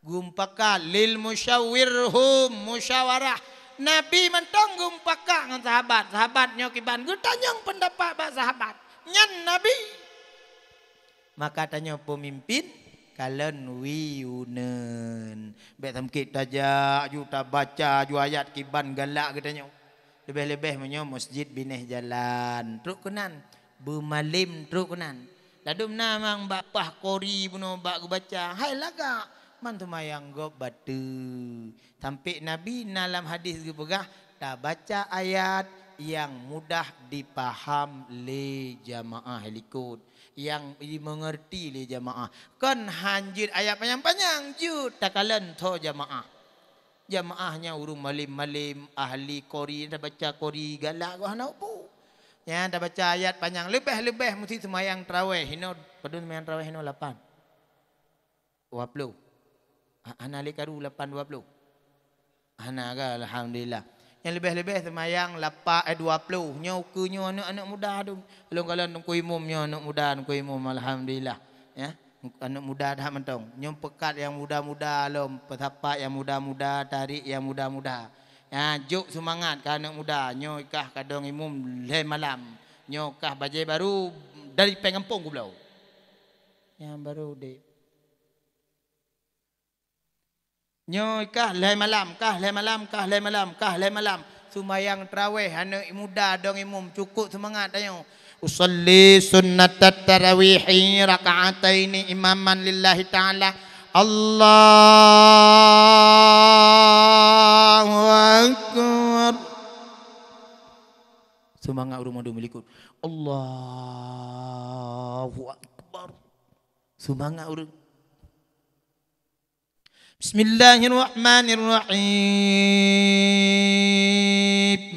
gumpaka lil musyawirhum musyawarah nabi mentong gumpaka dengan sahabatnya kiban gutanyang pendapat ba sahabat nyan nabi maka tanya pemimpin kalen wiunen bet tamkit tajak juta baca ju ayat kiban galak katanya lebih-lebih menyo masjid bineh jalan truk kenan bumalim truk kenan ladum namang bapah kori buno bak baca hai laga man tumayang go batu sampai nabi dalam hadis gepegah ta baca ayat yang mudah dipaham le jamaah likut yang dimengerti le jamaah kan hanjir ayat panjang-panjang jud takalan tho jamaahnya urung malim-malim ahli qori dah baca qori galak gua hana upu ya dah baca ayat panjang lebih mesti semayang tarawih hino padun semayang tarawih hino 8 20 ana le karu 8 20 ana ga alhamdulillah yang lebih-lebih semayang 20 nyo ke nyo anak muda tu long kalau nungku imumnya anak muda nungku imum alhamdulillah ya anak muda dah mentong nyom pekat yang muda-muda lom petapak yang muda-muda tarik yang muda-muda ya juk semangat ke anak muda nyo ikah kadang imum le malam nyo kah bajai baru dari pengampung ku belau yang baru dek nyo ikah le malam sumayang tarawih anak muda dong imum cukup semangat ayo usalli sunnatat tarawihi raka'ataini imaman lillahi ta'ala Allahu akbar semangat urung madu melikut Allahu akbar semangat urung Bismillahirrahmanirrahim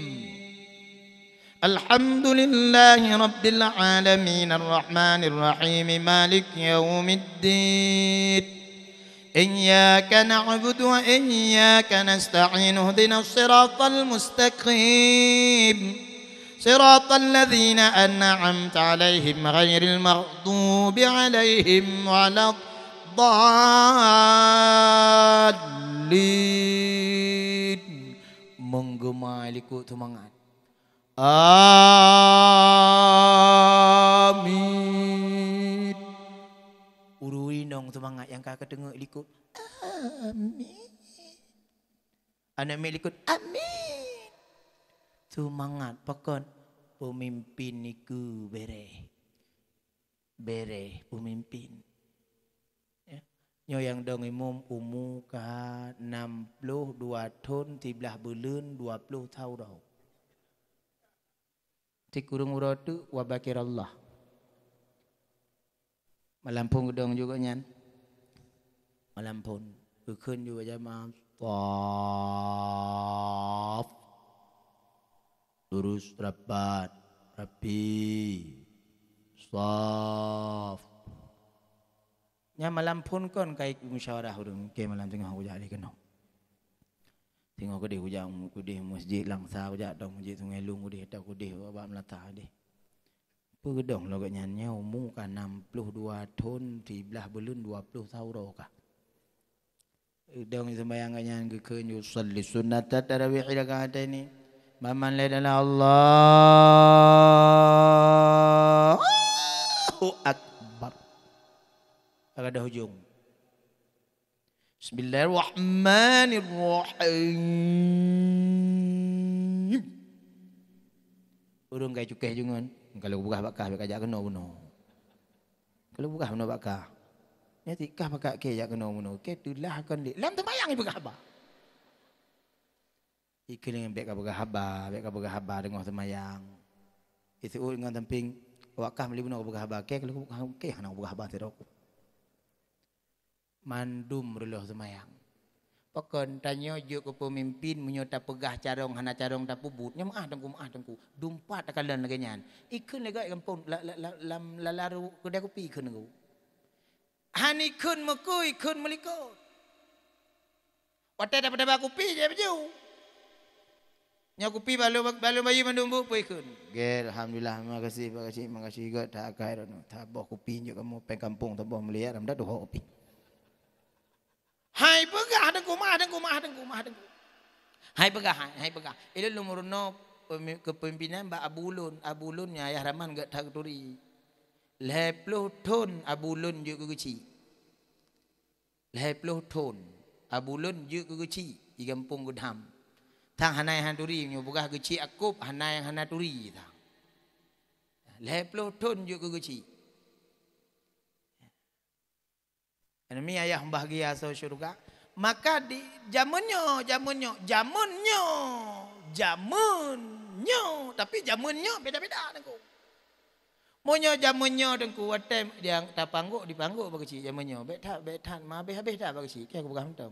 Alhamdulillahi Rabbil Alamin Ar-Rahmanir Rahim Malik Yawmiddin Iyyaka na'budu wa iyyaka nasta'in Ihdinas siratal mustaqim Siratal ladzina an'amta 'alaihim ghairil maghdubi 'alaihim waladdallin menggema likut semangat Amin. Urui nong semangat yang kakak tengok likut. Amin. Anak mek likut. Amin. Semangat pakon pemimpin niku bere. Bere pemimpin. Ya. Nyo yang dong imum umu ka 62 tahun 13 bulan 20 tahun dah. Tikurung urotu wabakirallah. Malampun gedong juga nyan. Malampun. Berkun juga jamaah. Taf. Lurus rapat. Rapi. Saf. Nya malampun kon kai musyawarah urung ke malam tengah hujah ali kenong. Tengok kudih hujang kudih masjid langsa hujah dong masjid Sungai Lung kudih tak kudih babak melata deh. Pegedong logat nyanyi umum kan 62 tahun 13 bulan 20 tahun roka. Dong sembahyang nyanyi ke yusalli sunnat tarawih rakaat ini Maman la ilaha Allah. Allahu akbar. Ada hujung. Bismillahirrahmanirrahim. Urung kai cukai jungan. Kalau buka bakah bakah kena bunuh. Kalau buka bunuh bakah. Ni tikah bakah ke jak kena bunuh. Ke tulah kan lik. Lam terbayang ibu khabar. Ikan dengan bek khabar, bek khabar dengan semayang. Itu dengan tamping wakah beli bunuh khabar. Ke kalau buka ke hana buka khabar tidak aku. Mandum ruluh semayang. Pokon tanya je ke pemimpin menyota pegah carong hana carong tak pubut. Nya maah tengku dumpat akalan lagi nyan. Ikun lega kampung lam laru kedai kopi ikun ngau. Han ikun meku ikun melikut. Watai dapat kopi je baju. Nya kopi balu bayi mandumbu pu ikun. Gel alhamdulillah makasih juga tak khair no. Tabah kopi je kamu peng kampung tabah melihat ram dah doh kopi. Hai pegah dengku mah. Hai pegah. Ini lumurno kepimpinan Mbak Abulunnya ayah Rahman gak tak turi. 10 ton Abulun juga kecil. 10 ton Abulun juga kecil di kampung Gudham. Tang hanai handuri nyo pegah kecil akup hanai hana turi tang. 10 ton juga kecil. Ini ayah bahagia so syurga. Maka di jamunnya. Tapi jamunnya beda-beda dengku. Monyo jamunnya dengku. Watem yang tak pangguk dipangguk bagi jamunnya. Betan mah habis dah bagi aku bukan tahu.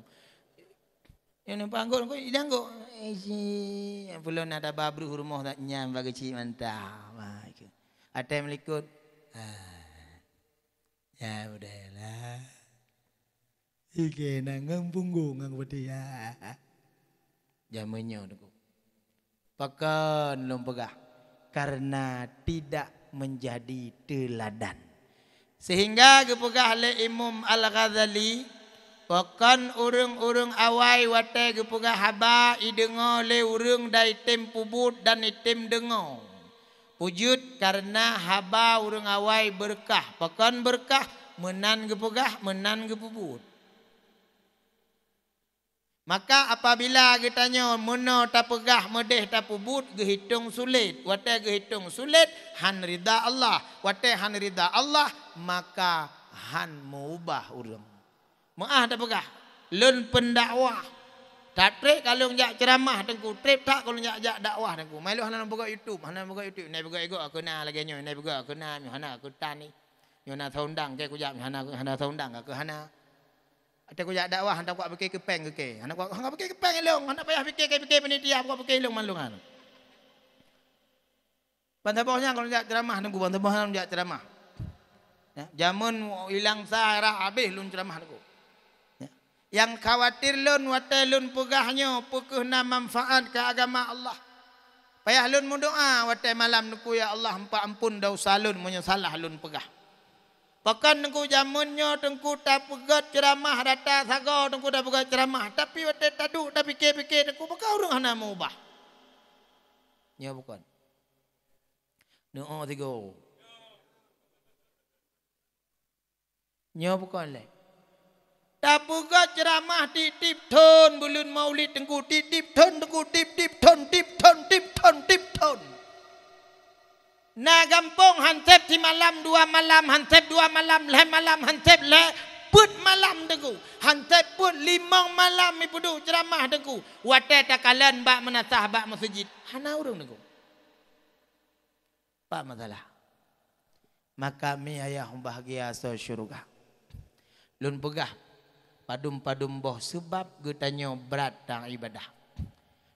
Yang pangguk dengku diangguk. Yang belum ada babru rumah tak nyam bagi mantap. Atem likut. Ya udahlah. Ike nangang punggung ang batia. Jamannya tu. Pakan lom pegah. Karena tidak menjadi teladan. Sehingga kepegah oleh Imam Al-Ghazali. Pakan urung-urung awai watai kepegah haba. Idengar oleh urung dari tim pubut dan itim dengar. Pujud karena haba urung awai berkah. Pakan berkah menan kepegah menan kepubut. Maka apabila kitanya mana tak pegah medeh tak pubut gehitung sulit. Watai gehitung sulit han rida Allah. Watai han rida Allah maka han mengubah urang. Maah tak pegah. Lun pendakwah. Tak trip kalau njak ceramah tengku. Trip tak kalau njak dakwah tengku. Mailu hana buka YouTube, hana buka YouTube. Nai buka ego aku na lagi nyo. Nai buka aku na hana aku tani. Nyo na thondang ke ku jak hana thondang aku hana. Ada ku jak dakwah hendak buat fikir kepeng ke. Hendak buat hang fikir kepeng elong, hendak payah fikir penitia buat fikir elong malungan. Bantabahnya kalau jak ceramah nunggu bantabah jak ceramah. Ya, jamun hilang sarah habis lun ceramah nunggu. Ya. Yang khawatir lun watai lun pegahnya pekehna manfaat ke agama Allah. Payah lun mendoa watai malam nunggu ya Allah empa ampun dosa lun menyesalah lun pegah. Bahkan tengku jamunnya tengku tak pegat ceramah data saga tengku tak pegat ceramah tapi waktu taduk tak fikir-fikir tengku maka orang hana mengubah. Ya bukan. Doa tiga. Ya bukan le. Tak pegat ceramah titip ton bulun maulid tengku titip ton tengku tip ton. Na gampong hansep di malam 2 malam hansep 2 malam leh malam hansep leh put malam dengku hansep put 5 malam ipudu ceramah dengku watai takalan bak menasah bak masjid hana urang dengku apa masalah maka mi ayah bahagia so syurga lun pegah padum boh sebab getanyo berat tang ibadah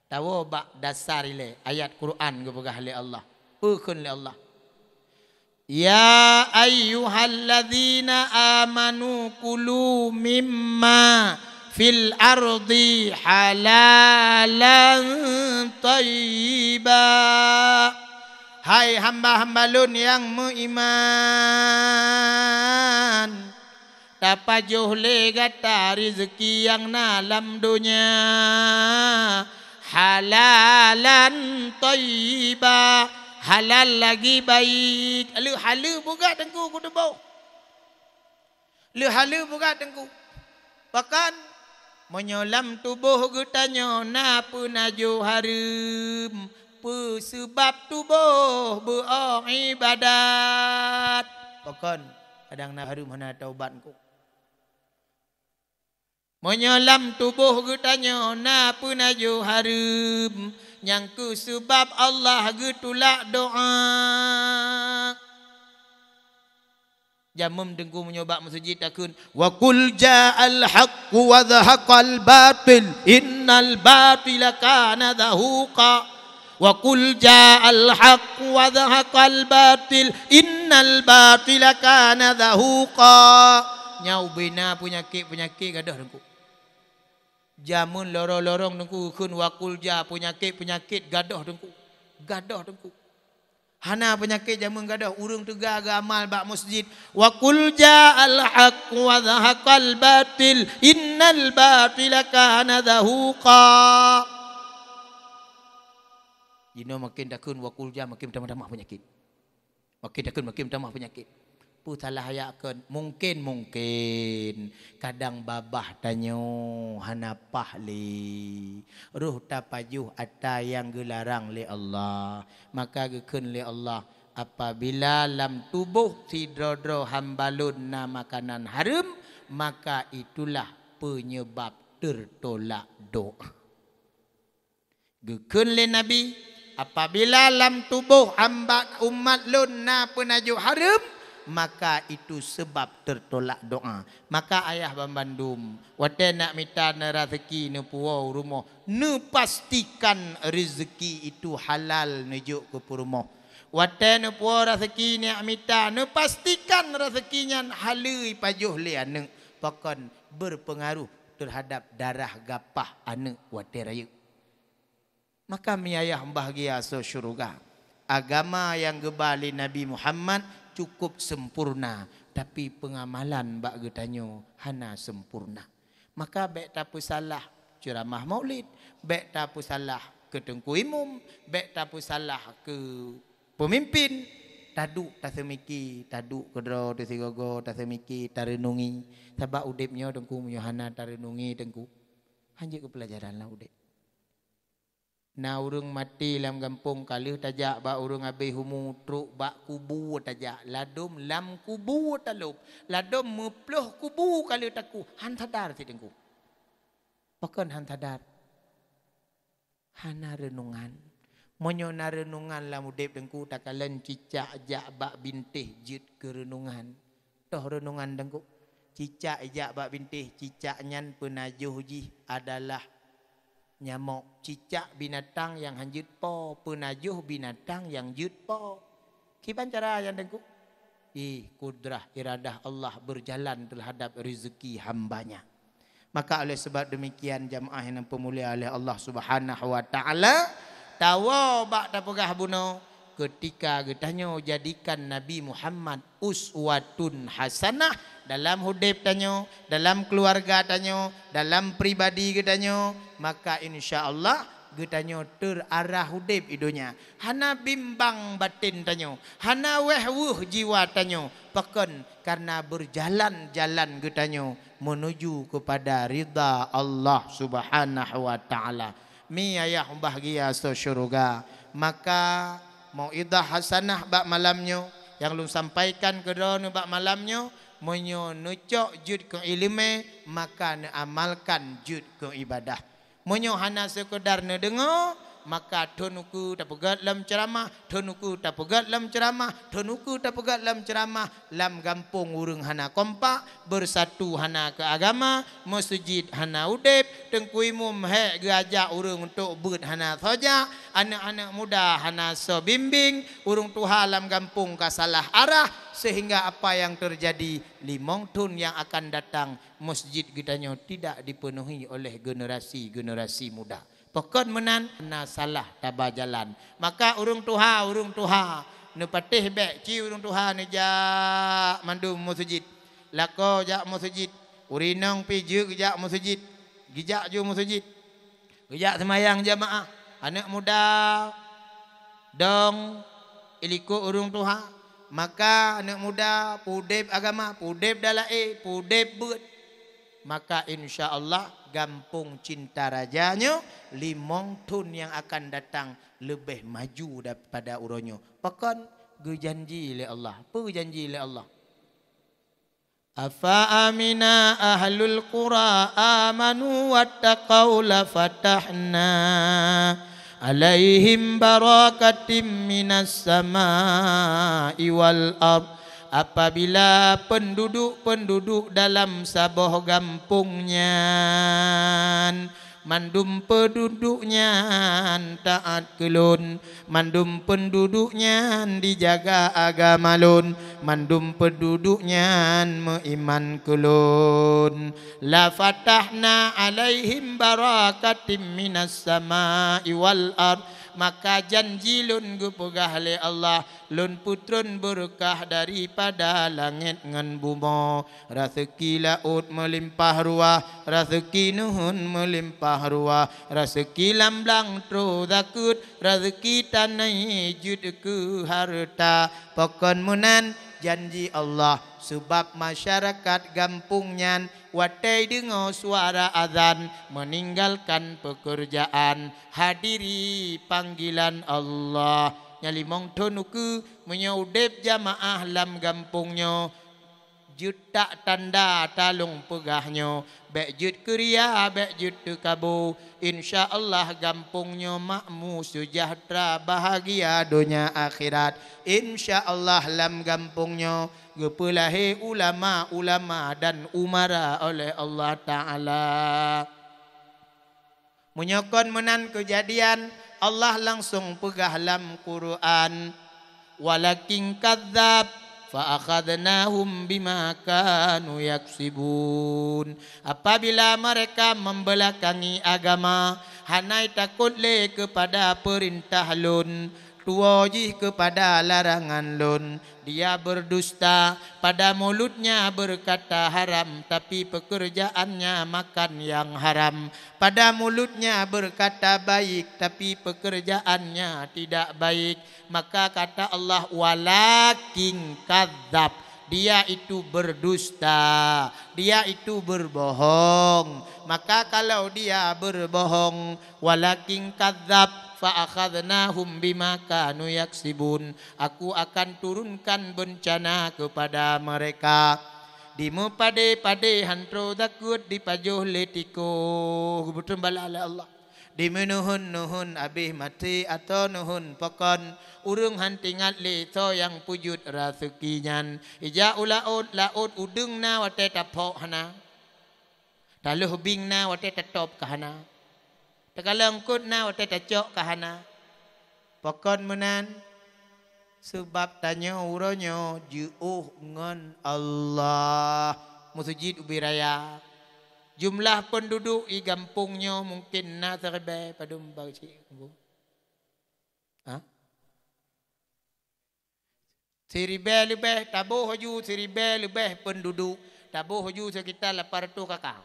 tahu bak dasar ile ayat Quran ge pegah le Allah Pukun Allah. Ya ayyuhalladzina amanu kulu mimma fil ardi halalan tayyiba. Hai hamba-hamba lun yang beriman. Dapat johle gata rezeki yang dalam dunia halalan thayyiba, halal lagi baik. Lu halu buka tengku ku tebau. Lu halu buka tengku. Bahkan menyolam tubuh getanya napa naju harum. Sebab tubuh beribadat. Bahkan kadang nak harum hana taubat ku. Menyolam tubuh getanya napa naju harum. Yang ku sebab Allah getulak doa. Jamam dengku menyobak masjid takun wa qul ja'al haqq wa dhahaqal batil innal batila kana dhahuqa wa qul ja'al haqq wa dhahaqal batil innal batila kana dhahuqa. Nyau bina penyakit gadah dengku. Jamun lorong-lorong dengku kun wa qul ja penyakit gadah dengku. Gadah dengku. Hana penyakit jamun gadah urang tega amal bak masjid wa qul ja'al haqq wa dhahaqal batil innal batila kana dhahuqa. Jino makin takun wa qul ja makin tambah penyakit. Makin takun makin tambah penyakit. Pu salah ayakan mungkin kadang babah tanyo hana pahli ruh tapajuh ata yang gelarang li Allah maka gekeun li Allah apabila lam tubuh sidrodro hambalun na makanan haram maka itulah penyebab tertolak doa. Gekeun li Nabi apabila lam tubuh hamba umat lun na penajuk haram maka itu sebab tertolak doa. Maka ayah Bandung wate nak minta rezeki ne puau rumah ne pastikan rezeki itu halal nejuk ke rumah. Wate ne puau rezeki nak minta ne pastikan rezekinya halal pajuh li ane pakan berpengaruh terhadap darah gapah ane wate raya. Maka mi ayah bahagia so syurga. Agama yang gebali Nabi Muhammad cukup sempurna tapi pengamalan bak getanyo hana sempurna. Maka baik tak salah ceramah maulid, baik tak salah ke tengku imum, baik tak salah ke pemimpin, taduk tak semiki, taduk kedro tu sigogo tak semiki tarenungi sebab udipnya tengku munyo hana tarenungi tengku. Hanjik ke pelajaran lah udip. Na urang mati lam kampung kalih tajak ba urang habis humu truk bak kubu tajak ladum lam kubu talup ladum meploh kubu kalih taku han sadar si dengku pakan han sadar hana renungan monyo na renungan lam udip dengku takalen cicak jak bak bintih jit ke renungan toh renungan dengku cicak jak bak bintih cicak nyan penajuh ji adalah nyamuk cicak binatang yang hanjut po penajuh binatang yang jut po. Kipan cara yang dengku kudrah iradah Allah berjalan terhadap rezeki hambanya. Maka oleh sebab demikian jamaah yang pemulia oleh Allah Subhanahu wa taala tawa bak tapegah buno ketika getanyo jadikan Nabi Muhammad uswatun hasanah dalam hudib tanyo, dalam keluarga tanyo, dalam pribadi getanyo, maka insya-Allah getanyo terarah hudib idunya. Hana bimbang batin tanyo, hana wehwuh jiwa tanyo, pakan karena berjalan-jalan getanyo menuju kepada ridha Allah Subhanahu wa taala. Mi ayah bahagia so syurga. Maka mauidah hasanah bak malamnyo yang lu sampaikan ke drone bak malamnyo monyo nucok jud ke ilmu maka ne amalkan jud ke ibadah. Monyo hana sekedar ne dengar maka tonuku tak pegat lam ceramah, tonuku tak pegat lam ceramah, tonuku tak pegat lam ceramah, lam gampung urang hana kompak, bersatu hana ke agama, masjid hana udip, tengku imum hek gajak urang untuk ber hana saja, anak-anak muda hana so bimbing, urang tuha lam gampung ka salah arah, sehingga apa yang terjadi 5 tahun yang akan datang masjid kitanya tidak dipenuhi oleh generasi-generasi muda. Pokon menan na salah tabah jalan. Maka urung tuha ne patih bek ci urung tuha ne jak mandum masjid. Lako jak masjid. Urinang pi jeuk jak masjid. Gijak ju masjid. Gejak semayang jamaah. Anak muda dong iliko urung Tuhan. Maka anak muda pudep agama, pudep dalai, pudep buat. Maka insya Allah gampung cinta rajanya 5 tahun yang akan datang lebih maju daripada uronyo. Pakan gejanji oleh Allah. Apa janji oleh Allah? Afa amina ahlul qura amanu wattaqau la fatahna alaihim barakatim minas samai wal ard. Apabila penduduk-penduduk dalam saboh gampungnya mandum penduduknya taat kelun, mandum penduduknya dijaga agama lun, mandum penduduknya meiman kelun. La fatahna alaihim barakatim minas samai wal ard. Maka janji lun gupegah le Allah, lun putrun berkah daripada langit ngan bumi. Rezeki laut melimpah ruah, rezeki nuhun melimpah ruah, rezeki lamblang tro zakut, rezeki tanai jud ke harta. Pokon munan janji Allah, sebab masyarakat gampungnya watai dengar suara azan, meninggalkan pekerjaan, hadiri panggilan Allah. Nyali mong tonuku menyaudep jamaah lam gampungnya, juta tanda talung pegahnya, bek jut keria, bek jut kabu. Insya Allah gampungnya makmu sejahtera bahagia dunia akhirat. Insya Allah lam gampungnya gepelahi ulama-ulama dan umara oleh Allah Ta'ala. Menyokon menan kejadian Allah langsung pegah lam Quran. Walakin kadzab fa'akhadnahum bima kanu yaksibun. Apabila mereka membelakangi agama, hanai takut le kepada perintah lun, tuwajih kepada larangan lun. Dia berdusta, pada mulutnya berkata haram, tapi pekerjaannya makan yang haram. Pada mulutnya berkata baik, tapi pekerjaannya tidak baik. Maka kata Allah, walakin kadzab, dia itu berdusta, dia itu berbohong. Maka kalau dia berbohong, walakin kadzab fa'akhadnahum bima kanu yaksibun, aku akan turunkan bencana kepada mereka. Dimo pade-pade hantro takut dipajuh letiko bertembala oleh Allah. Dimo nuhun abih mati atau nuhun pokon urung hantingat le to yang pujud razukinyan. Ija ulaut laut udung na wate tapok hana, taluh bing na wate tatop kahana, tegalangkut na wate tacok kahana. Pokon menan sebab tanya uronyo juuh ngon Allah musjid ubiraya. Jumlah penduduk di kampungnya mungkin na terbe padum bagi seribe lebih tabuh haju seribe lebih penduduk, tabuh haju sekitar 800 kakak.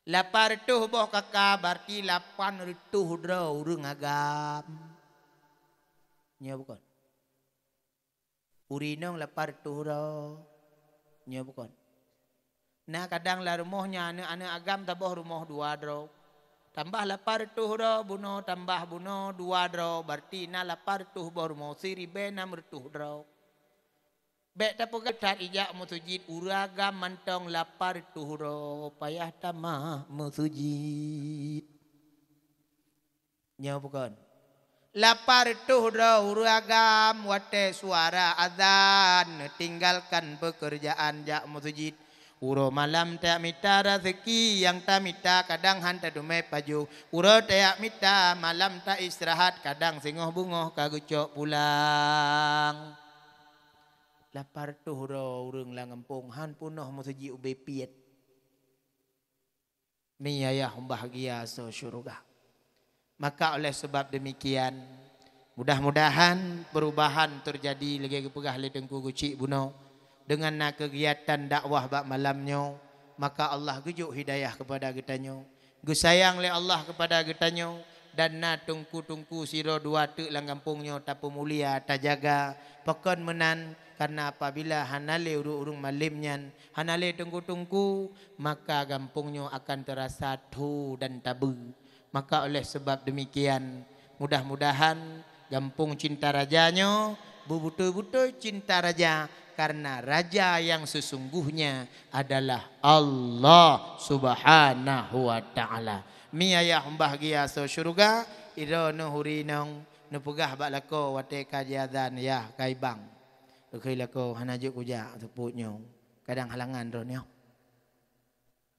800 boh kakak berarti 800 draw urang agam. Nya bukan. Urinong 800 draw. Nya bukan. Nah kadang lah rumahnya anak-anak agam tabuh rumah 2 draw. Tambah 800 draw buno, tambah buno 2 draw, berarti na 800 boh rumah 1600 draw. Bek tapu gatat ijak musujid uraga mantong 800 draw, payah tamah musujid. Nya bukan. 800 draw uragam wate suara azan, tinggalkan pekerjaan jak musujid. Uro malam tak mita rezeki yang tak mita kadang hantar dumai paju. Uro tak mita malam tak istirahat kadang singoh bungoh kagucok pulang. 800 uro urang langampung han punoh musujid ube piet. Mi ayah bahagia so syurga. Maka oleh sebab demikian mudah-mudahan perubahan terjadi lagi kepegah le tengku gucik buno. Dengan nak kegiatan dakwah bak malamnya, maka Allah gujuk hidayah kepada kitanya. Gu sayang le Allah kepada getanyo dan na tungku-tungku siro dua tu lang kampungnya tapu mulia ta jaga pekon menan karena apabila hanale urung malimnyan hanale tungku-tungku maka kampungnya akan terasa tu dan tabu. Maka oleh sebab demikian mudah-mudahan kampung cinta rajanya betul-betul cinta raja karena raja yang sesungguhnya adalah Allah Subhanahu wa taala. Mi ayah bahagia so syurga iro no huri nong no pegah bak lako wate kajian ya kaibang. Okey lako hanajuk kuja teputnyo. Kadang halangan ro nyo.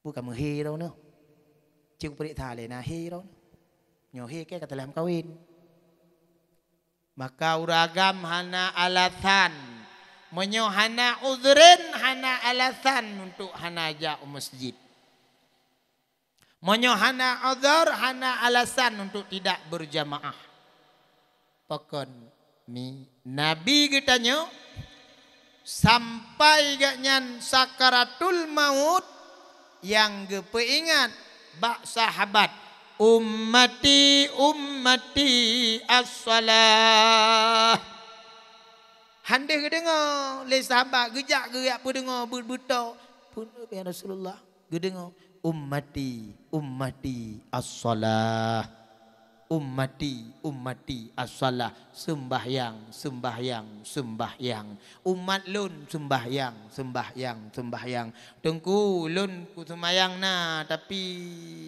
Bukan menghi ro no. Cing perik tha le na hi ro. Nyo hi ke kata lam kawin. Maka uragam hana alasan menyo hana uzrin hana alasan untuk hana ja masjid. Menyo hana uzur hana alasan untuk tidak berjamaah. Pokon mi Nabi getanyo sampai gaknyan sakaratul maut yang gepeingat bak sahabat ummati ummati as-salah. Handeh ke dengar le sahabat gejak gerak pun dengar buta pun ya Rasulullah ge dengar ummati ummati as-salah. Ummati ummati as-salah, sembahyang sembahyang sembahyang. Umat lun sembahyang sembahyang sembahyang. Tengku lun ku sembahyang na tapi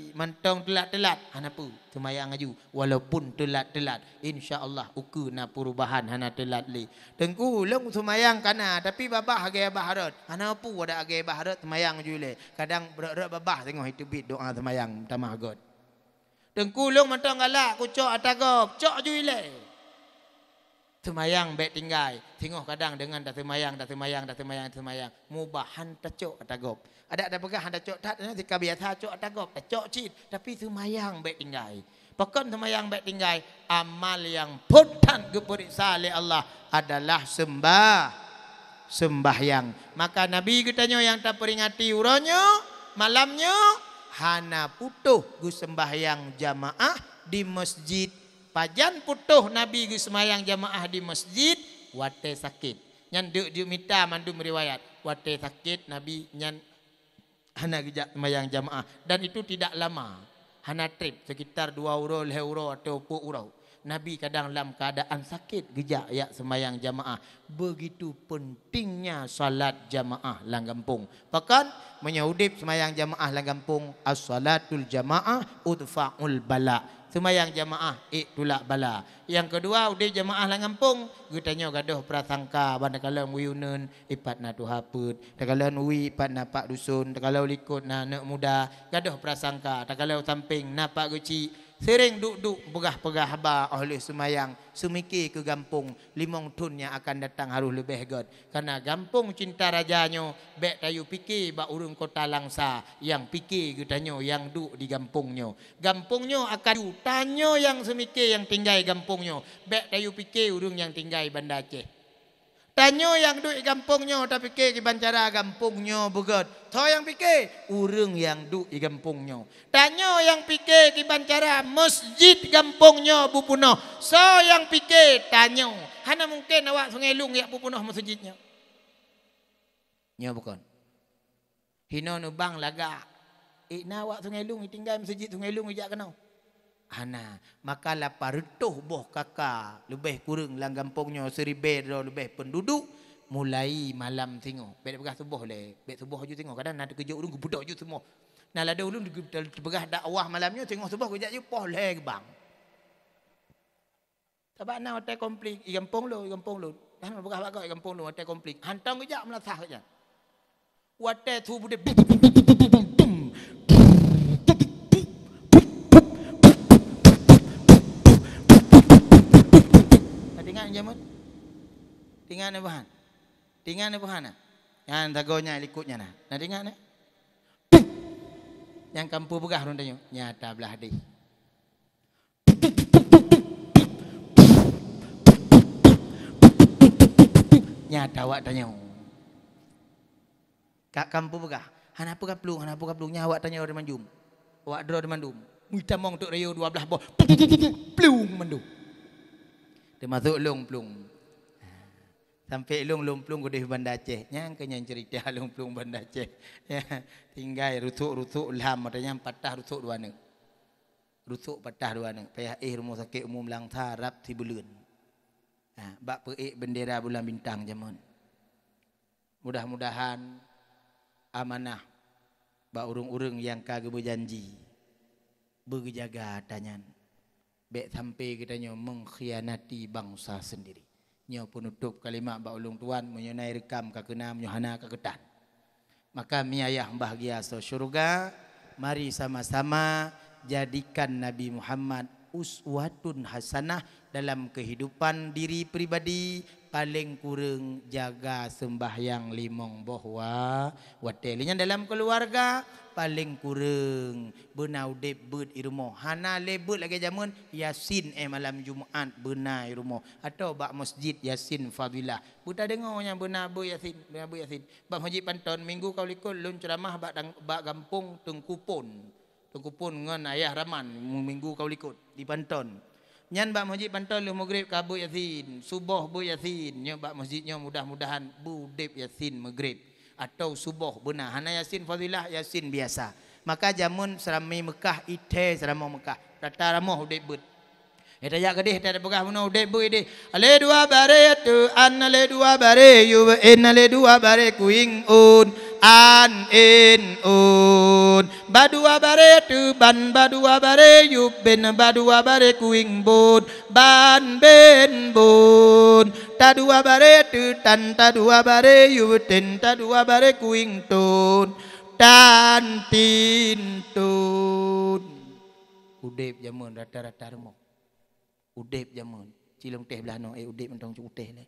mantong telat-telat hanapu sembahyang aju walaupun telat-telat insya-Allah uku na perubahan hana telat li. Tengku lun sembahyang kana tapi babah age baharat hanapu ada age baharat sembahyang aju le. Kadang berat babah tengok itu bit doa sembahyang tamah god. Tengkulung mantong galak kucok atagop cok juile. Semayang baik tinggal. Tengok kadang dengan dah semayang mubahan tacok atagop. Ada pegah dah cok tat jika biasa cok atagop cok cit tapi semayang baik tinggal. Pokon semayang baik tinggal amal yang potan geperiksa oleh Allah adalah sembahyang. Maka Nabi katanya yang tak peringati uronyo malamnya hana putuh gu sembahyang jamaah di masjid. Pajan putuh Nabi gu sembahyang jamaah di masjid wate sakit. Nyan duk minta mandum riwayat wate sakit Nabi nyan hana gejak sembahyang jamaah dan itu tidak lama. Hana trip sekitar 2 euro, 5 euro atau 10 euro. Nabi kadang dalam keadaan sakit gejak ya sembahyang jamaah. Begitu pentingnya salat jamaah lang kampung. Bahkan menyahudip sembahyang jamaah lang kampung as-salatul jamaah udfa'ul bala. Sembahyang jamaah itulak bala. Yang kedua udip jamaah lang kampung gutanya gaduh prasangka bandakala muyuneun ipat na tu haput. Takala uwi ipat na pak dusun, takala likut na anak muda gaduh prasangka, takala samping na pak guci. Sering duk-duk pegah-pegah haba oleh semayang semikir ke gampung 5 tahun yang akan datang harus lebih god. Karena gampung cinta rajanya bek tayu fikir bak urung kota langsa yang fikir getanyo yang duk di gampungnya. Gampungnya akan tanyo yang semikir yang tinggal gampungnya. Bek tayu fikir urung yang tinggal Banda Aceh. Tanyo yang duk di gampungnya tapi fikir di Bancara gampungnya begod. So yang fikir urung yang duk di gampungnya. Tanyo yang fikir di Bancara masjid gampungnya bupunoh. So yang fikir tanyo. Hana mungkin awak Sungai Lung yak bupunoh masjidnya. Nya bukan. Hino nu bang laga. Na awak Sungai Lung tinggal masjid Sungai Lung jak kenau. Hana maka lapar retuh boh kakak lebih kurang lang gampungnya 1000 lebih penduduk mulai malam tengok bek begah subuh le bek subuh ju tengok kadang nak kerja urung budak ju semua nah lada ulun begah dakwah malamnya tengok subuh kerja ju poh le bang sebab na hotel komplit i kampung lu dah begah bagak i kampung lu hotel komplit hantang kerja melasah kerja hotel tu bude jamun tinggal ne bahan yang tagonya likutnya nah tinggal ne yang kampung begah rondanya nyata belah di nyata awak tanya kak kampung begah hana apa kaplu nyawa tanya orang manjum Awak draw di mandum. Muita mong tok rayu 12 boh. Plung mandum. Termasuk long plung. Sampai long plung gudeh Banda Aceh. Nyang kenyang cerita long plung Banda Aceh. Ya, tinggal rutuk lam adanya patah rutuk dua ne. Rutuk patah dua ne. Payah rumah sakit umum Langsa Rap Tibulun. Bak peik bendera bulan bintang jaman. Mudah-mudahan amanah bak urung-urung yang kagak berjanji berjaga tanyan bek sampai kitanya mengkhianati bangsa sendiri. Nyo penutup kalimat bak ulung tuan menyonai rekam kakena menyohana kaketan. Maka mi ayah bahagia so syurga, mari sama-sama jadikan Nabi Muhammad uswatun hasanah dalam kehidupan diri pribadi, paling kurang jaga sembahyang limong bahwa watelinya dalam keluarga, paling kurang benau debut irmo hana lebut lagi jamun yasin malam Jumaat benar irmo atau bak masjid yasin fadilah buta dengarnya benar bu yasin bak masjid Panton minggu kau likul lun ceramah bak kampung Tengkupun ngan ayah Raman minggu kau likut di Panton. Nyan bak masjid Panton lu maghrib kabu yasin, subuh bu yasin, nya bak masjidnya mudah-mudahan budep yasin maghrib atau subuh benar hana yasin fadilah yasin biasa. Maka jamun serami Mekah ite serama Mekah rata ramah udep bud. Eta ya gedeh eta pegah mun udep bud ide. Ale dua bare tu an ale dua bare yu en ale dua bare kuing un an in un badua bare tu ban badua bare yu ben badua bare kuing bun ban ben bun ta dua bare tu tan ta dua bare yu ten ta dua bare kuing tun tan tin tun udep jamun rata-rata remo udep jamun cilung teh belah no udep mentong cu teh le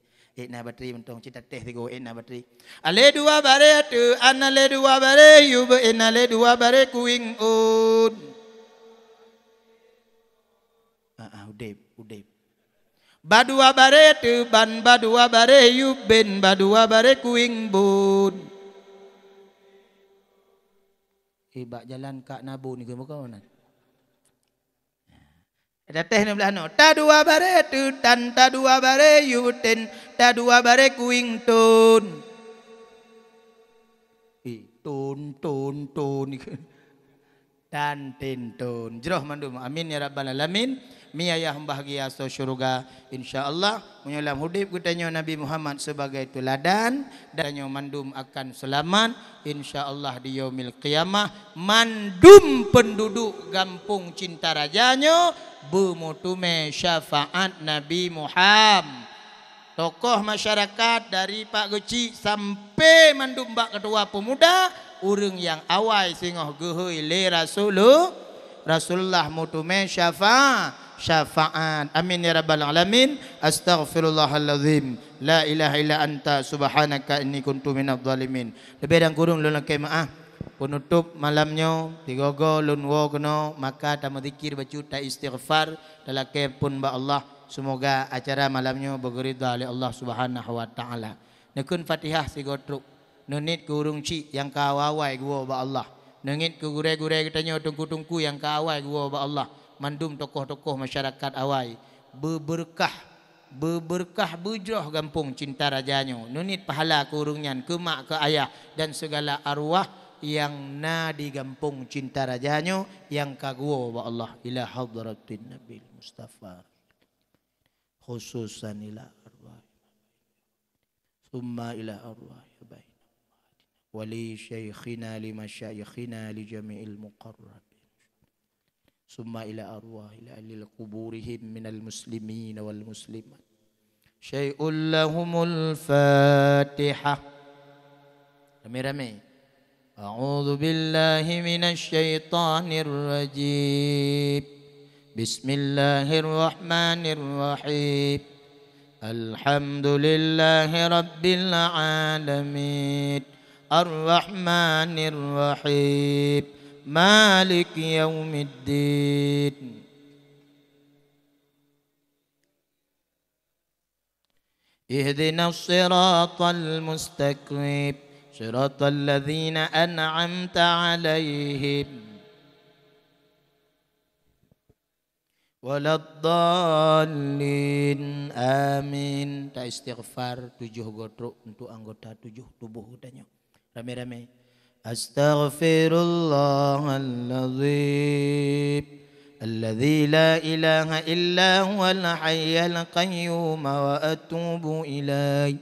na bateri mentong cita teh tigo na bateri ale dua bare tu an ale dua bare yu be ale dua bare kuing un udep badua bare tu ban badua bare yu ben badua bare kuing bun bak jalan kak nabu ni ke kau nan ada teh ni belah no ta dua bare tu tan ta dua bare yu ten ta dua bare kuing tun tun dan tin tun jroh mandum amin ya rabbal alamin. Mi ayah bahagia so syurga insyaallah menyolam hudib kutanyo Nabi Muhammad sebagai teladan dan nyo mandum akan selamat insyaallah di yaumil qiyamah. Mandum penduduk Gampung Cinta Rajanyo bermutume syafaat Nabi Muhammad. Tokoh masyarakat dari Pak Geci sampai mandum bak ketua pemuda urang yang awal singoh geheui le Rasulullah mutume syafaat. Amin ya rabbal alamin. Astaghfirullahalazim. La ilaha illa anta subhanaka inni kuntu minadh dhalimin. Lebih dan kurung lun ke maaf. Penutup malamnya tigogo lun wo kena maka tamu zikir baca istighfar dalam ke pun ba Allah. Semoga acara malamnya berridha oleh Allah Subhanahu wa taala. Nekun Fatihah sigotruk. Nenit ke urung cik yang kawawai gua ba Allah. Nengit ke gure-gure kitanya tungku-tungku yang kawai gua ba Allah. Mandum tokoh-tokoh masyarakat awai berberkah bujroh Gampung Cinta Rajanyo. Nunit pahala ke urungnya ke mak ke ayah dan segala arwah yang na di Gampung Cinta Rajanyo yang kagwo ba Allah ila hadratin Nabi Mustafa khususan ila arwah summa ila arwah baina wali syekhina li masyayikhina li jami'il muqarrab summa ila arwah ila alil quburihim minal muslimin wal muslimat syai'ul lahumul fatihah. Rame-rame. A'udzu billahi minasy syaithanir rajim. Bismillahirrahmanirrahim. Alhamdulillahi rabbil alamin. Ar-Rahmanir Rahim. Malik yaumiddin. Ihdinas siratal mustaqim. صراط الذين أنعمت عليهم waladdallin. Amin. Ta istighfar 7 godrok untuk anggota 7 tubuh katanya. Rame-rame. Astaghfirullahaladzim alladzi la ilaha illa huwal hayyul qayyum wa atubu ilaih.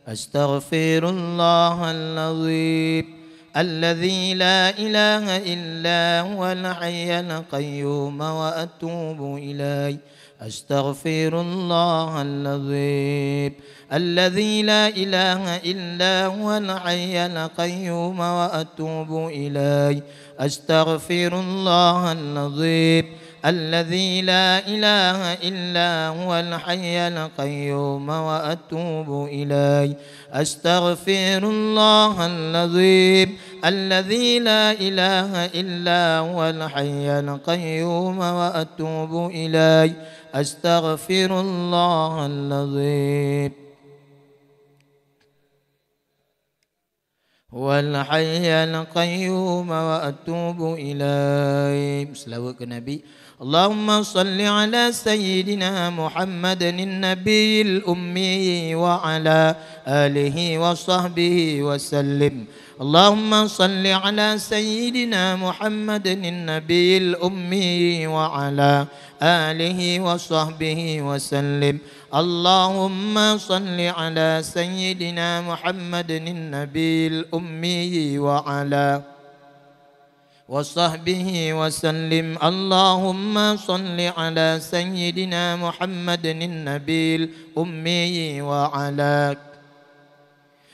Astaghfirullahaladzim الذي لا إله إلا هو الحي القيوم وأتوب إليه. أستغفر الله العظيم الذي لا إله إلا هو الحي القيوم وأتوب إليه. أستغفر الله العظيم الذي لا إله إلا هو الحي القيوم وأتوب إليه. أستغفر الله العظيم الذي لا إله إلا هو الحي القيوم وأتوب إليه. أستغفر الله العظيم هو الحي القيوم وأتوب إليه. صلوات النبي. اللهم صل على سيدنا محمد النبي الأمي وعلى آله وصحبه وسلم. اللهم صل على سيدنا محمد النبي الأمي وعلى آله وصحبه وسلم. اللهم صل على سيدنا محمد النبي الأمي وعلى وصحبه وسلم. اللهم صل على سيدنا محمد النبي الأمي وعلى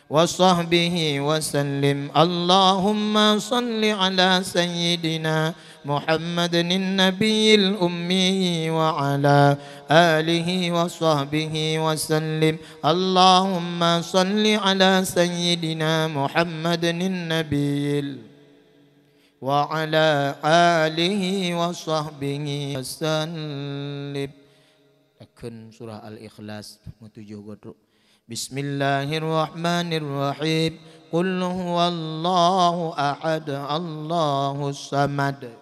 وصحبه وسلم. اللهم صل على سيدنا محمد النبي الأمي وعلى آله وصحبه وسلم. اللهم صل على سيدنا محمد النبي وعلى آله وصحبه وسلم. Akan surah Al-Ikhlas 7 godrok. Bismillahirrahmanirrahim. Qul huwallahu ahad Allahus samad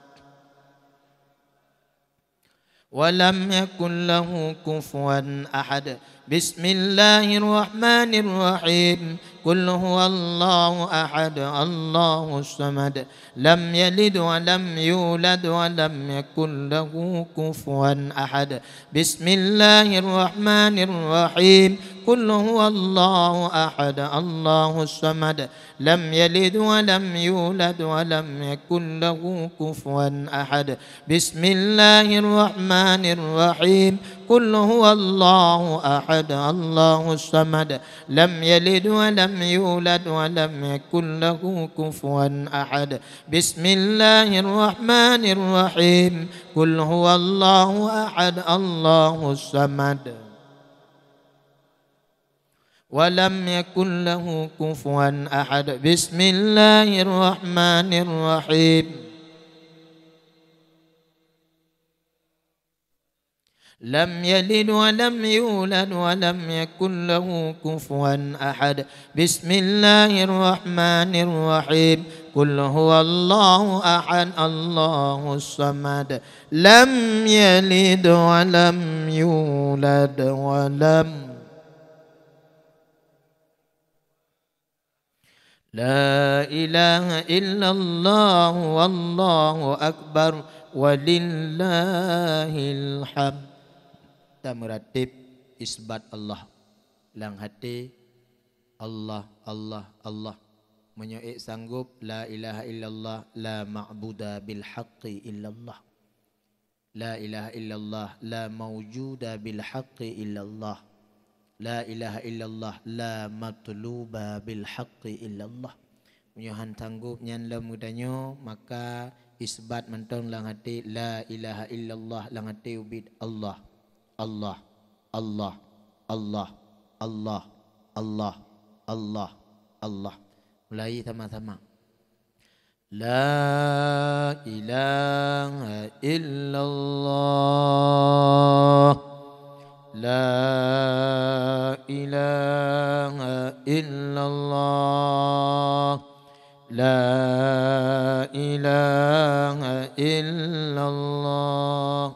walam yakul lahu kufuwan ahad. Bismillahirrahmanirrahim. Qul huwallahu ahad Allahus samad lam yalid wa lam yulad wa lam yakul lahu kufuwan ahad. Bismillahirrahmanirrahim. Qul huwallahu ahad Allahus samad lam yalid wa lam yulad wa lam yakul lahu kufuwan ahad. Bismillahirrahmanirrahim. Qul huwallahu ahad Allahus samad lam yalid wa lam yulad wa lam yakul lahu kufuwan ahad. Bismillahirrahmanirrahim. Qul huwallahu ahad Allahus samad walam yakul lahu kufuwan ahad. Bismillahirrahmanirrahim. Lam yalid wa lam yulad wa lam yakul lahu kufuwan ahad. Bismillahirrahmanirrahim. Qul huwallahu ahad Allahus samad lam yalid wa lam yulad wa lam La ilaha illallah wallahu akbar walillahil hamd. Kita meratib isbat Allah lang hati Allah Allah Allah menyoik sanggup la ilaha illallah la ma'buda bil haqqi illallah la ilaha illallah la mawjuda bil haqqi illallah la ilaha illallah la matluba bil haqqi illallah. Menyohan tanggup nyan la mudanyo maka isbat mentong lang hati la ilaha illallah lang hati ubid Allah Allah Allah Allah Allah Allah Allah Allah. Mulai sama-sama. La ilaha illallah La ilaha illallah La ilaha illallah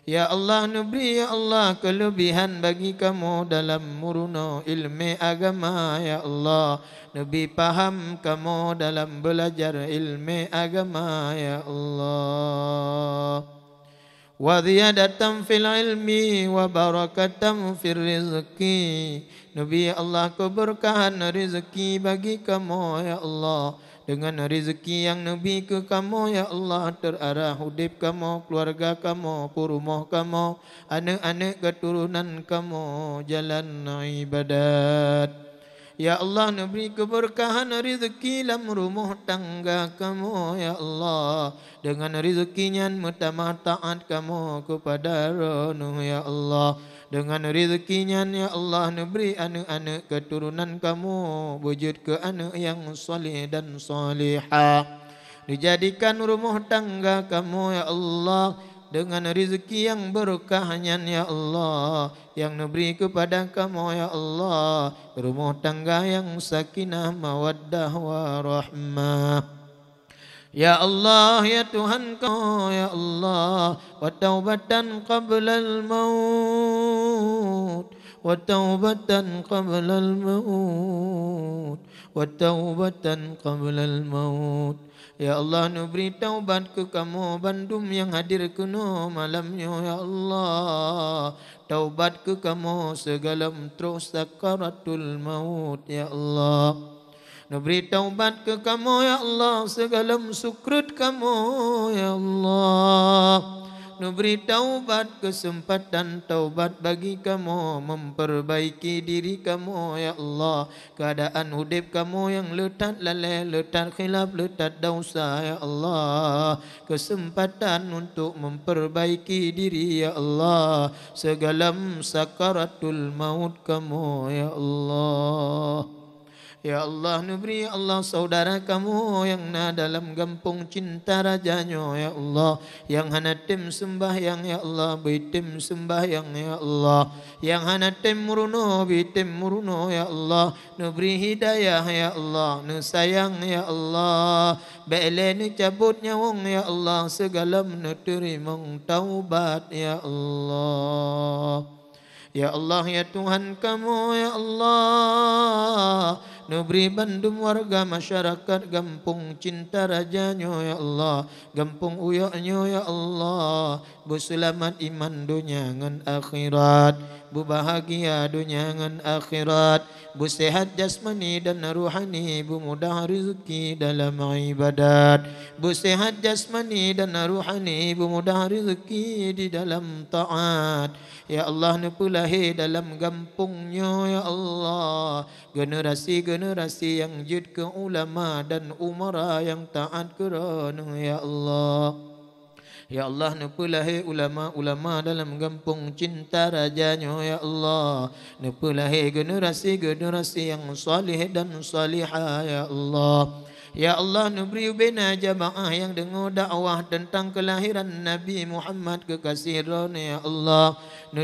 Ya Allah beri ya Allah kelebihan bagi kamu dalam muruna ilmu agama ya Allah. Lebih faham kamu dalam belajar ilmu agama ya Allah. Wa ziyadatan fil ilmi wa barakatan fil rizki. Nabi Allah keberkahan rezeki bagi kamu ya Allah. Dengan rezeki yang Nabi ke kamu ya Allah, terarah hidup kamu, keluarga kamu, rumah kamu, anak-anak keturunan kamu, jalan ibadat. Ya Allah beri keberkahan rezeki dalam rumah tangga kamu ya Allah. Dengan rezekinya mutama taat kamu kepada Rono ya Allah. Dengan rezekinya ya Allah beri anak-anak keturunan kamu wujud ke anak yang salih dan salihah. Dijadikan rumah tangga kamu ya Allah dengan rezeki yang berkahnya ya Allah, yang beri kepada kamu ya Allah, rumah tangga yang sakinah mawaddah warahmah. Ya Allah ya Tuhan kau ya Allah, wa taubatan qablal maut, wa taubatan qablal maut, wa taubatan qablal maut. Ya Allah beri taubat ke kamu Bandung yang hadir kuno malamnya ya Allah. Taubat ke kamu segala terus sakaratul maut ya Allah. Beri taubat ke kamu ya Allah segala sukrut kamu ya Allah. Beri taubat kesempatan taubat bagi kamu, memperbaiki diri kamu ya Allah. Keadaan hidup kamu yang letak lalai, letak khilaf, letak dosa ya Allah. Kesempatan untuk memperbaiki diri ya Allah. Segala sakaratul maut kamu ya Allah. Ya Allah beri ya Allah saudara kamu yang dalam kampung cinta rajanya ya Allah, yang hana tim sembahyang ya Allah, bitim sembahyang ya Allah, yang hana tim muruno bitim muruno ya Allah, beri hidayah ya Allah, sayang ya Allah, bele ni cabut nyawang ya Allah, segala terima taubat ya Allah. Ya Allah ya Tuhan kamu ya Allah, beri Bandung warga masyarakat kampung cinta rajanya ya Allah, kampung uyaknya ya Allah, berselamat iman dunia dengan akhirat, berbahagia dunia dengan akhirat, bersehat jasmani dan ruhani, bermudah rezeki dalam ibadat, bersehat jasmani dan ruhani, bermudah rezeki di dalam taat. Ya Allah nepulahi dalam kampungnya ya Allah, generasi-generasi yang jid ke ulama dan umara yang taat kerana ya Allah. Ya Allah nepulahi ulama-ulama dalam kampung cinta rajanya ya Allah. Nepulahi generasi-generasi yang salih dan salihah ya Allah. Ya Allah beri bina jamaah yang dengar dakwah tentang kelahiran Nabi Muhammad kekasih Ron ya Allah.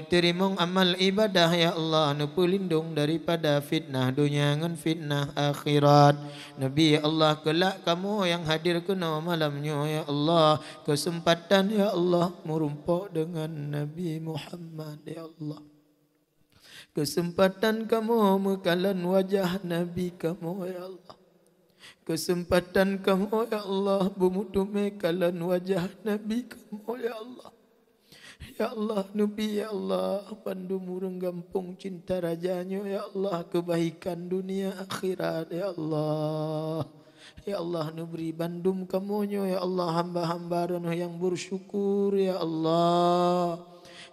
Terima amal ibadah ya Allah. Pelindung daripada fitnah dunia dengan fitnah akhirat. Nabi ya Allah kelak kamu yang hadir kena malamnya ya Allah. Kesempatan ya Allah merumpak dengan Nabi Muhammad ya Allah. Kesempatan kamu mekalan wajah Nabi kamu ya Allah. Kesempatan kamu ya Allah bermutume kalan wajah Nabi kamu ya Allah. Ya Allah Nabi ya Allah, pandu murung kampung cinta rajanya ya Allah, kebaikan dunia akhirat ya Allah. Ya Allah beri Bandung kamunya ya Allah, hamba-hamba yang bersyukur ya Allah.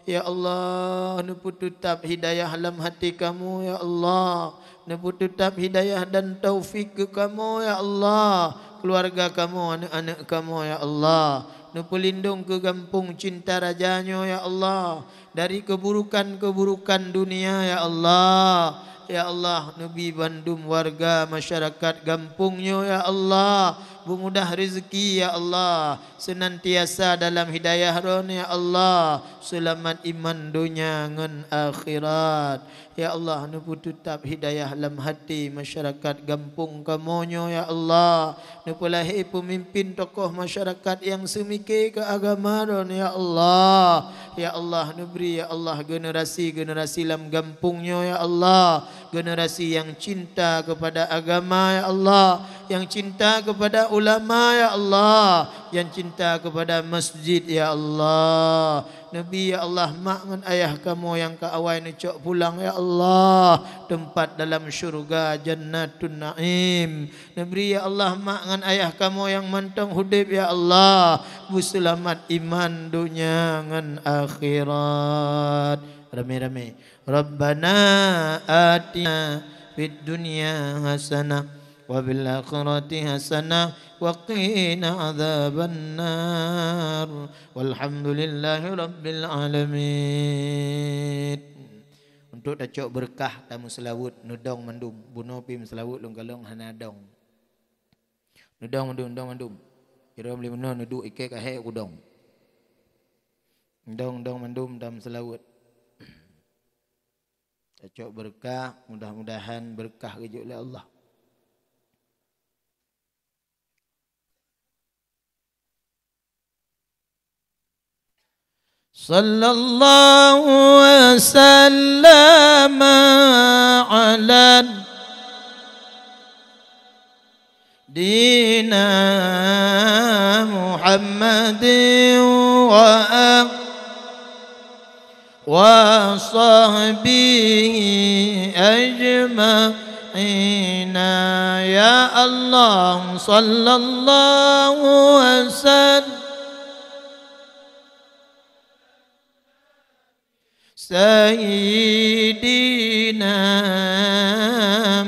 Ya Allah neput tetap hidayah dalam hati kamu ya Allah. Neput tetap hidayah dan taufik ke kamu ya Allah. Keluarga kamu, anak-anak kamu ya Allah. Nepelindung ke kampung cinta rajanya ya Allah. Dari keburukan-keburukan dunia ya Allah. Ya Allah Nabi Bandung warga masyarakat kampungnya ya Allah. Mudah rezeki ya Allah, senantiasa dalam hidayah ron ya Allah, selamat iman dunia ngan akhirat. Ya Allah, nu tetap hidayah dalam hati masyarakat kampung kamonyo ya Allah. Nu pulahi pemimpin tokoh masyarakat yang semikir ke agama ron ya Allah. Ya Allah, nu beri ya Allah generasi-generasi dalam kampungnya ya Allah, generasi yang cinta kepada agama ya Allah, yang cinta kepada ulama ya Allah, yang cinta kepada masjid ya Allah. Nabi ya Allah, mak dengan ayah kamu yang ke awal ni cok pulang ya Allah, tempat dalam syurga jannatun naim. Nabi ya Allah, mak dengan ayah kamu yang mantang hudib ya Allah, buselamat iman dunia dengan akhirat. Rame-rame. Rabbana atina fid dunya hasanah wa bil akhirati hasanah wa qina adzabannar. Walhamdulillahi rabbil alamin. Untuk dacok berkah tamu selawut nudong mandum buno pim selawut long kalong hanadong. Nudong mandum. Kira beli buno nudu ike ka he udong. Ndong mandum dalam selawut. Dacok berkah, mudah-mudahan berkah kejuk oleh Allah. Sallallahu wasallam ala dina Muhammadin wa sahbihi ajma'ina. Ya Allah, sallallahu wasallam Sayyidina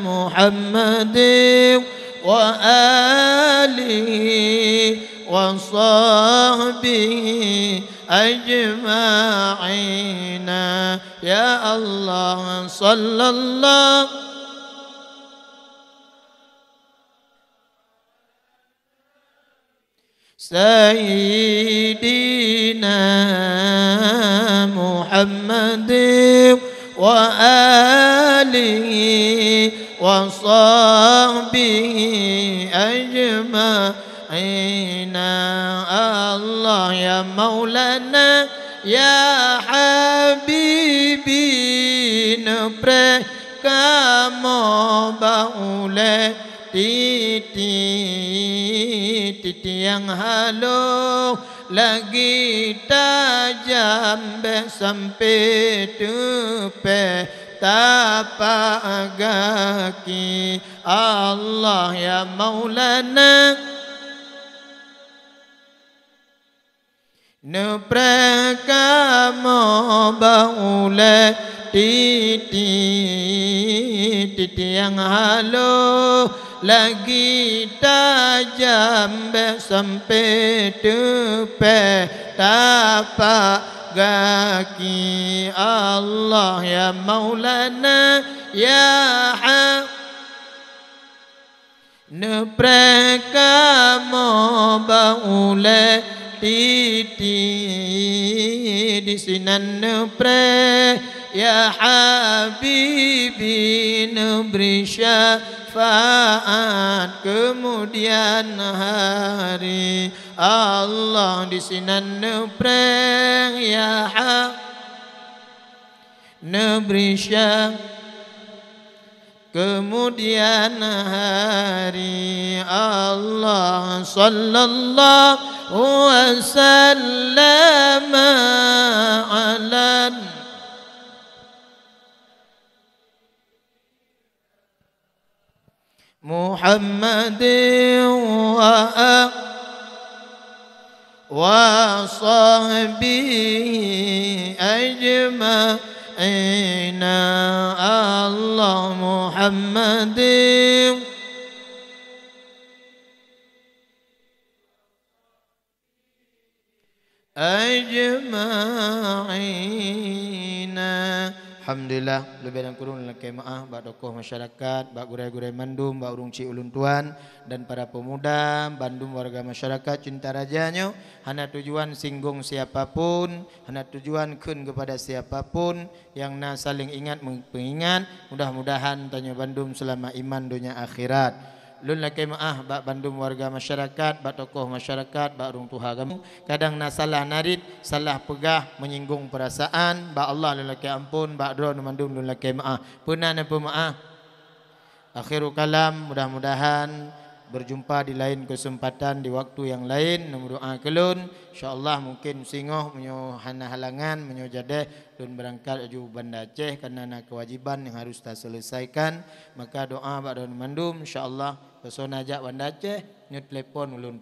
Muhammadin wa alihi wa sahbihi ajma'ina. Ya Allah, sallallahu Sayyidina Muhammadin wa alihi wa sahbihi ajma'ina. Allah ya Maulana ya Habibi, nepre kamu baule titi yang halus lagi tajam sampai tupe tapak kaki. Allah ya Maulana nepre kamu baule titi yang halus lagi tajam sampai tupe tapak kaki. Allah ya Maulana ya nepre kamu baule titi di sinan nepre ya Habibi, neberi syafaat kemudian hari. Allah di sinan nepre ya neberi syafaat kemudian hari. Allah sallallahu wasallam ala Muhammadin wa sahbihi ajma'ina. Allah Muhammadin ajma'ina. Alhamdulillah lebih dan kurang lelaki maaf bak tokoh masyarakat, bak gurai-gurai mandum, bak urung cik ulun tuan dan para pemuda Bandung warga masyarakat cinta rajanya. Hana tujuan singgung siapapun, hana tujuan kun kepada siapapun yang na saling ingat mengingat. Mudah-mudahan tanya Bandung selama iman dunia akhirat. Lun laki maah bak Bandung warga masyarakat, bak tokoh masyarakat, bak urung tuha kamu. Kadang na salah narit, salah pegah, menyinggung perasaan. Bak Allah lun laki ampun, bak doa Bandung lun laki maah. Punah na pemaah. Akhirul kalam, mudah-mudahan berjumpa di lain kesempatan di waktu yang lain. Nombor doa kelun, insyaallah mungkin singoh menyo hana halangan menyo jadeh lun berangkat aju Banda Aceh karena ada kewajiban yang harus kita selesaikan. Maka doa bak don mandum insyaallah pesona ajak Banda Aceh nyu telepon ulun